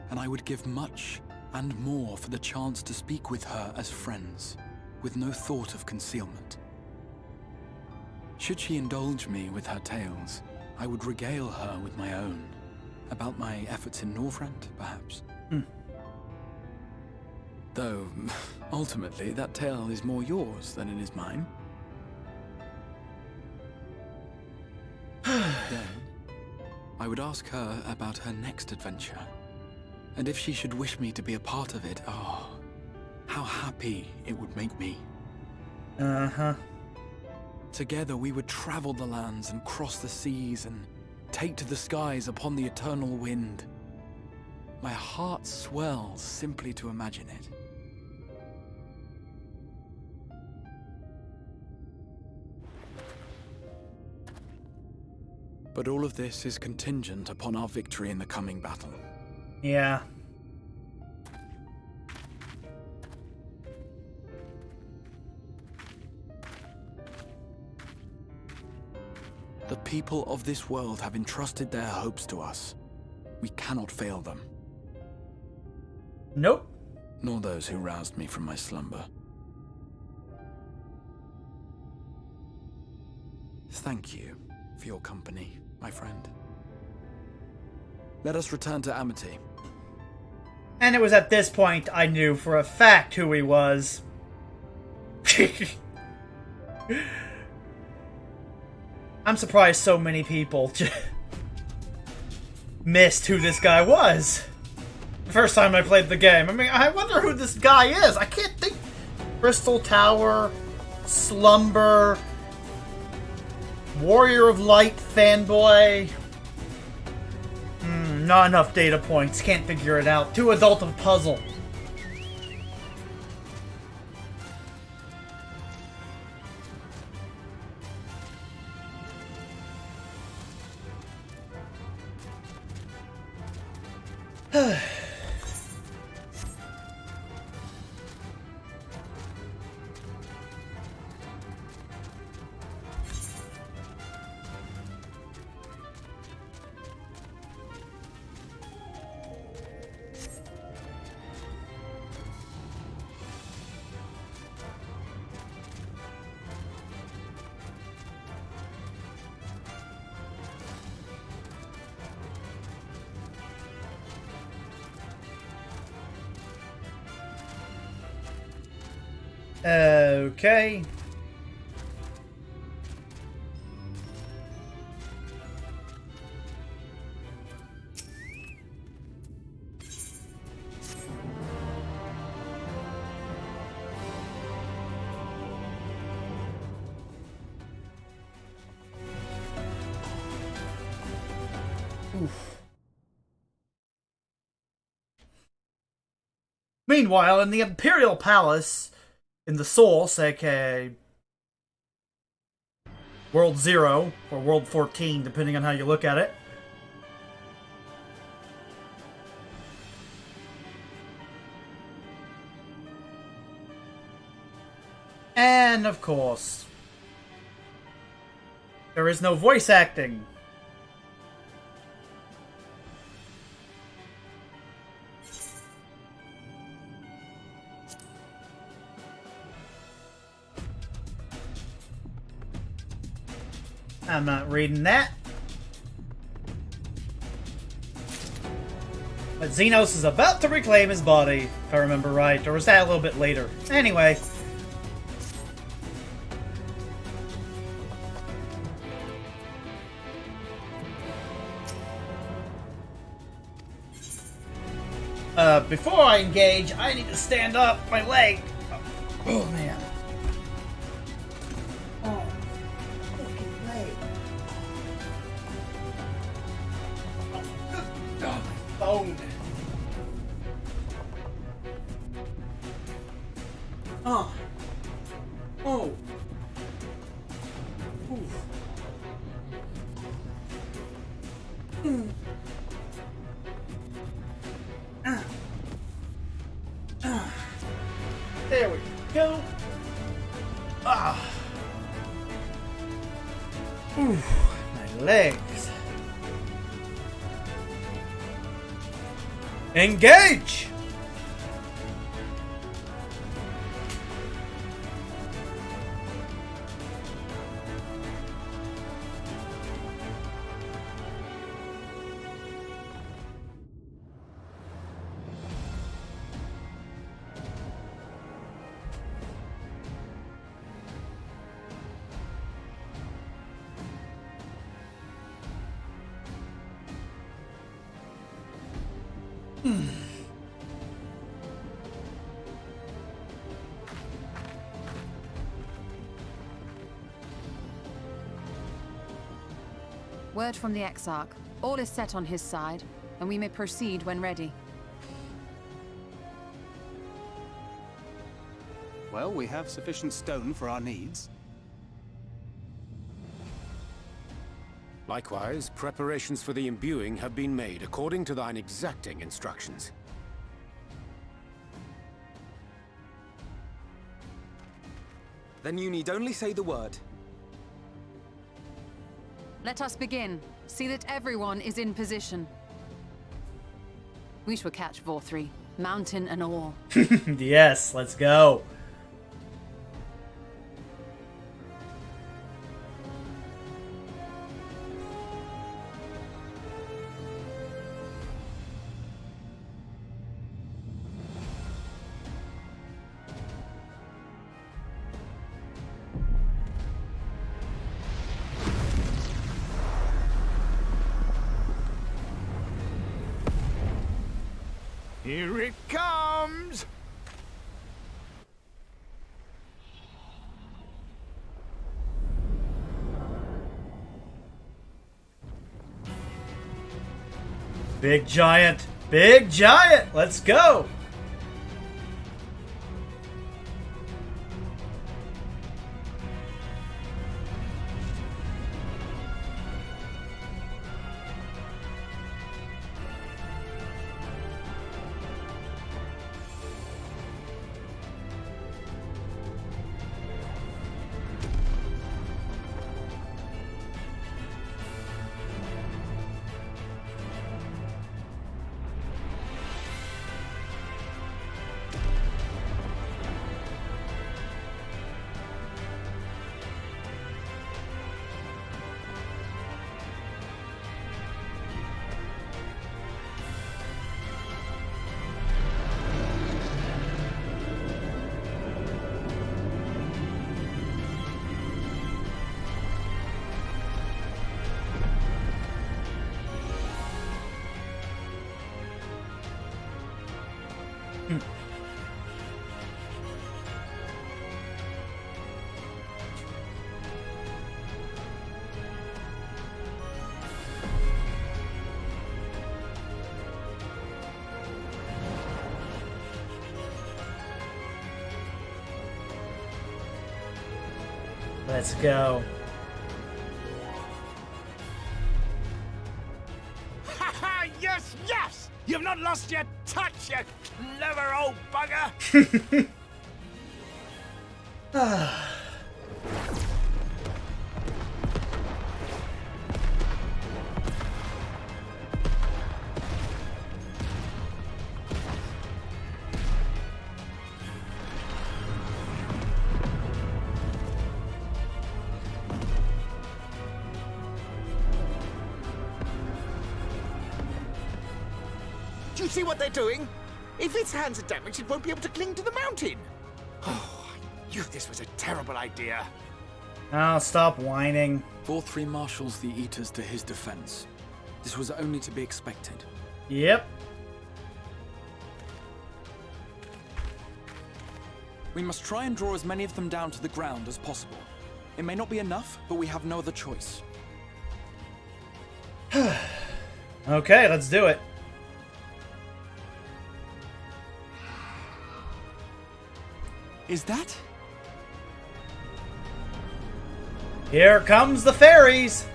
and I would give much and more for the chance to speak with her as friends, with no thought of concealment. Should she indulge me with her tales, I would regale her with my own, about my efforts in Northrend, perhaps. Though, ultimately, that tale is more yours than it is mine. Then, I would ask her about her next adventure. And if she should wish me to be a part of it, oh, how happy it would make me. Uh-huh. Together we would travel the lands and cross the seas and take to the skies upon the eternal wind. My heart swells simply to imagine it. But all of this is contingent upon our victory in the coming battle. Yeah. The people of this world have entrusted their hopes to us. We cannot fail them. Nope. Nor those who roused me from my slumber. Thank you for your company, my friend. Let us return to Amity. And it was at this point I knew for a fact who he was. I'm surprised so many people missed who this guy was. The first time I played the game. I mean, I wonder who this guy is. I can't think. Crystal Tower, Slumber, Warrior of Light, Fanboy. Not enough data points. Can't figure it out. Too adult of a puzzle. Okay. Meanwhile, in the Imperial Palace, in the Source, aka World 0, or World 14, depending on how you look at it. And, of course, there is no voice acting. I'm not reading that. But Xenos is about to reclaim his body, if I remember right. Or was that a little bit later? Anyway. Before I engage, I need to stand up. My leg. Oh, man. Oh. Phone. Oh. Oh. Oof. There we go. Oof, my legs. Engage! Word from the Exarch. All is set on his side, and we may proceed when ready. Well, we have sufficient stone for our needs. Likewise, preparations for the imbuing have been made according to thine exacting instructions. Then you need only say the word. Let us begin. See that everyone is in position. We shall catch Vorthri, mountain and all. Yes, let's go. Here it comes! Big giant! Big giant! Let's go! Let's go. Ha ha! Yes, yes! You've not lost your touch, you clever old bugger! Do you see what they're doing? If its hands are damaged, it won't be able to cling to the mountain. Oh, I knew this was a terrible idea. Oh, stop whining. 4-3 marshals the Eaters to his defense. This was only to be expected. Yep. We must try and draw as many of them down to the ground as possible. It may not be enough, but we have no other choice. Okay, let's do it. Is that? Here comes the fairies!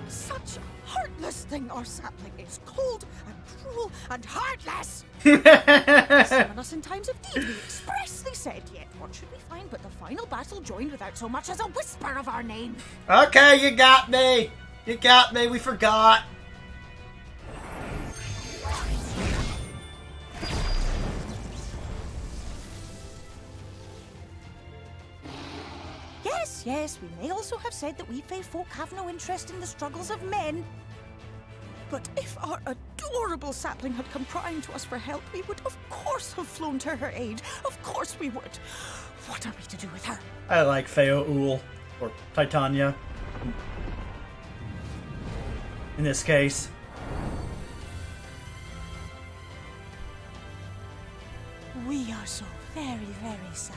Such a heartless thing our sapling is. Cold and cruel and heartless! Summon us in times of need, we expressly said, yet what should we find but the final battle joined without so much as a whisper of our name? Okay, you got me! You got me, we forgot. Yes, we may also have said that we Fae folk have no interest in the struggles of men. But if our adorable sapling had come crying to us for help, we would of course have flown to her aid. Of course we would. What are we to do with her? I like Feoul, or Titania. In this case. We are so very, very sad.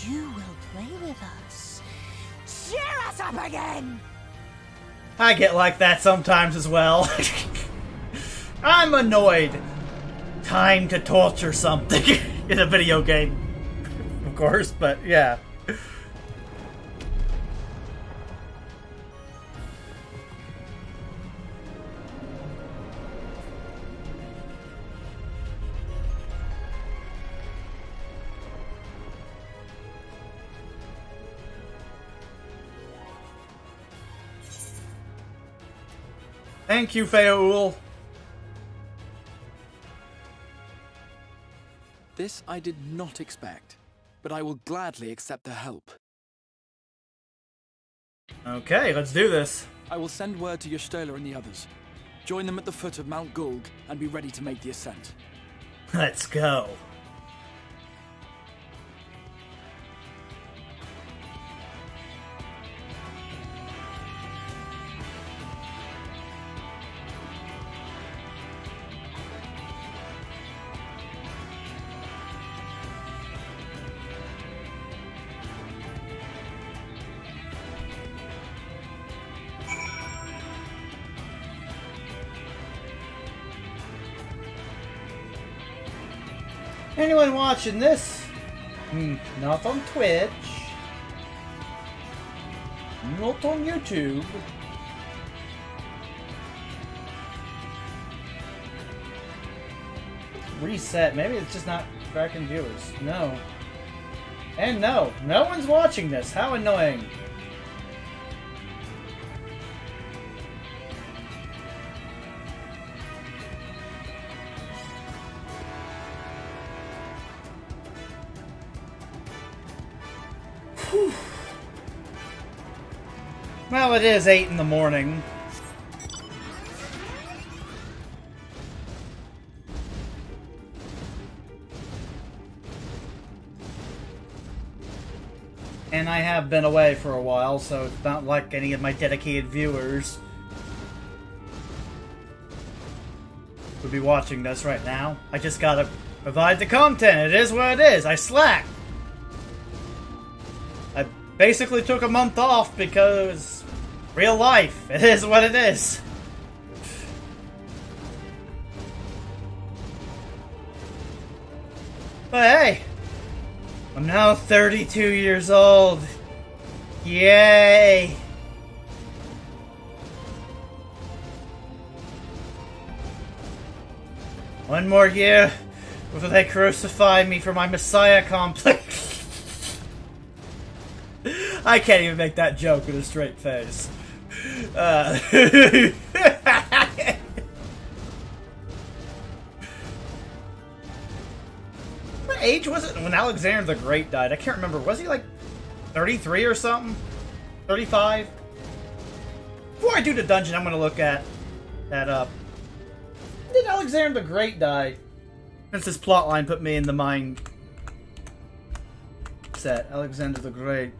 You will play with us. Cheer us up again! I get like that sometimes as well. I'm annoyed. Time to torture something in a video game. Of course, but yeah. Thank you, Feoul. This I did not expect, but I will gladly accept the help. Okay, let's do this. I will send word to Y'shtola and the others. Join them at the foot of Mount Gulg and be ready to make the ascent. Let's go. Anyone watching this? Not on Twitch. Not on YouTube. Reset. Maybe it's just not tracking viewers. No. And no. No one's watching this. How annoying. Well, it is 8 in the morning. And I have been away for a while, so it's not like any of my dedicated viewers would be watching this right now. I just gotta provide the content. It is what it is. I slack. I basically took a month off because real life. It is what it is. But hey, I'm now 32 years old. Yay! One more year before they crucify me for my Messiah complex. I can't even make that joke with a straight face. What age was it when Alexander the Great died? I can't remember. Was he like 33 or something? 35? Before I do the dungeon, I'm going to look at that up. When did Alexander the Great die? Since this plotline put me in the mind set. Alexander the Great.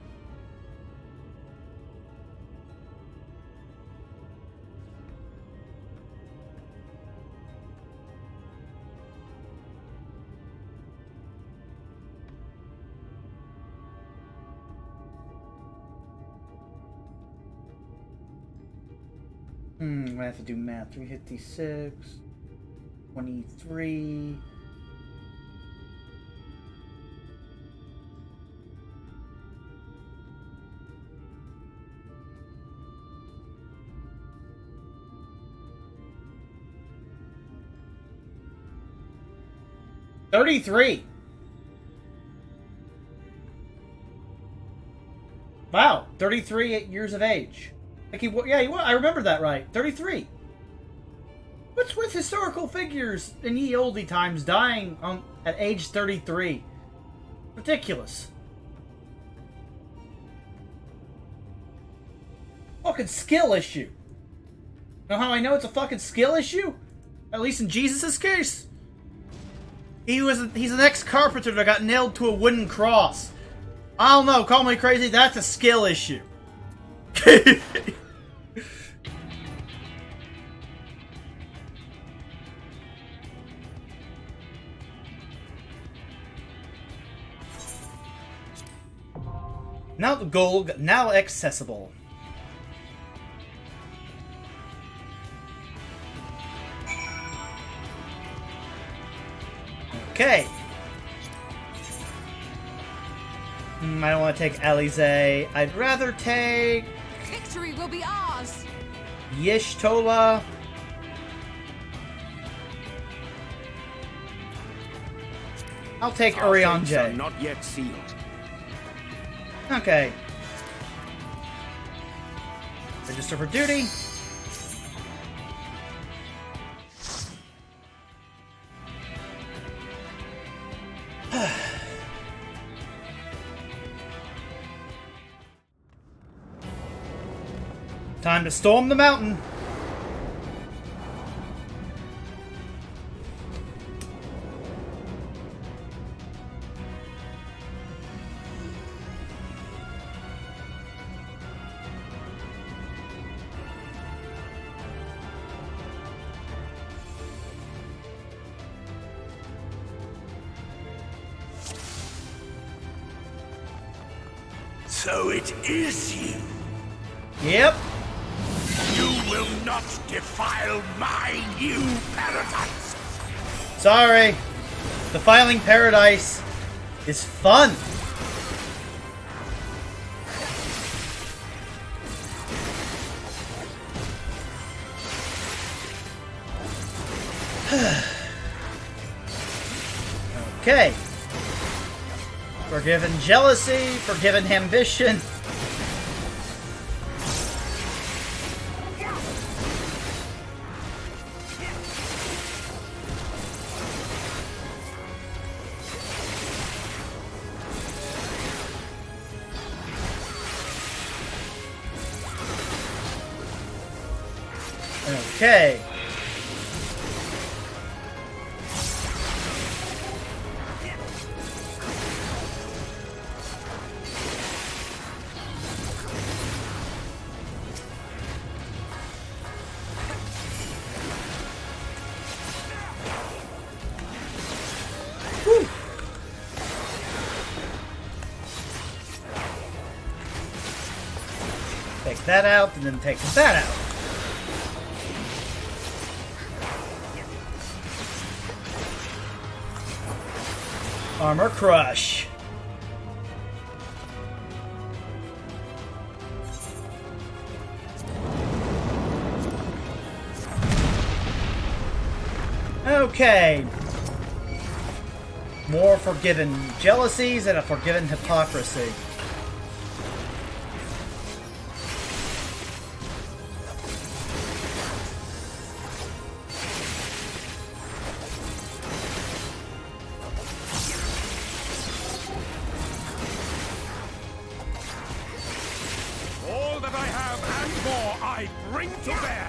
I have to do math. 356, 23. Wow, 33 years of age. Like he was, I remember that right. 33. What's with historical figures in ye olde times dying at age 33? Ridiculous. Fucking skill issue. Know how I know it's a fucking skill issue? At least in Jesus' case. He's an ex-carpenter that got nailed to a wooden cross. I don't know, call me crazy, that's a skill issue. Now the gold, now accessible. Okay. I don't want to take Alize. I'd rather take Victory will be ours. Y'shtola. I'll take Urianger. Not yet sealed. Okay. Register for duty. Time to storm the mountain. So it is you. Yep. You will not defile my new paradise. Sorry. Defiling paradise is fun. Okay. Forgiven jealousy, forgiven ambition. Okay. take that out, and then take that out. Armor Crush. Okay. More forgiven jealousies and a forgiven hypocrisy. All that I have and more I bring to bear.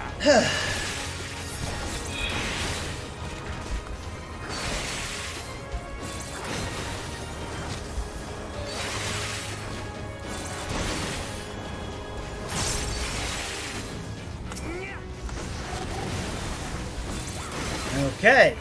Okay.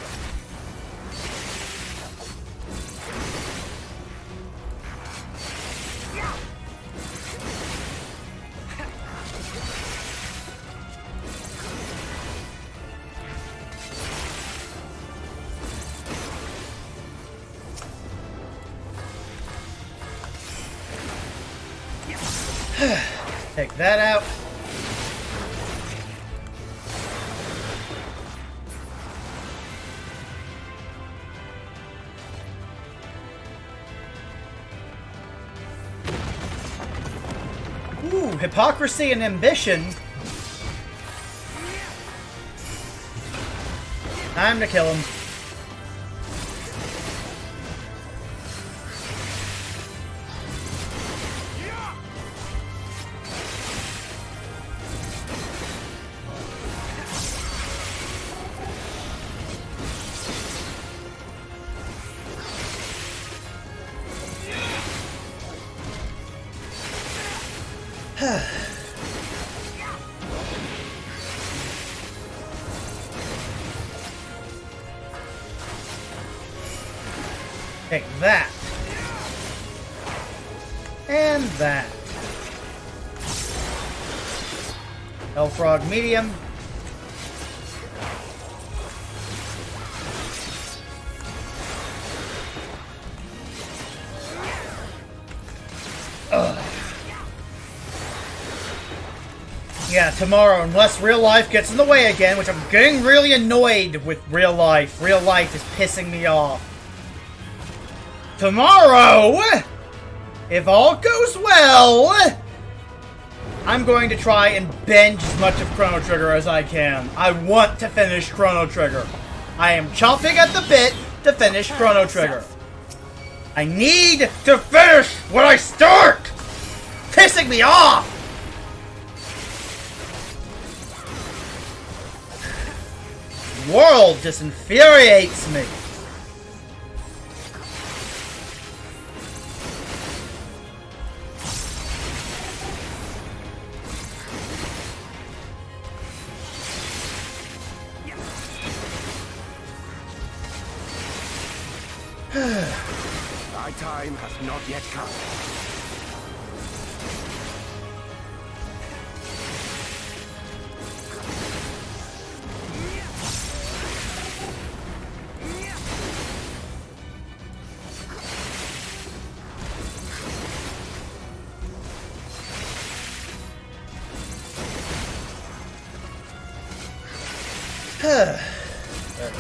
Take that out. Ooh, hypocrisy and ambition. Time to kill him. Take that. And that. Hellfrog medium. Ugh. Yeah, tomorrow, unless real life gets in the way again, which I'm getting really annoyed with real life. Real life is pissing me off. Tomorrow, if all goes well, I'm going to try and binge as much of Chrono Trigger as I can. I want to finish Chrono Trigger. I am chomping at the bit to finish Chrono Trigger. I need to finish what I start! Pissing me off! The world just infuriates me. My time has not yet come.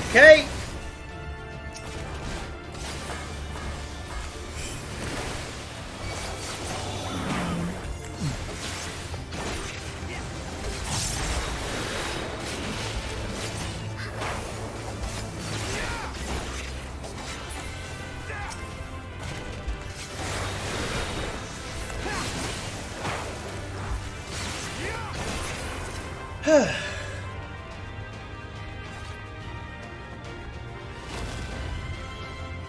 Okay.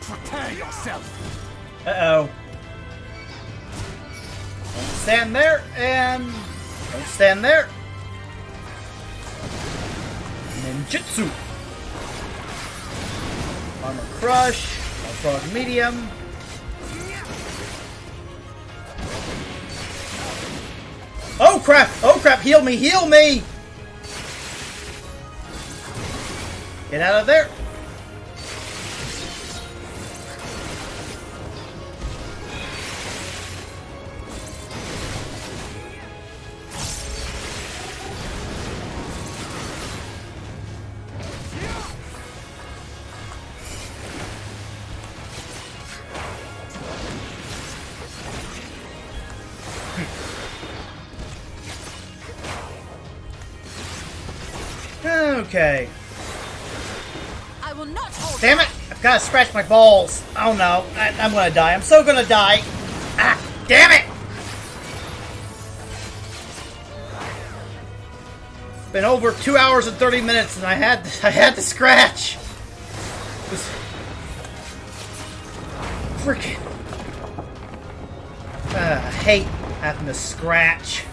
Prepare yourself. Uh-oh. Don't stand there, and don't stand there. Ninjutsu. Armor Crush. Frog medium. Oh crap! Oh crap! Heal me! Heal me! Get out of there! Okay. I will not hold. Damn it! I've got to scratch my balls. Oh no, I'm gonna die. I'm so gonna die. Ah, damn it! Been over 2 hours and 30 minutes, and I had to scratch. It was freaking. I hate having to scratch.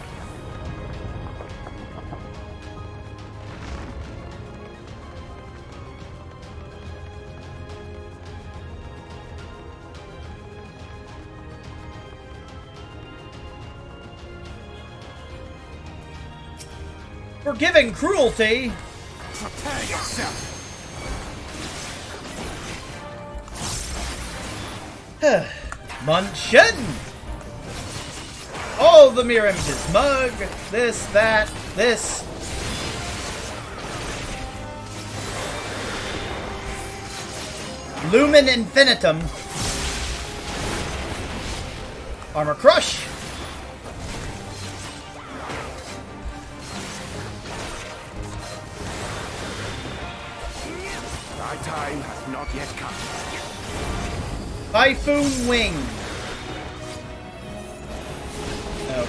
Forgiving cruelty. Prepare yourself. Munchin. All the mirror images. Mug. This, that, this. Lumen Infinitum. Armor Crush. My time has not yet come. Typhoon Wing.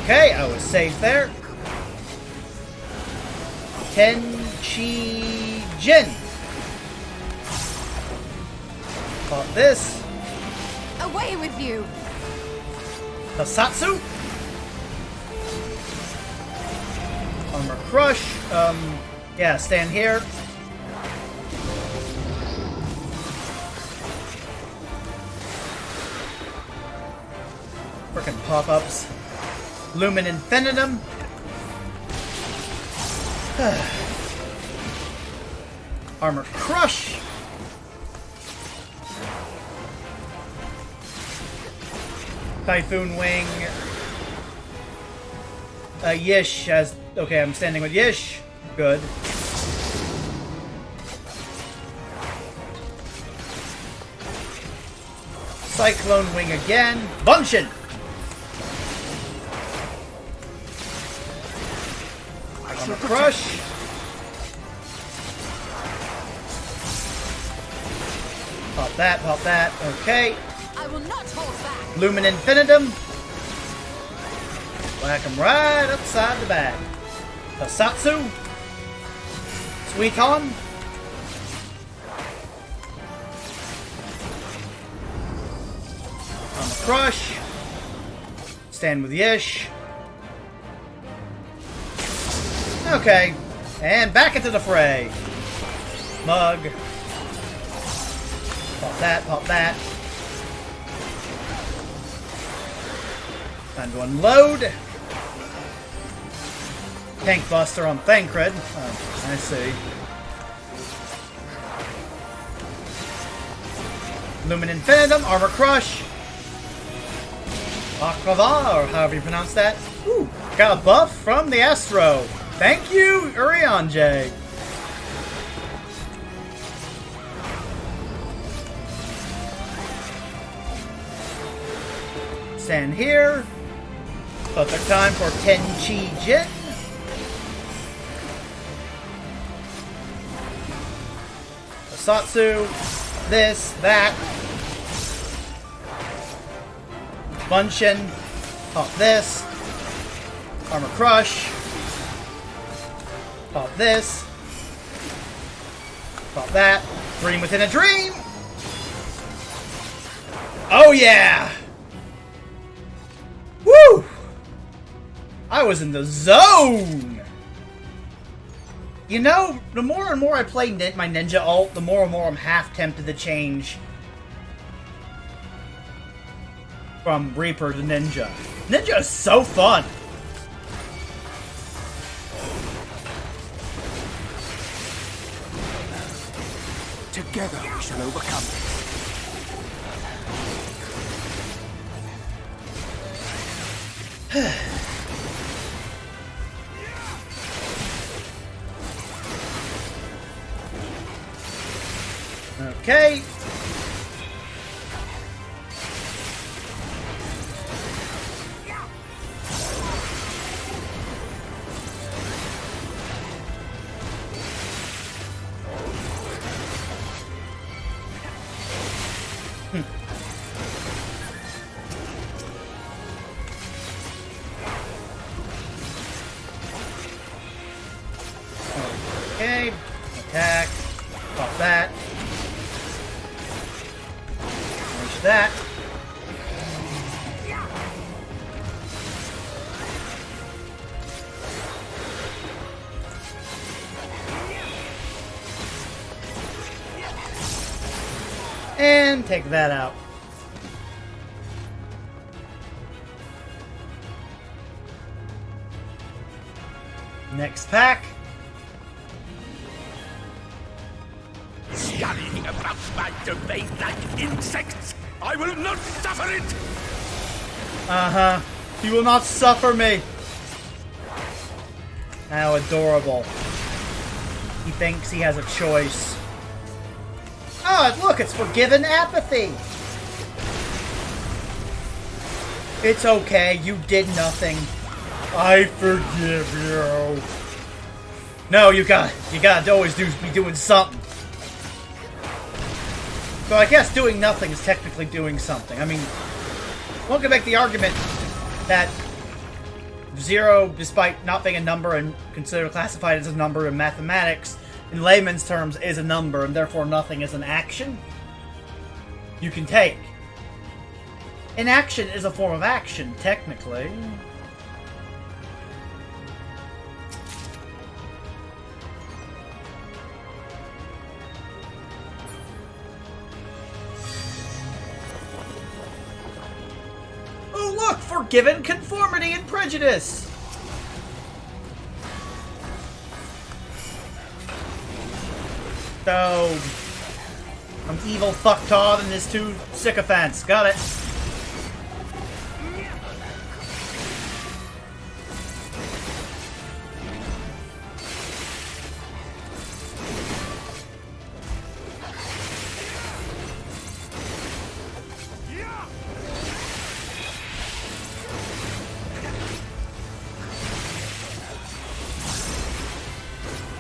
Okay, I was safe there. Tenchi Jin. Pop this. Away with you! Tasatsu. Armor Crush. Yeah, stand here. Frickin' pop-ups. Lumen Infinitum. Armor Crush. Typhoon Wing. Yish as... Okay, I'm standing with Yish. Good. Cyclone Wing again. Bunshin! Armor Crush. Pop that, pop that. Okay. I will not hold back. Lumen Infinitum. Whack him right upside the back. Tasatsu. Suiton. Armor Crush. Stand with Yish. Okay. And back into the fray. Mug. Pop that, pop that. Time to unload. Tank Buster on Thancred. Oh, I see. Lumen Infinitum, Armor Crush. Baklava, or however you pronounce that. Ooh, got a buff from the Astro. Thank you, Urianger. Stand here. Perfect time for Tenchi Jin. Satsu. This, that. Bunshin. Pop this. Armor Crush. Pop this. Pop that. Dream within a dream. Oh yeah! Woo! I was in the zone! You know, the more and more I play my ninja ult, the more and more I'm half tempted to change from Reaper to Ninja. Ninja is so fun! Together we shall overcome this. Okay. Okay, attack, pop that, finish that. And take that out. Next pack. Scurrying about my domain like insects! I will not suffer it! Uh-huh. You will not suffer me. How adorable. He thinks he has a choice. Oh, look, it's forgiven apathy. It's okay, you did nothing. I forgive you. No, you gotta always be doing something. So I guess doing nothing is technically doing something. I mean, one could make the argument that 0, despite not being a number and considered classified as a number in mathematics, in layman's terms, is a number, and therefore nothing is an action you can take. Inaction is a form of action, technically. Oh, look! Forgiven conformity and prejudice! So, I'm evil fucktard and his 2 sycophants. Got it.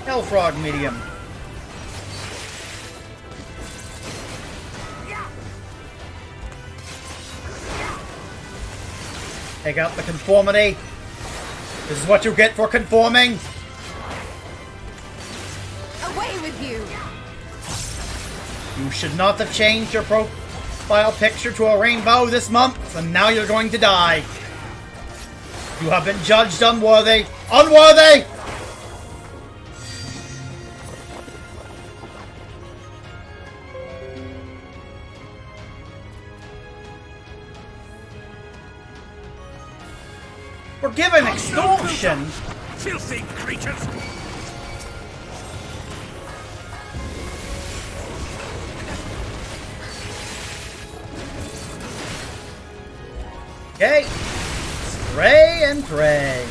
Hellfrog medium. Take out the conformity. This is what you get for conforming. Away with you! You should not have changed your profile picture to a rainbow this month, and now you're going to die. You have been judged unworthy. Unworthy! Forgiven extortion! Filthy creatures! Okay. Spray and pray.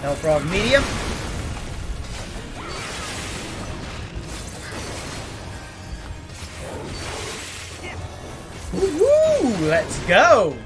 Hellfrog medium. Woo! Let's go!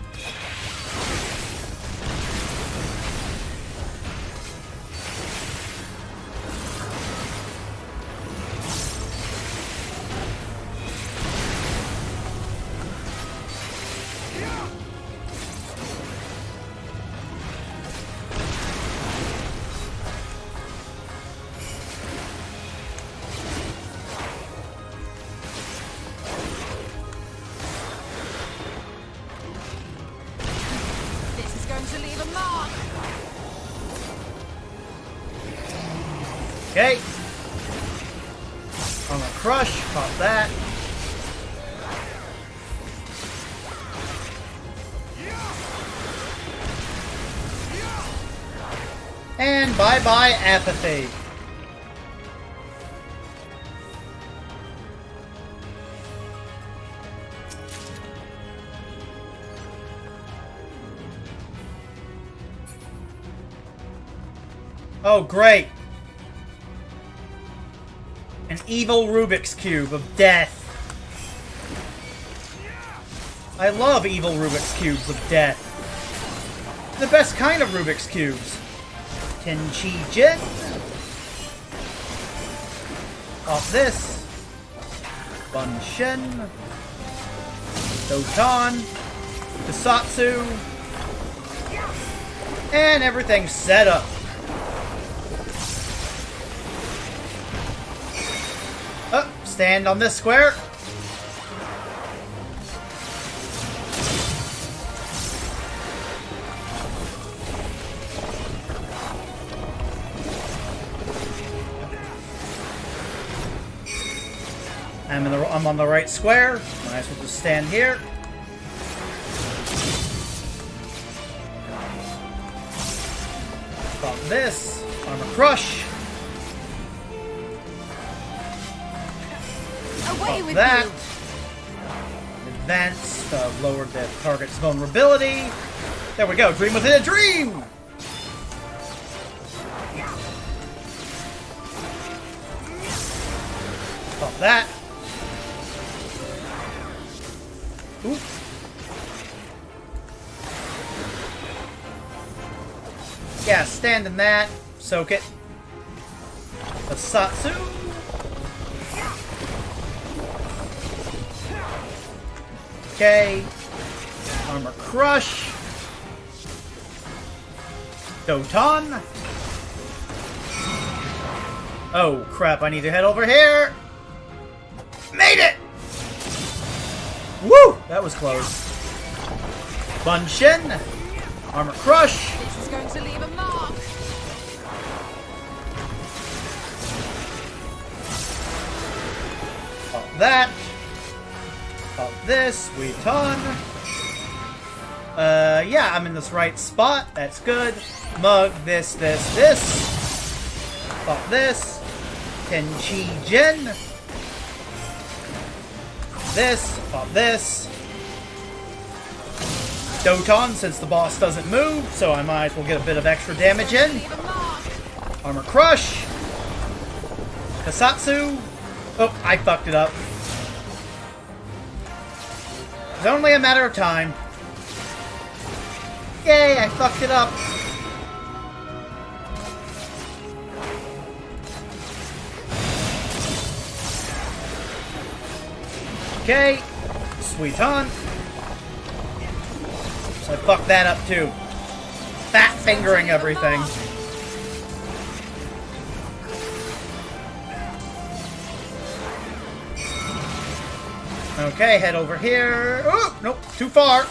Okay. On the crush, pop that. And bye-bye apathy. Oh, great. An evil Rubik's Cube of death. I love evil Rubik's Cubes of death. The best kind of Rubik's Cubes. Tenchi Jin. Off this. Bunshin. Doton. Kusatsu. And everything's set up. Stand on this square. I'm on the right square. Might as well just stand here. Pop this. Armor Crush. Away with that. you. Advance. Lowered the target's vulnerability. There we go. Dream within a dream. Pop that. Oop. Yeah, stand in that. Soak it. Satsu. Okay. Armor Crush. Doton. Oh, crap. I need to head over here. Made it! Woo! That was close. Bunshin. Armor Crush. This is going to leave a mark. Pop that. Pop this. Weton. Yeah, I'm in this right spot. That's good. Mug this. Pop this. Tenchi Jin. This. Pop this. Doton, since the boss doesn't move, so I might as well get a bit of extra damage in. Armor Crush. Kusatsu. Oh, I fucked it up. It's only a matter of time. Yay, I fucked it up. Okay. Sweet on. So I fucked that up too. Fat fingering everything. Okay, head over here. Oh, nope, too far.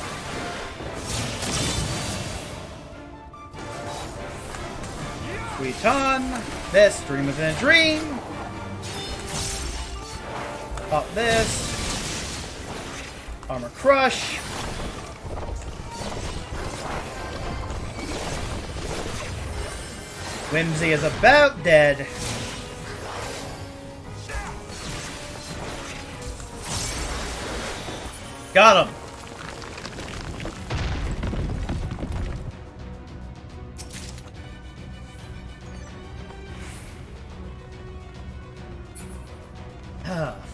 Sweet on. This, Dream Within a Dream. Pop this. Armor Crush. Whimsy is about dead. Got him.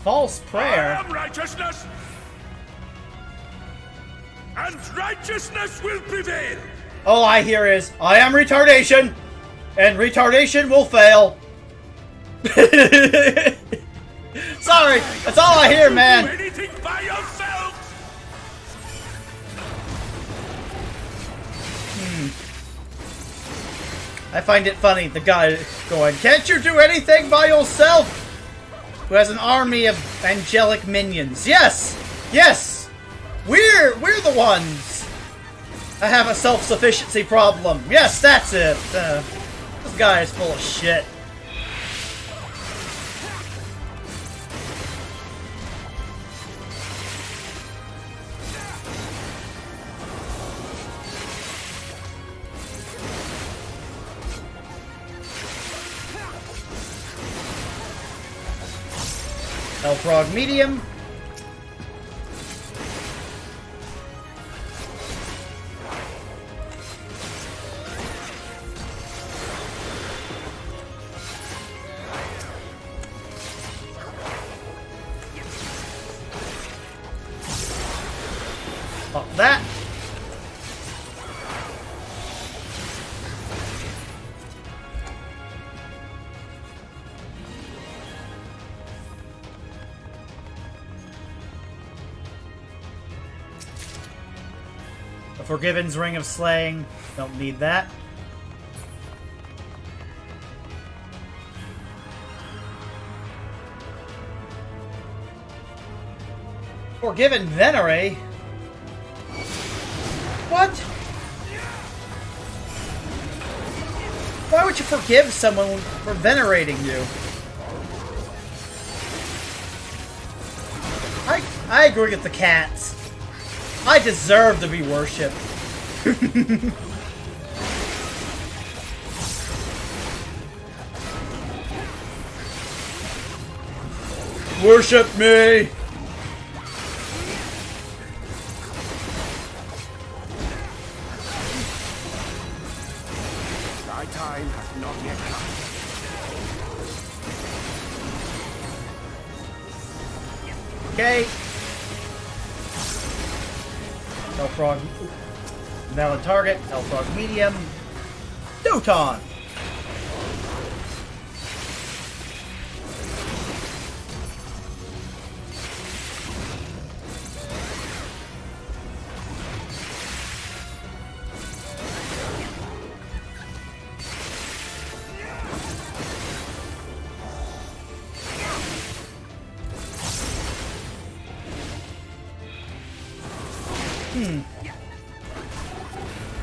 False prayer. I am righteousness, and righteousness will prevail. All I hear is, I am retardation, and retardation will fail. Sorry, that's all I hear, man. Do anything by yourself. I find it funny, the guy going, can't you do anything by yourself? Who has an army of angelic minions. Yes! Yes! We're the ones! I have a self-sufficiency problem. Yes, that's it. This guy is full of shit. Hellfrog medium. A Forgiven's Ring of Slaying. Don't need that. Forgiven Venerate? What? Why would you forgive someone for venerating you? I agree with the cats. I deserve to be worshipped. Worship me! Thy time has not yet come. Okay. Hellfrog. Valid target. Hellfrog medium. Doton!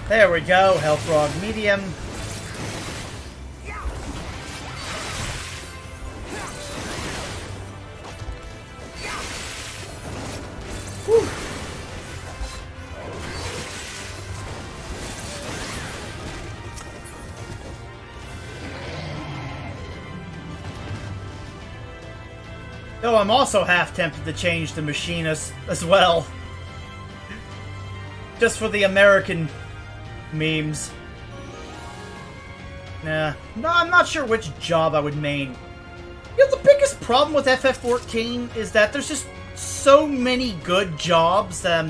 There we go, Hellfrog medium. Whew. Though I'm also half tempted to change the machinist as well. Just for the American memes. Nah. No, I'm not sure which job I would main. You know, the biggest problem with FF14 is that there's just so many good jobs that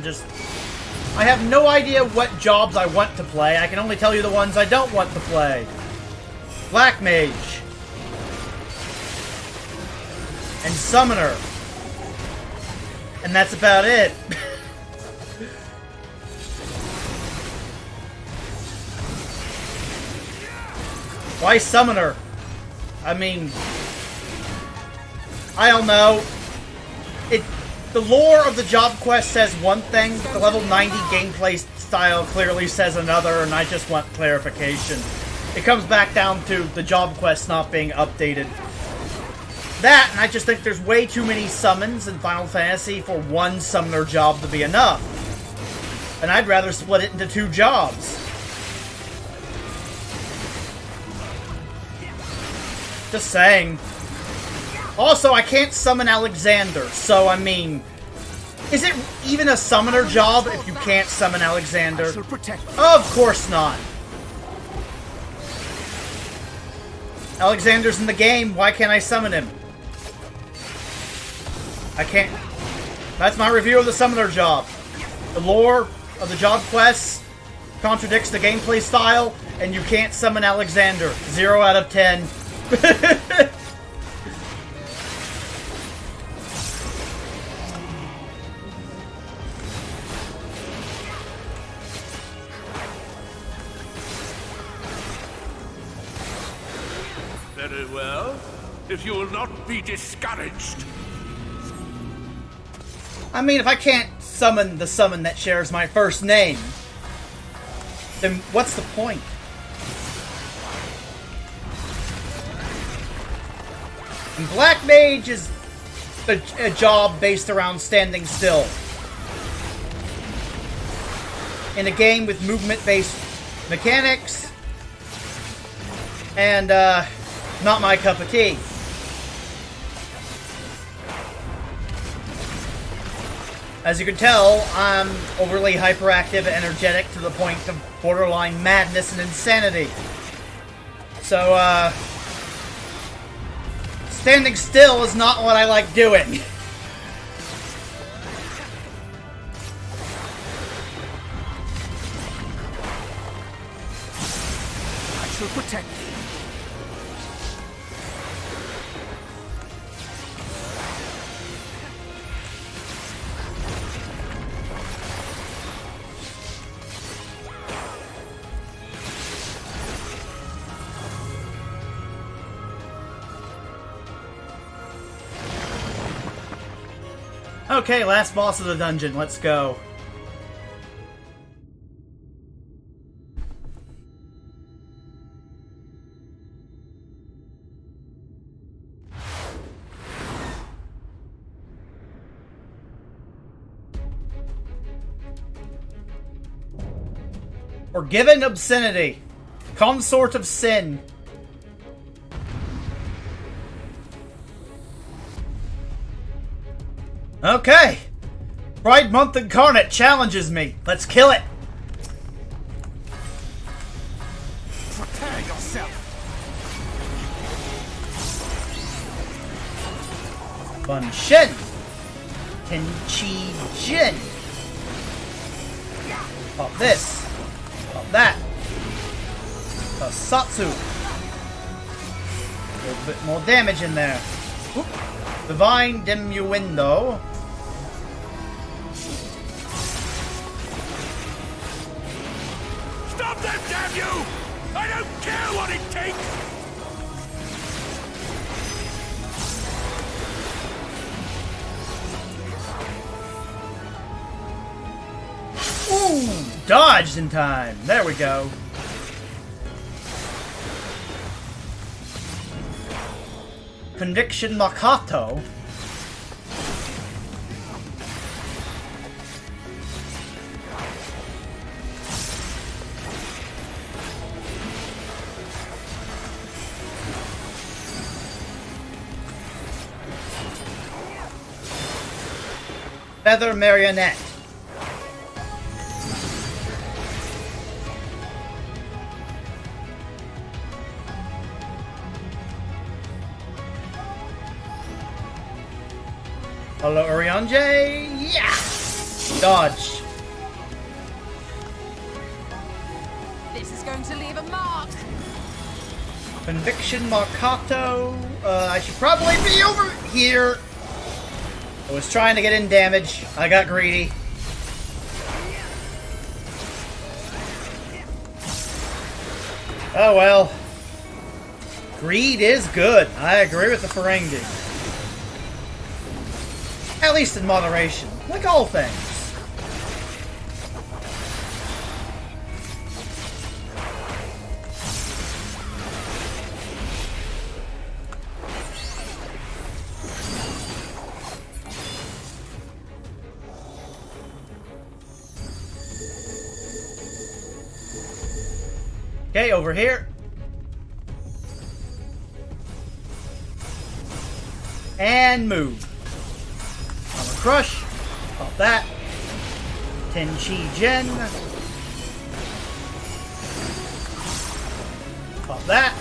I have no idea what jobs I want to play. I can only tell you the ones I don't want to play. Black Mage. And Summoner. And that's about it. Why Summoner? I mean, I don't know. The lore of the job quest says one thing, but the level 90 gameplay style clearly says another, and I just want clarification. It comes back down to the job quest not being updated. That, and I just think there's way too many summons in Final Fantasy for one summoner job to be enough. And I'd rather split it into 2 jobs. Just saying. Also, I can't summon Alexander, so I mean... Is it even a summoner job if you can't summon Alexander? Of course not. Alexander's in the game, why can't I summon him? I can't... That's my review of the summoner job. The lore of the job quests contradicts the gameplay style, and you can't summon Alexander. 0 out of 10. Very well. If you will not be discouraged. I mean, if I can't summon the summon that shares my first name, then what's the point? And Black Mage is a job based around standing still. In a game with movement-based mechanics, and not my cup of tea. As you can tell, I'm overly hyperactive and energetic to the point of borderline madness and insanity. So, standing still is not what I like doing. I shall protect you. Okay, last boss of the dungeon. Let's go. Forgiven obscenity. Consort of sin. Okay. Pride Month Incarnate challenges me. Let's kill it. Prepare yourself. Bun Shin. Tenchi Jin. Pop this. Pop that. Satsu. A little bit more damage in there. Oop. Divine Diminuendo. Stop that, damn you! I don't care what it takes! Ooh! Dodged in time. There we go. Conviction Makato. Feather Marionette. Hello, Urianger. Yeah! Dodge. This is going to leave a mark. Conviction Makato. I should probably be over here. I was trying to get in damage. I got greedy. Oh well. Greed is good. I agree with the Ferengi. At least in moderation. Like all things. Okay, over here. And move. Armor Crush. Pop that. Tenchi Jin. Pop that.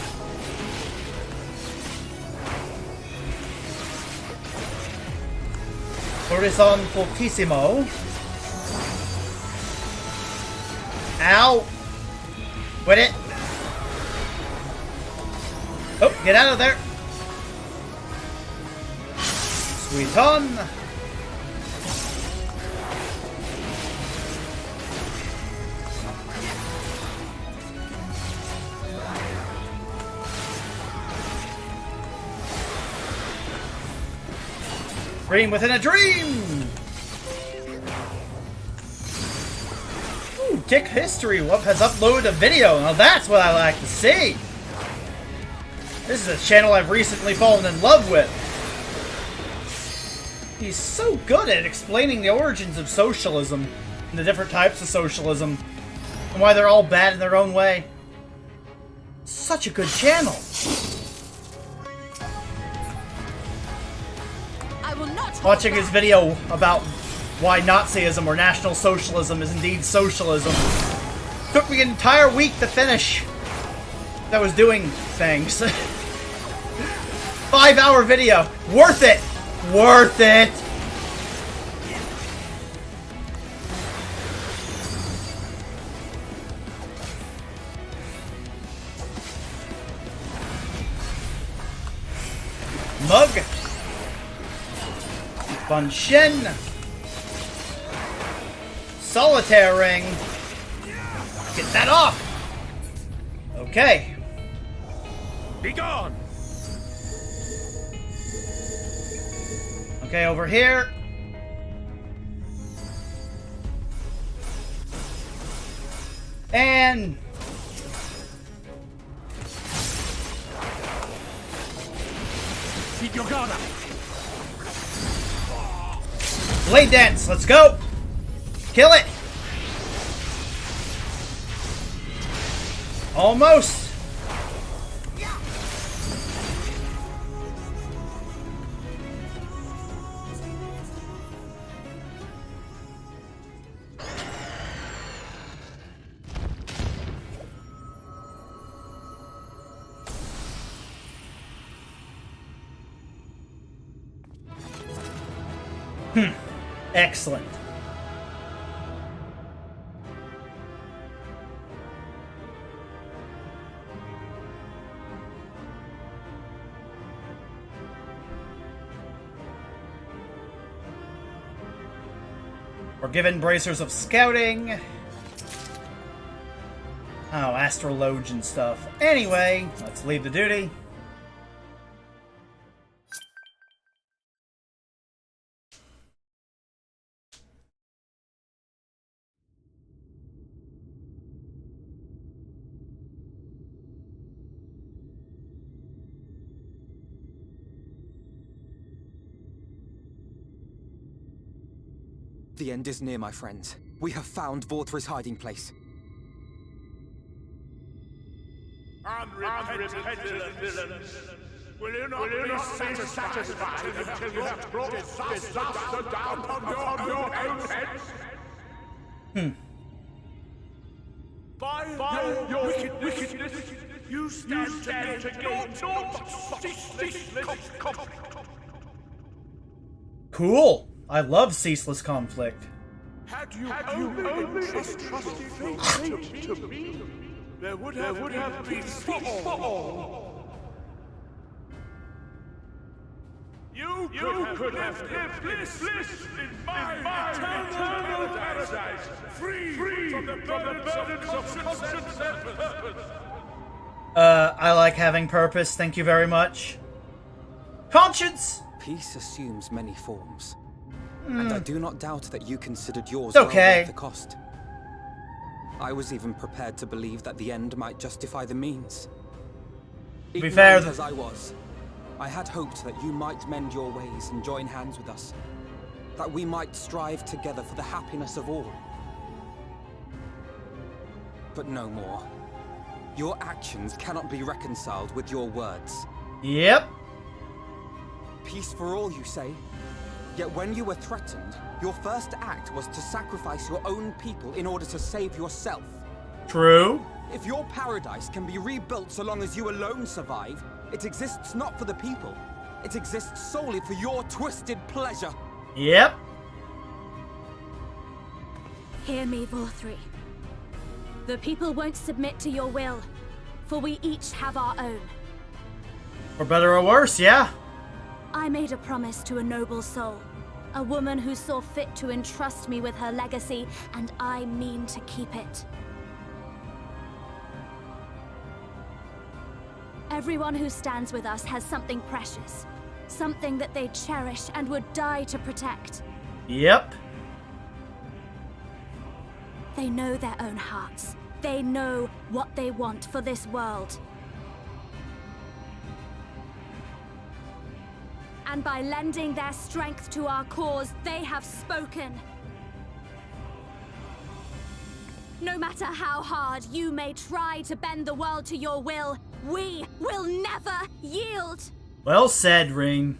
Horizon Fortissimo. Ow. Quit it. Oh, get out of there. Sweet on. Dream within a dream. Ooh, Dick History has uploaded a video. Now that's what I like to see. This is a channel I've recently fallen in love with. He's so good at explaining the origins of socialism and the different types of socialism and why they're all bad in their own way. Such a good channel. I will not. Watching his video about why Nazism or National Socialism is indeed socialism took me an entire week to finish. That was doing things. 5-hour video. Worth it! Worth it! Mug. Bun Shin. Solitaire ring. Get that off! Okay. Be gone! Okay, over here. And Keep your guard up. Blade Dance, let's go! Kill it! Almost! Excellent. We're given bracers of scouting. Oh, astrologe and stuff. Anyway, let's leave the duty. The end is near, my friends. We have found Vorthry's hiding place. Unrepentant villains! Will you not be satisfied until you have brought disaster down upon your own heads? By your wickedness, you stand to gain naught ceaseless conflict. Cool. I love ceaseless conflict. Had you only trusted to me, there would have been peace for all. You could have lived bliss in my eternal paradise, free from the burdens of conscience and purpose. I like having purpose, thank you very much. Conscience! Peace assumes many forms. And I do not doubt that you considered yours It's okay. well worth the cost. I was even prepared to believe that the end might justify the means. To be fair, Ignorant as I was, I had hoped that you might mend your ways and join hands with us. That we might strive together for the happiness of all. But no more. Your actions cannot be reconciled with your words. Yep. Peace for all, you say? Yet when you were threatened, your first act was to sacrifice your own people in order to save yourself. True. If your paradise can be rebuilt so long as you alone survive, it exists not for the people. It exists solely for your twisted pleasure. Yep. Hear me, Vorthry. The people won't submit to your will, for we each have our own. For better or worse, yeah. I made a promise to a noble soul, a woman who saw fit to entrust me with her legacy, and I mean to keep it. Everyone who stands with us has something precious, something that they cherish and would die to protect. Yep. They know their own hearts. They know what they want for this world. And by lending their strength to our cause, they have spoken. No matter how hard you may try to bend the world to your will, we will never yield. Well said, Ring.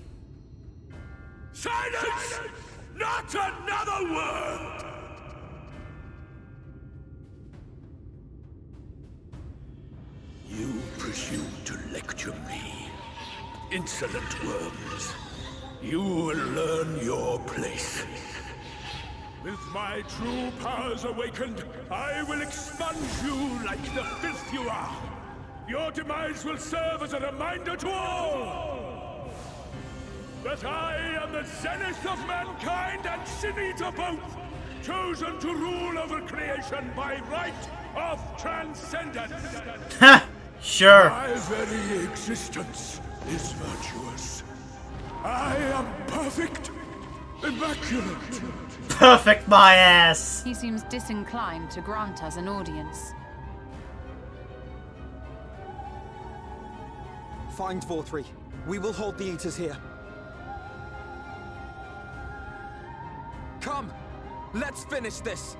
Silence! Not another word! You presume to lecture me. Insolent worms. You will learn your place. With my true powers awakened, I will expunge you like the filth you are. Your demise will serve as a reminder to all that I am the zenith of mankind and Sin Eater both, chosen to rule over creation by right of transcendence. Ha! Sure. My very existence is virtuous. I am perfect, immaculate. Perfect, my ass. He seems disinclined to grant us an audience. find Vorthree. We will hold the Eaters here. Come! Let's finish this!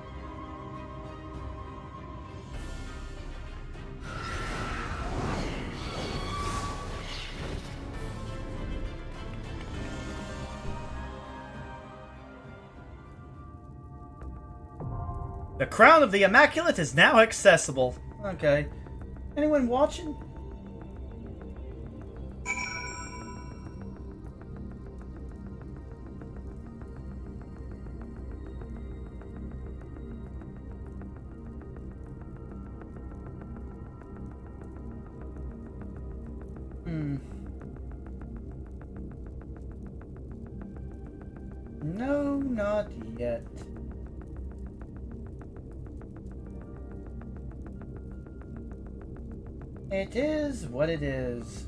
The Crown of the Immaculate is now accessible. Okay. Anyone watching? No, not yet. It is what it is.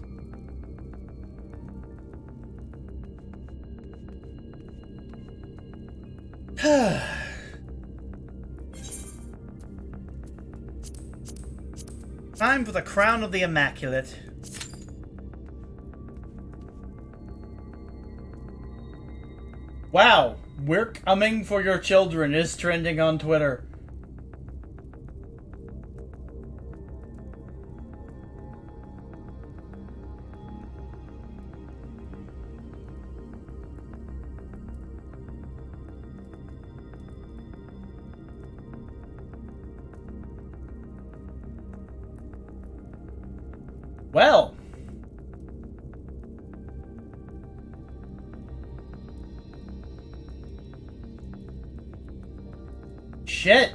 Time for the Crown of the Immaculate. Wow, "We're coming for your children" is trending on Twitter. Well, shit.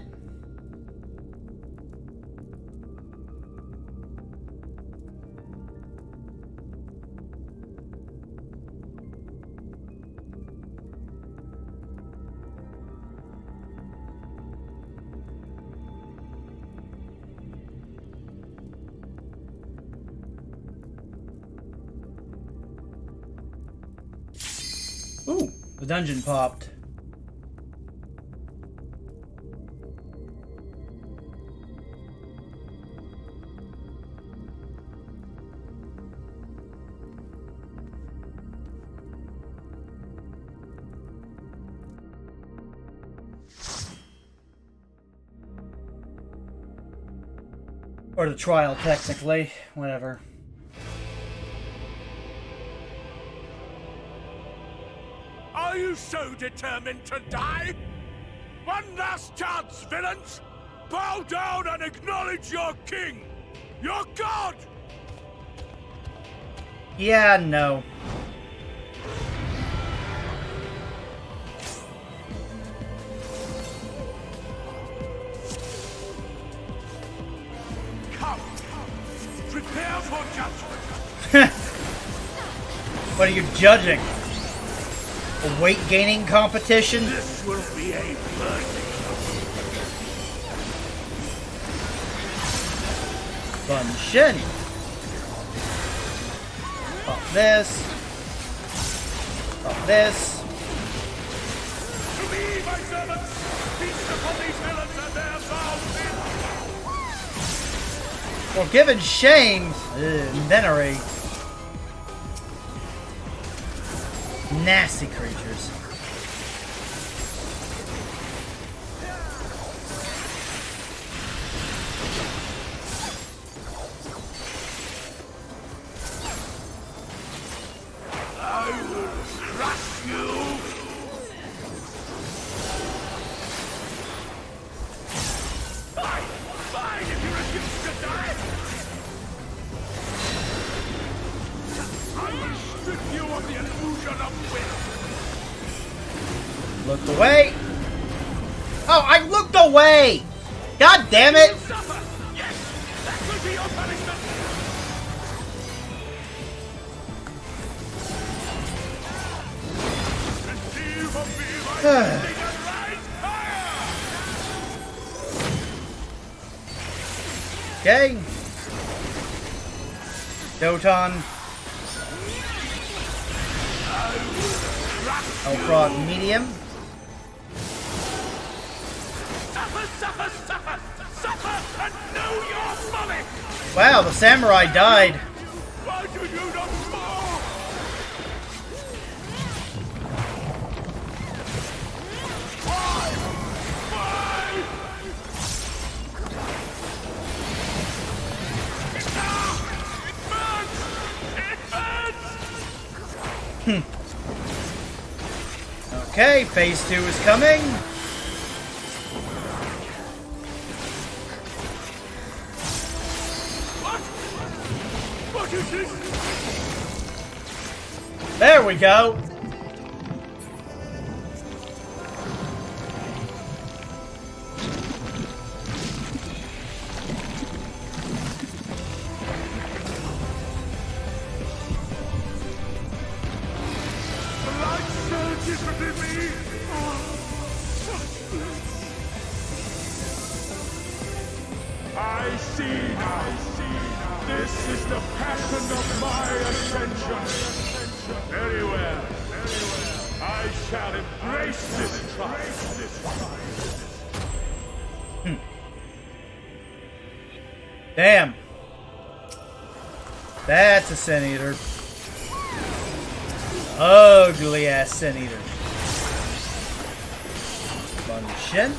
Ooh, the dungeon popped. Or the trial, technically. Whatever. Are you so determined to die? One last chance, villains! Bow down and acknowledge your king! Your god! Yeah, no. Come! Prepare for judgment! What are you judging? A weight gaining competition? This will be a verdict. Fun shin. Pop this. Pop this. To me, my servants! Feast upon these villains and their vows! Well, given shame, venerate. Nasty creatures. I will crush you! Fine if you refuse to die! I will strip you of the illusion of will! Look away. Oh, I looked away! God damn it! Suffer! Yes! That will be your punishment! Receive of me my ending and rise higher! Okay. Doton. Elfrog medium. Suffer, suffer, suffer! Suffer and know your folly! Wow, the samurai died. Why do you Okay, phase 2 is coming. What is this? There we go. The light surges within me. I see now. This is the pattern of my ascension. Very well. I shall embrace this trial. Damn. That's a Sin Eater. Ugly ass Sin Eater. Bunchen.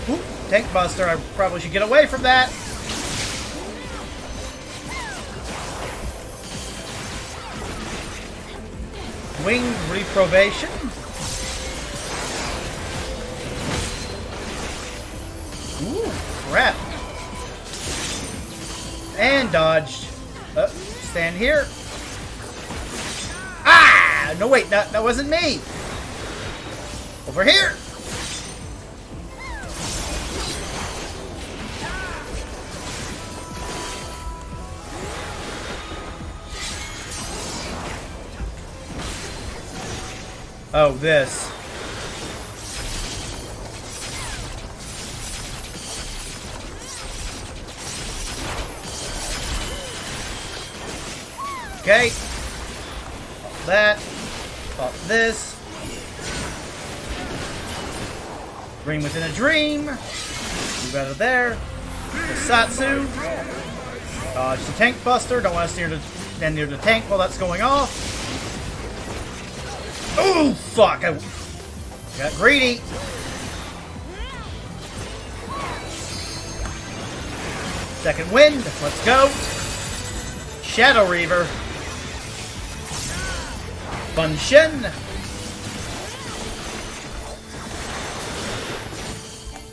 Ooh, Tank Buster. I probably should get away from that. Winged Reprobation. Ooh, crap. And dodged. Stand here. Ah! No, wait, that wasn't me. Over here. Oh, this. Okay. Pop that. Pop this. Dream within a dream. Move out of there. The Satsu. Dodge the Tank Buster. Don't want to stand near the tank while that's going off. Oh, fuck. I got greedy. Second wind. Let's go. Shadow Reaver. Bunchen.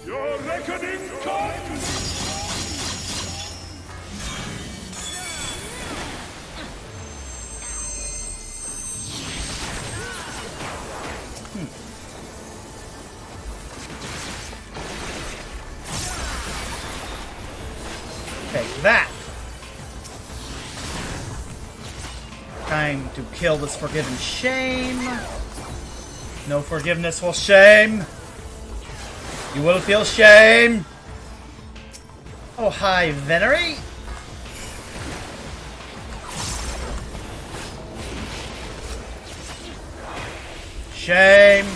Your reckoning comes! Take that. Time to kill this forgiven shame. No forgiveness will shame. You will feel shame. Oh, hi, Venery. Shame.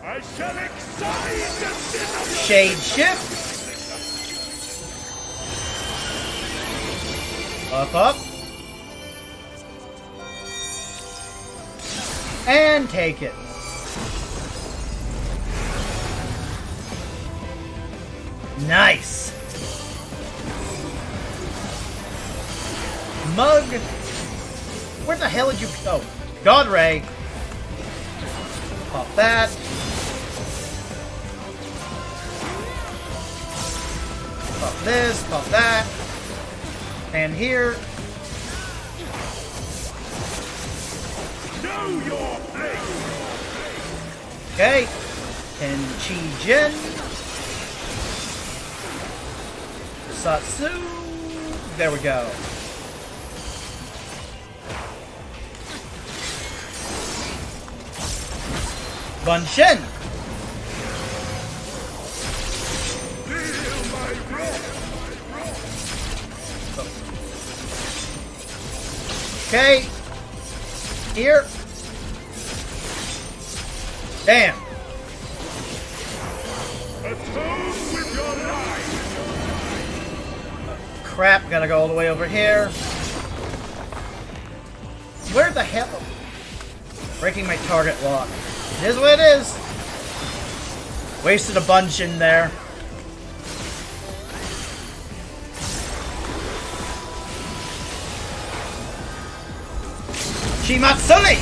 I shall excite the sin of your Shade shift. Up. And take it. Nice. Mug. Where the hell did you go? God Ray. Pop that. Pop this. Pop that. And here. Know your place! Okay. Tenchi Jin. Satsu. There we go. Bunchen. Okay. Here. Damn. Atone with your life! Crap, gotta go all the way over here. Where the hell? Breaking my target lock. It is what it is. Wasted a bunch in there. Chimatsuri!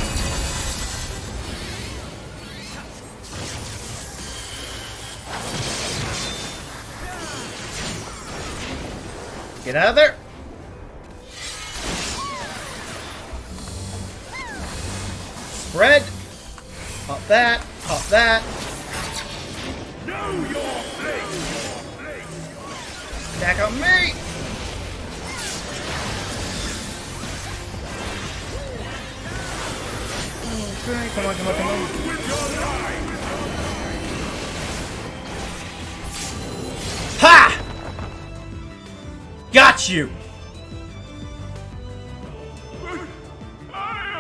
Get out of there! Spread! Pop that! Pop that! Know your place! Attack on me! Okay, come on, come on, come on. Ha! Got you! I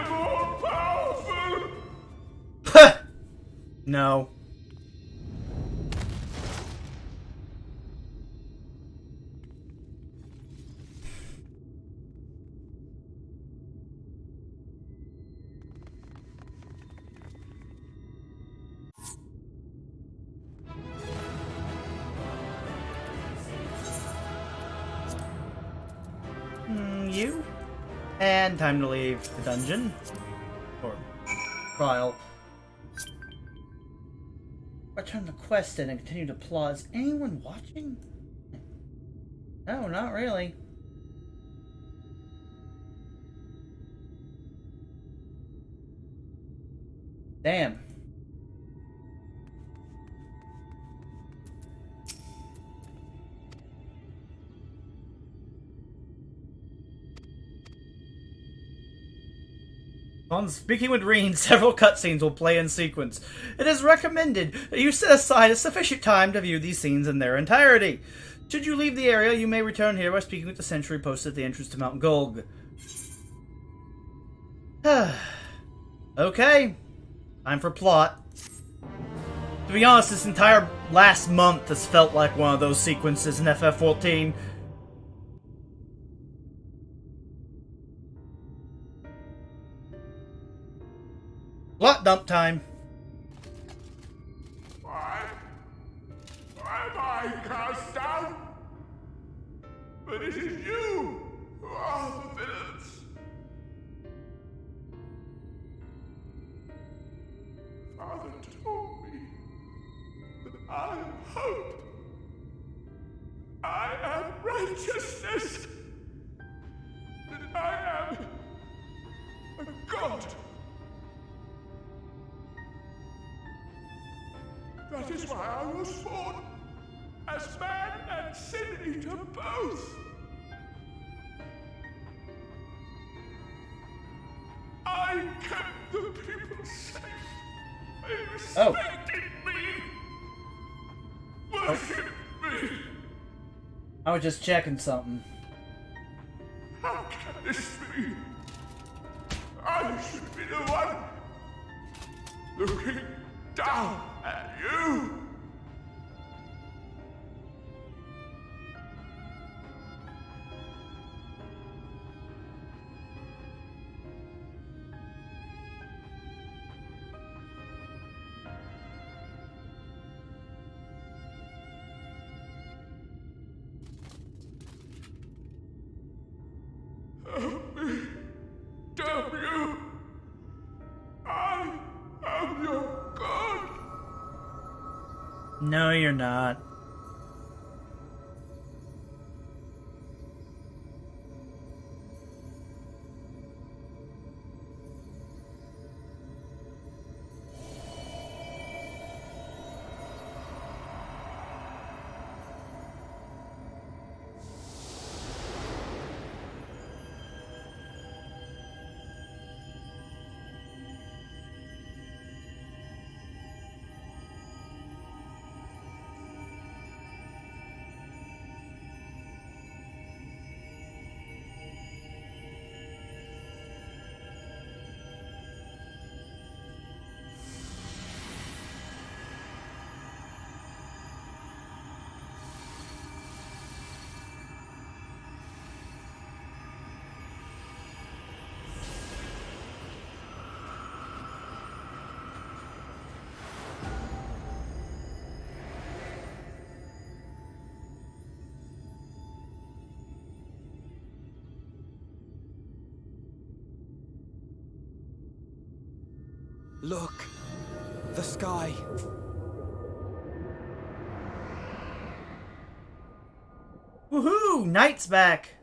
am all powerful! No. You. And time to leave the dungeon. Or trial. Return the quest in and continue to plot. Is anyone watching? No, not really. Damn. On speaking with Reen, several cutscenes will play in sequence. It is recommended that you set aside a sufficient time to view these scenes in their entirety. Should you leave the area, you may return here by speaking with the sentry posted at the entrance to Mount Gulg. Okay. Time for plot. To be honest, this entire last month has felt like one of those sequences in FF14. Plot dump time. Why am I cast down? But it is you who are the villains. Father told me that I am hope. I am righteousness. That I am a god. That is why I was born, as man and sin eater both. I kept the people safe. They respected me. Worshipped me. I was just checking something. How can this be? I should be the one looking down at you. Help me, damn you! I am your god! No, you're not. Look. The sky. Woohoo! Night's back!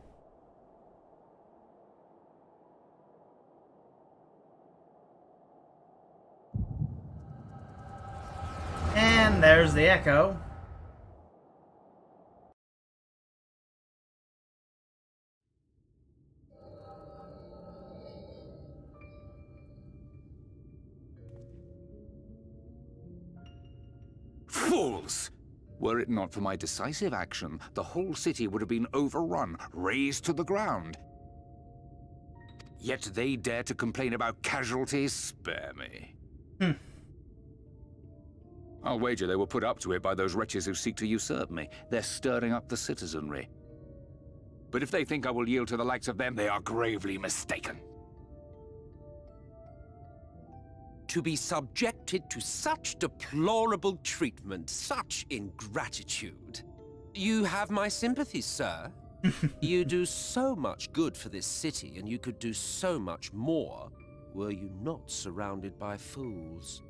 And there's the echo. Fools! Were it not for my decisive action, the whole city would have been overrun, razed to the ground. Yet they dare to complain about casualties? Spare me. I'll wager they were put up to it by those wretches who seek to usurp me. They're stirring up the citizenry. But if they think I will yield to the likes of them, they are gravely mistaken. To be subjected to such deplorable treatment, such ingratitude. You have my sympathies, sir. You do so much good for this city, and you could do so much more were you not surrounded by fools.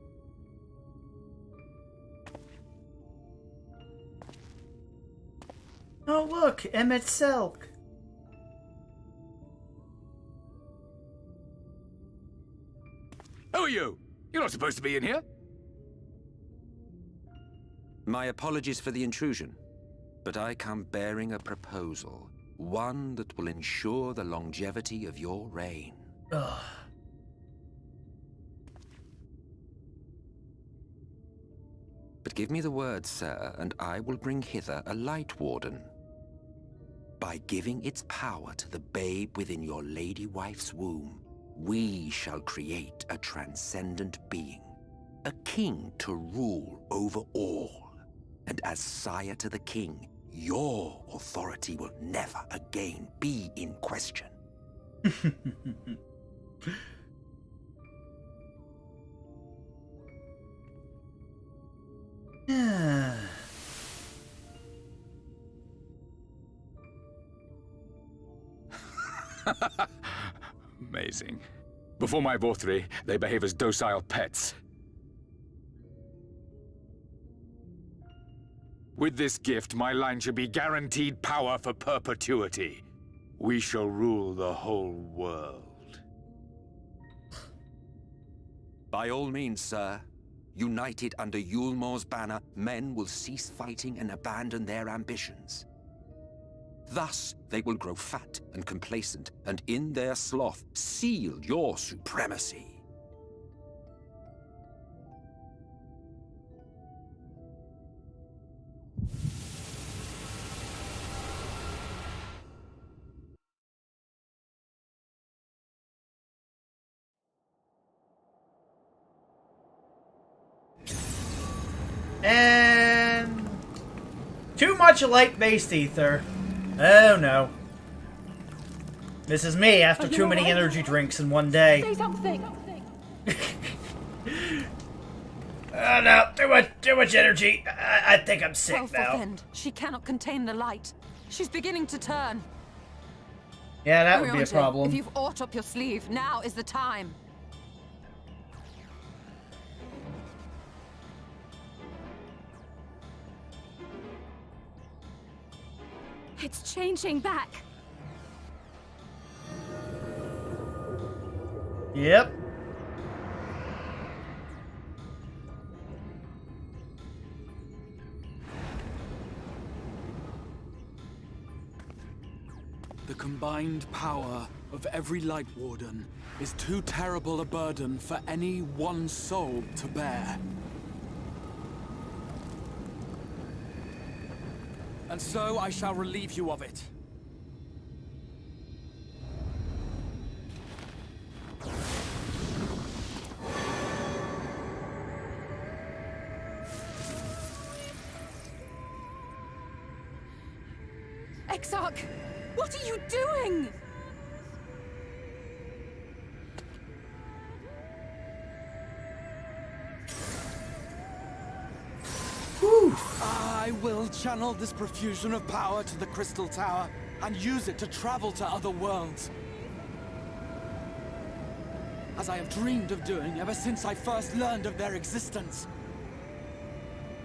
Oh look, Emmett Selk. Who are you? You're not supposed to be in here. My apologies for the intrusion, but I come bearing a proposal. One that will ensure the longevity of your reign. Ugh. But give me the word, sir, and I will bring hither a Light Warden. By giving its power to the babe within your lady wife's womb, we shall create a transcendent being, a king to rule over all. And as sire to the king, your authority will never again be in question. Amazing. Before my Vothri, they behave as docile pets. With this gift, my line should be guaranteed power for perpetuity. We shall rule the whole world. By all means, sir. United under Yulmor's banner, men will cease fighting and abandon their ambitions. Thus, they will grow fat and complacent, and in their sloth, seal your supremacy. And too much light-based ether. Oh no. This is me after too many energy drinks in one day. Say something. Oh no, too much energy. I think I'm sick now. Fend. She cannot contain the light. She's beginning to turn. Yeah, that would be a Oriange, problem. If you've aught up your sleeve, now is the time. It's changing back. Yep. The combined power of every Light Warden is too terrible a burden for any one soul to bear. And so I shall relieve you of it. Exarch, what are you doing? I will channel this profusion of power to the Crystal Tower and use it to travel to other worlds. as I have dreamed of doing ever since I first learned of their existence.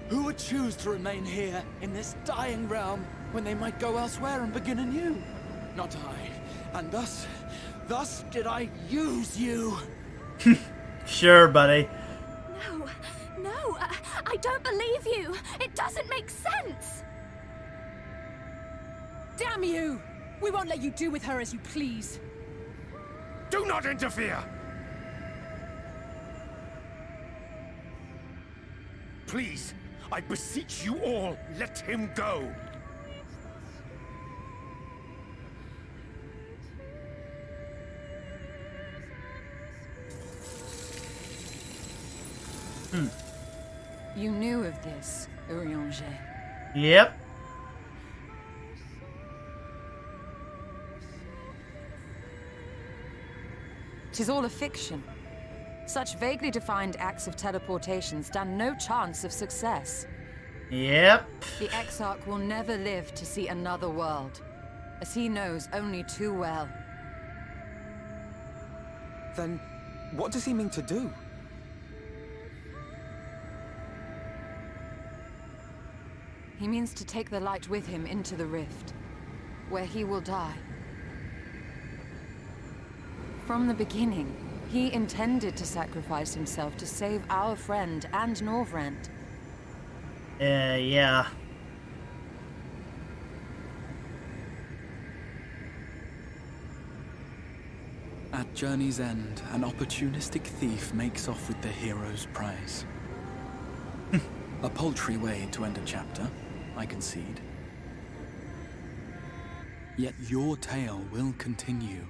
Who would choose to remain here, in this dying realm, when they might go elsewhere and begin anew? Not I. And thus did I use you. Sure, buddy. No, I don't believe you. It doesn't make sense. Damn you! We won't let you do with her as you please. Do not interfere! Please, I beseech you all, let him go! You knew of this, Urianger. Yep. Tis all a fiction. Such vaguely defined acts of teleportation stand no chance of success. Yep. The Exarch will never live to see another world, as he knows only too well. Then, what does he mean to do? He means to take the light with him into the rift, where he will die. From the beginning, he intended to sacrifice himself to save our friend and Norvrent. Yeah. At journey's end, an opportunistic thief makes off with the hero's prize. A paltry way to end a chapter, I concede. Yet your tale will continue,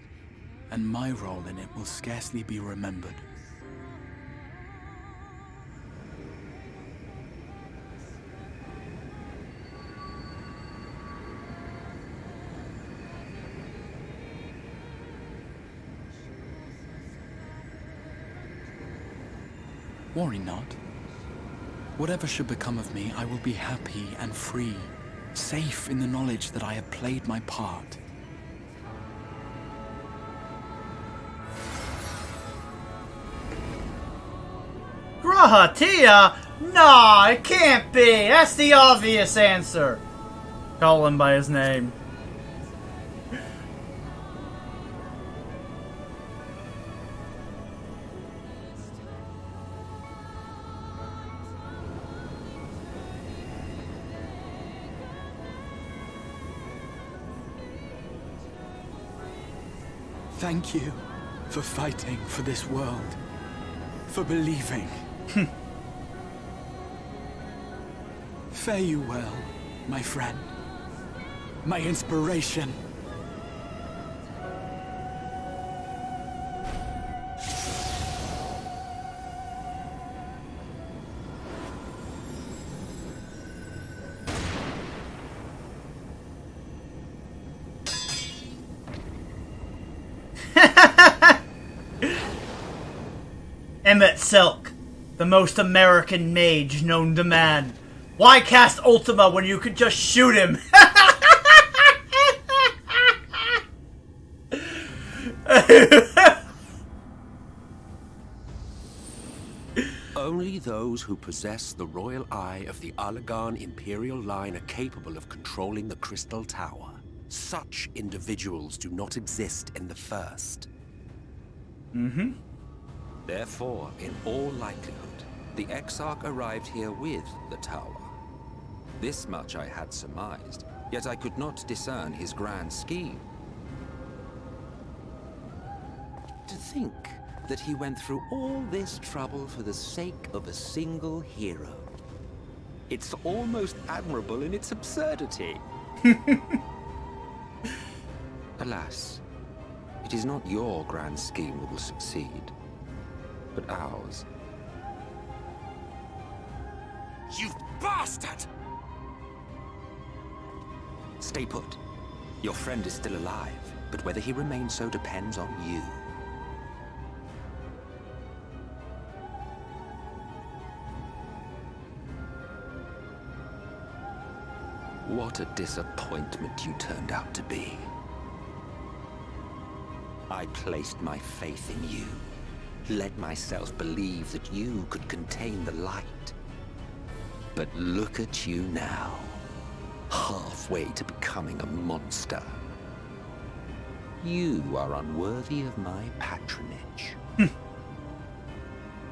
and my role in it will scarcely be remembered. Worry not. Whatever should become of me, I will be happy and free, safe in the knowledge that I have played my part. G'rahatia? Nah, it can't be. That's the obvious answer. Call him by his name. Thank you for fighting for this world, for believing. Fare you well, my friend, my inspiration. Emmett Silk, the most American mage known to man. Why cast Ultima when you could just shoot him? Only those who possess the royal eye of the Allagan Imperial line are capable of controlling the Crystal Tower. Such individuals do not exist in the First. Mm-hmm. Therefore, in all likelihood, the Exarch arrived here with the tower. This much I had surmised, yet I could not discern his grand scheme. To think that he went through all this trouble for the sake of a single hero. It's almost admirable in its absurdity. Alas, it is not your grand scheme that will succeed, but ours. You bastard! Stay put. Your friend is still alive, but whether he remains so depends on you. What a disappointment you turned out to be. I placed my faith in you. let myself believe that you could contain the light. But look at you now, halfway to becoming a monster. You are unworthy of my patronage.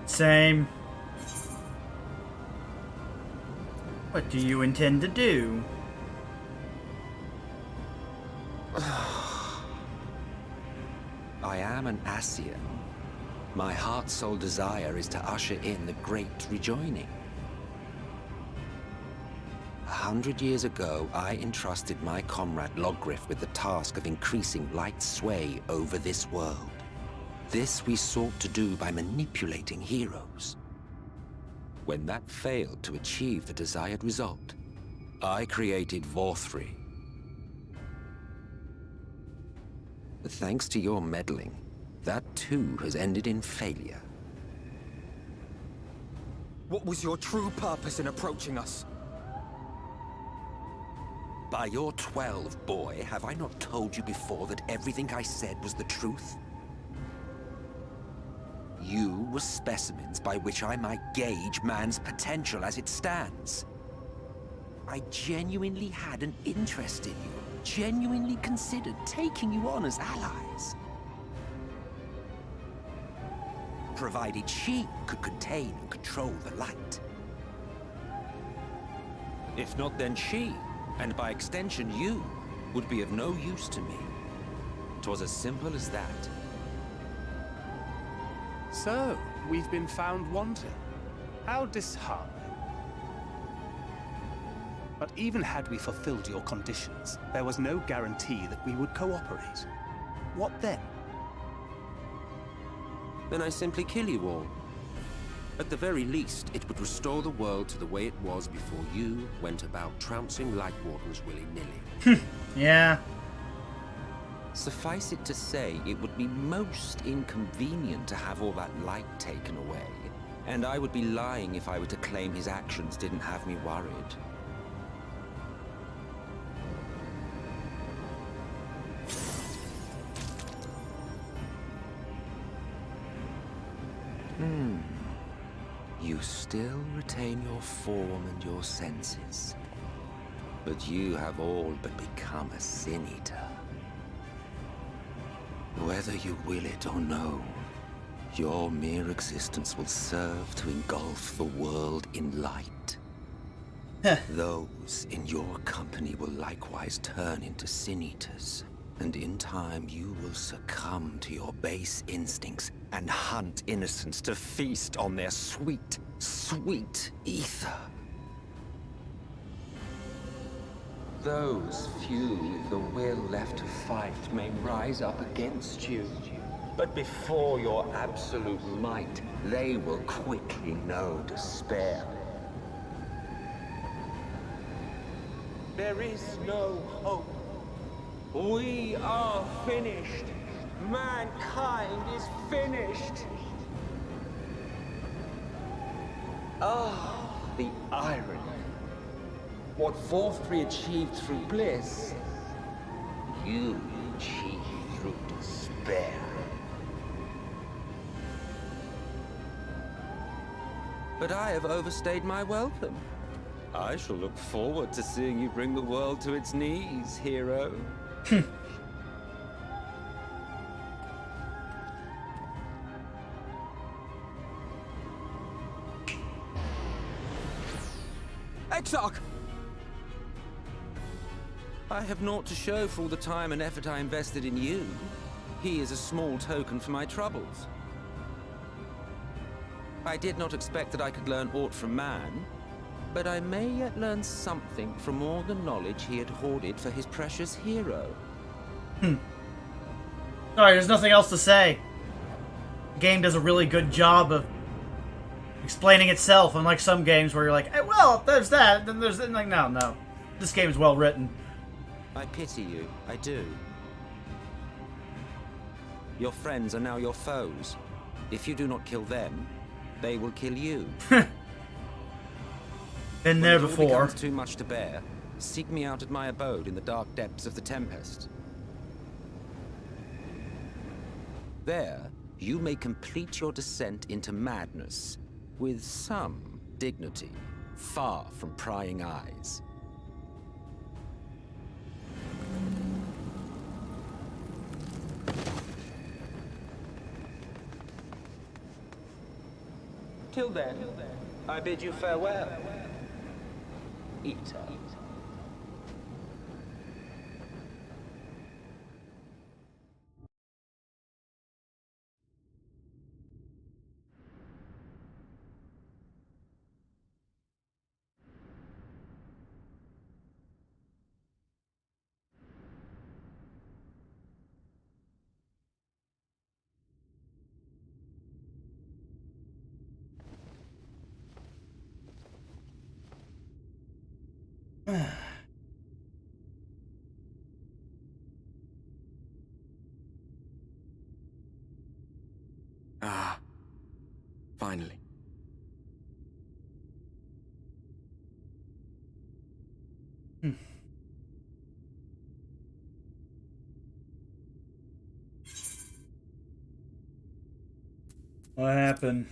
Same. What do you intend to do? I am an Ascian. My heart's sole desire is to usher in the great rejoining. 100 years ago, I entrusted my comrade Logriff with the task of increasing light's sway over this world. This we sought to do by manipulating heroes. When that failed to achieve the desired result, I created Vorthri. Thanks to your meddling, that too has ended in failure. What was your true purpose in approaching us? By your 12, boy, have I not told you before that everything I said was the truth? You were specimens by which I might gauge man's potential as it stands. I genuinely had an interest in you, genuinely considered taking you on as allies. Provided she could contain and control the light. If not, then she, and by extension you, would be of no use to me. 'Twas as simple as that. So, we've been found wanting. How disheartening. But even had we fulfilled your conditions, there was no guarantee that we would cooperate. What then? Then I simply kill you all. At the very least, it would restore the world to the way it was before you went about trouncing Light Wardens willy-nilly. Yeah. Suffice it to say, it would be most inconvenient to have all that light taken away. And I would be lying if I were to claim his actions didn't have me worried. You still retain your form and your senses. But you have all but become a Sin Eater. Whether you will it or no, your mere existence will serve to engulf the world in light. Those in your company will likewise turn into Sin Eaters, and in time you will succumb to your base instincts and hunt innocents to feast on their sweet, sweet ether. Those few with the will left to fight may rise up against you, but before your absolute might, they will quickly know despair. There is no hope. We are finished. Mankind is finished. Ah, the irony. What Vorthri achieved through bliss, you achieved through despair. But I have overstayed my welcome. I shall look forward to seeing you bring the world to its knees, hero. Exarch! I have naught to show for all the time and effort I invested in you. He is a small token for my troubles. I did not expect that I could learn aught from man, but I may yet learn something from all the knowledge he had hoarded for his precious hero. Sorry, there's nothing else to say. The game does a really good job of explaining itself, unlike some games where you're like, hey, well, there's that, then there's... Like, no. This game is well written. I pity you, I do. Your friends are now your foes. If you do not kill them, they will kill you. Been there when it all before. becomes too much to bear, seek me out at my abode in the dark depths of the Tempest. There, you may complete your descent into madness with some dignity, far from prying eyes. Till then, I bid you farewell, Eater. Ah, finally. What happened?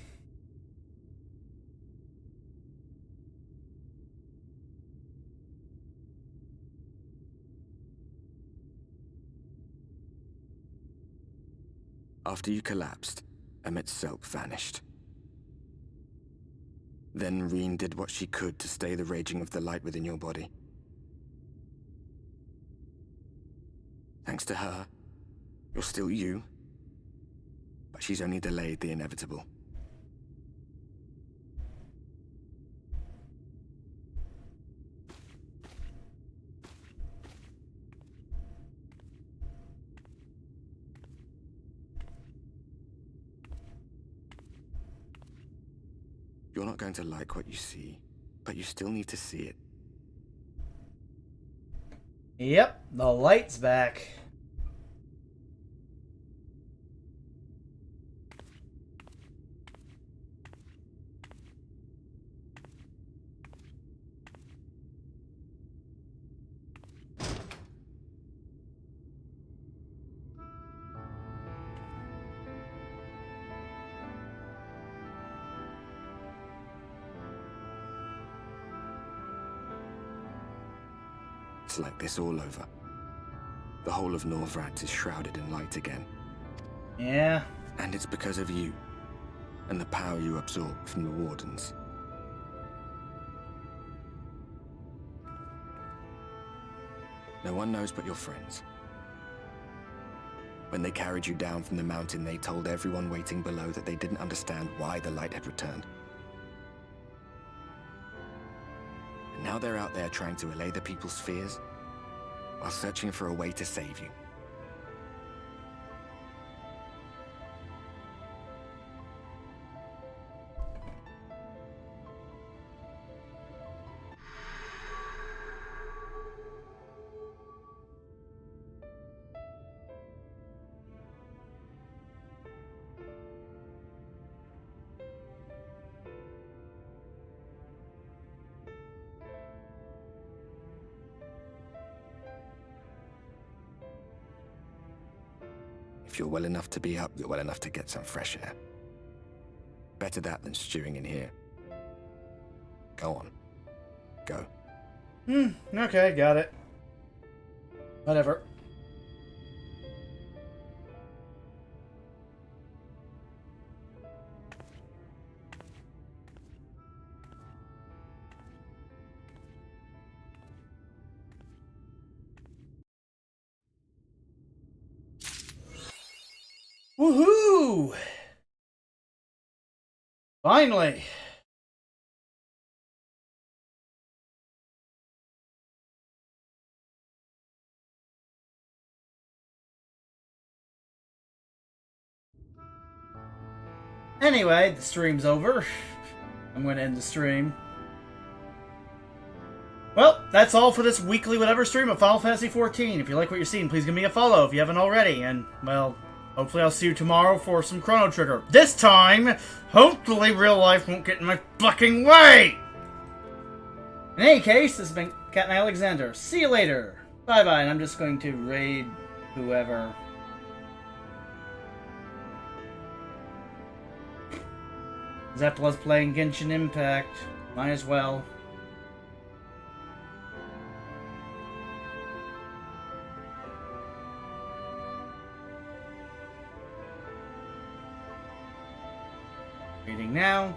After you collapsed, Emmet's self vanished. Then Reen did what she could to stay the raging of the light within your body. Thanks to her, you're still you, but she's only delayed the inevitable. You're not going to like what you see, but you still need to see it. Yep, the light's back. It's like this all over. The whole of Norvrat is shrouded in light again. Yeah. And it's because of you, and the power you absorb from the Wardens. No one knows but your friends. When they carried you down from the mountain, they told everyone waiting below that they didn't understand why the light had returned. And now they're out there trying to allay the people's fears, while searching for a way to save you. If you're well enough to be up, you're well enough to get some fresh air. Better that than stewing in here. Go on. Go. Okay, got it. Whatever. Woohoo! Finally! Anyway, the stream's over. I'm going to end the stream. Well, that's all for this weekly whatever stream of Final Fantasy XIV. If you like what you're seeing, please give me a follow if you haven't already. And, well, hopefully I'll see you tomorrow for some Chrono Trigger. This time, hopefully real life won't get in my fucking way! In any case, this has been Captain Alexander. See you later. Bye-bye, and I'm just going to raid whoever. Zeppela's playing Genshin Impact. Might as well. Reading now.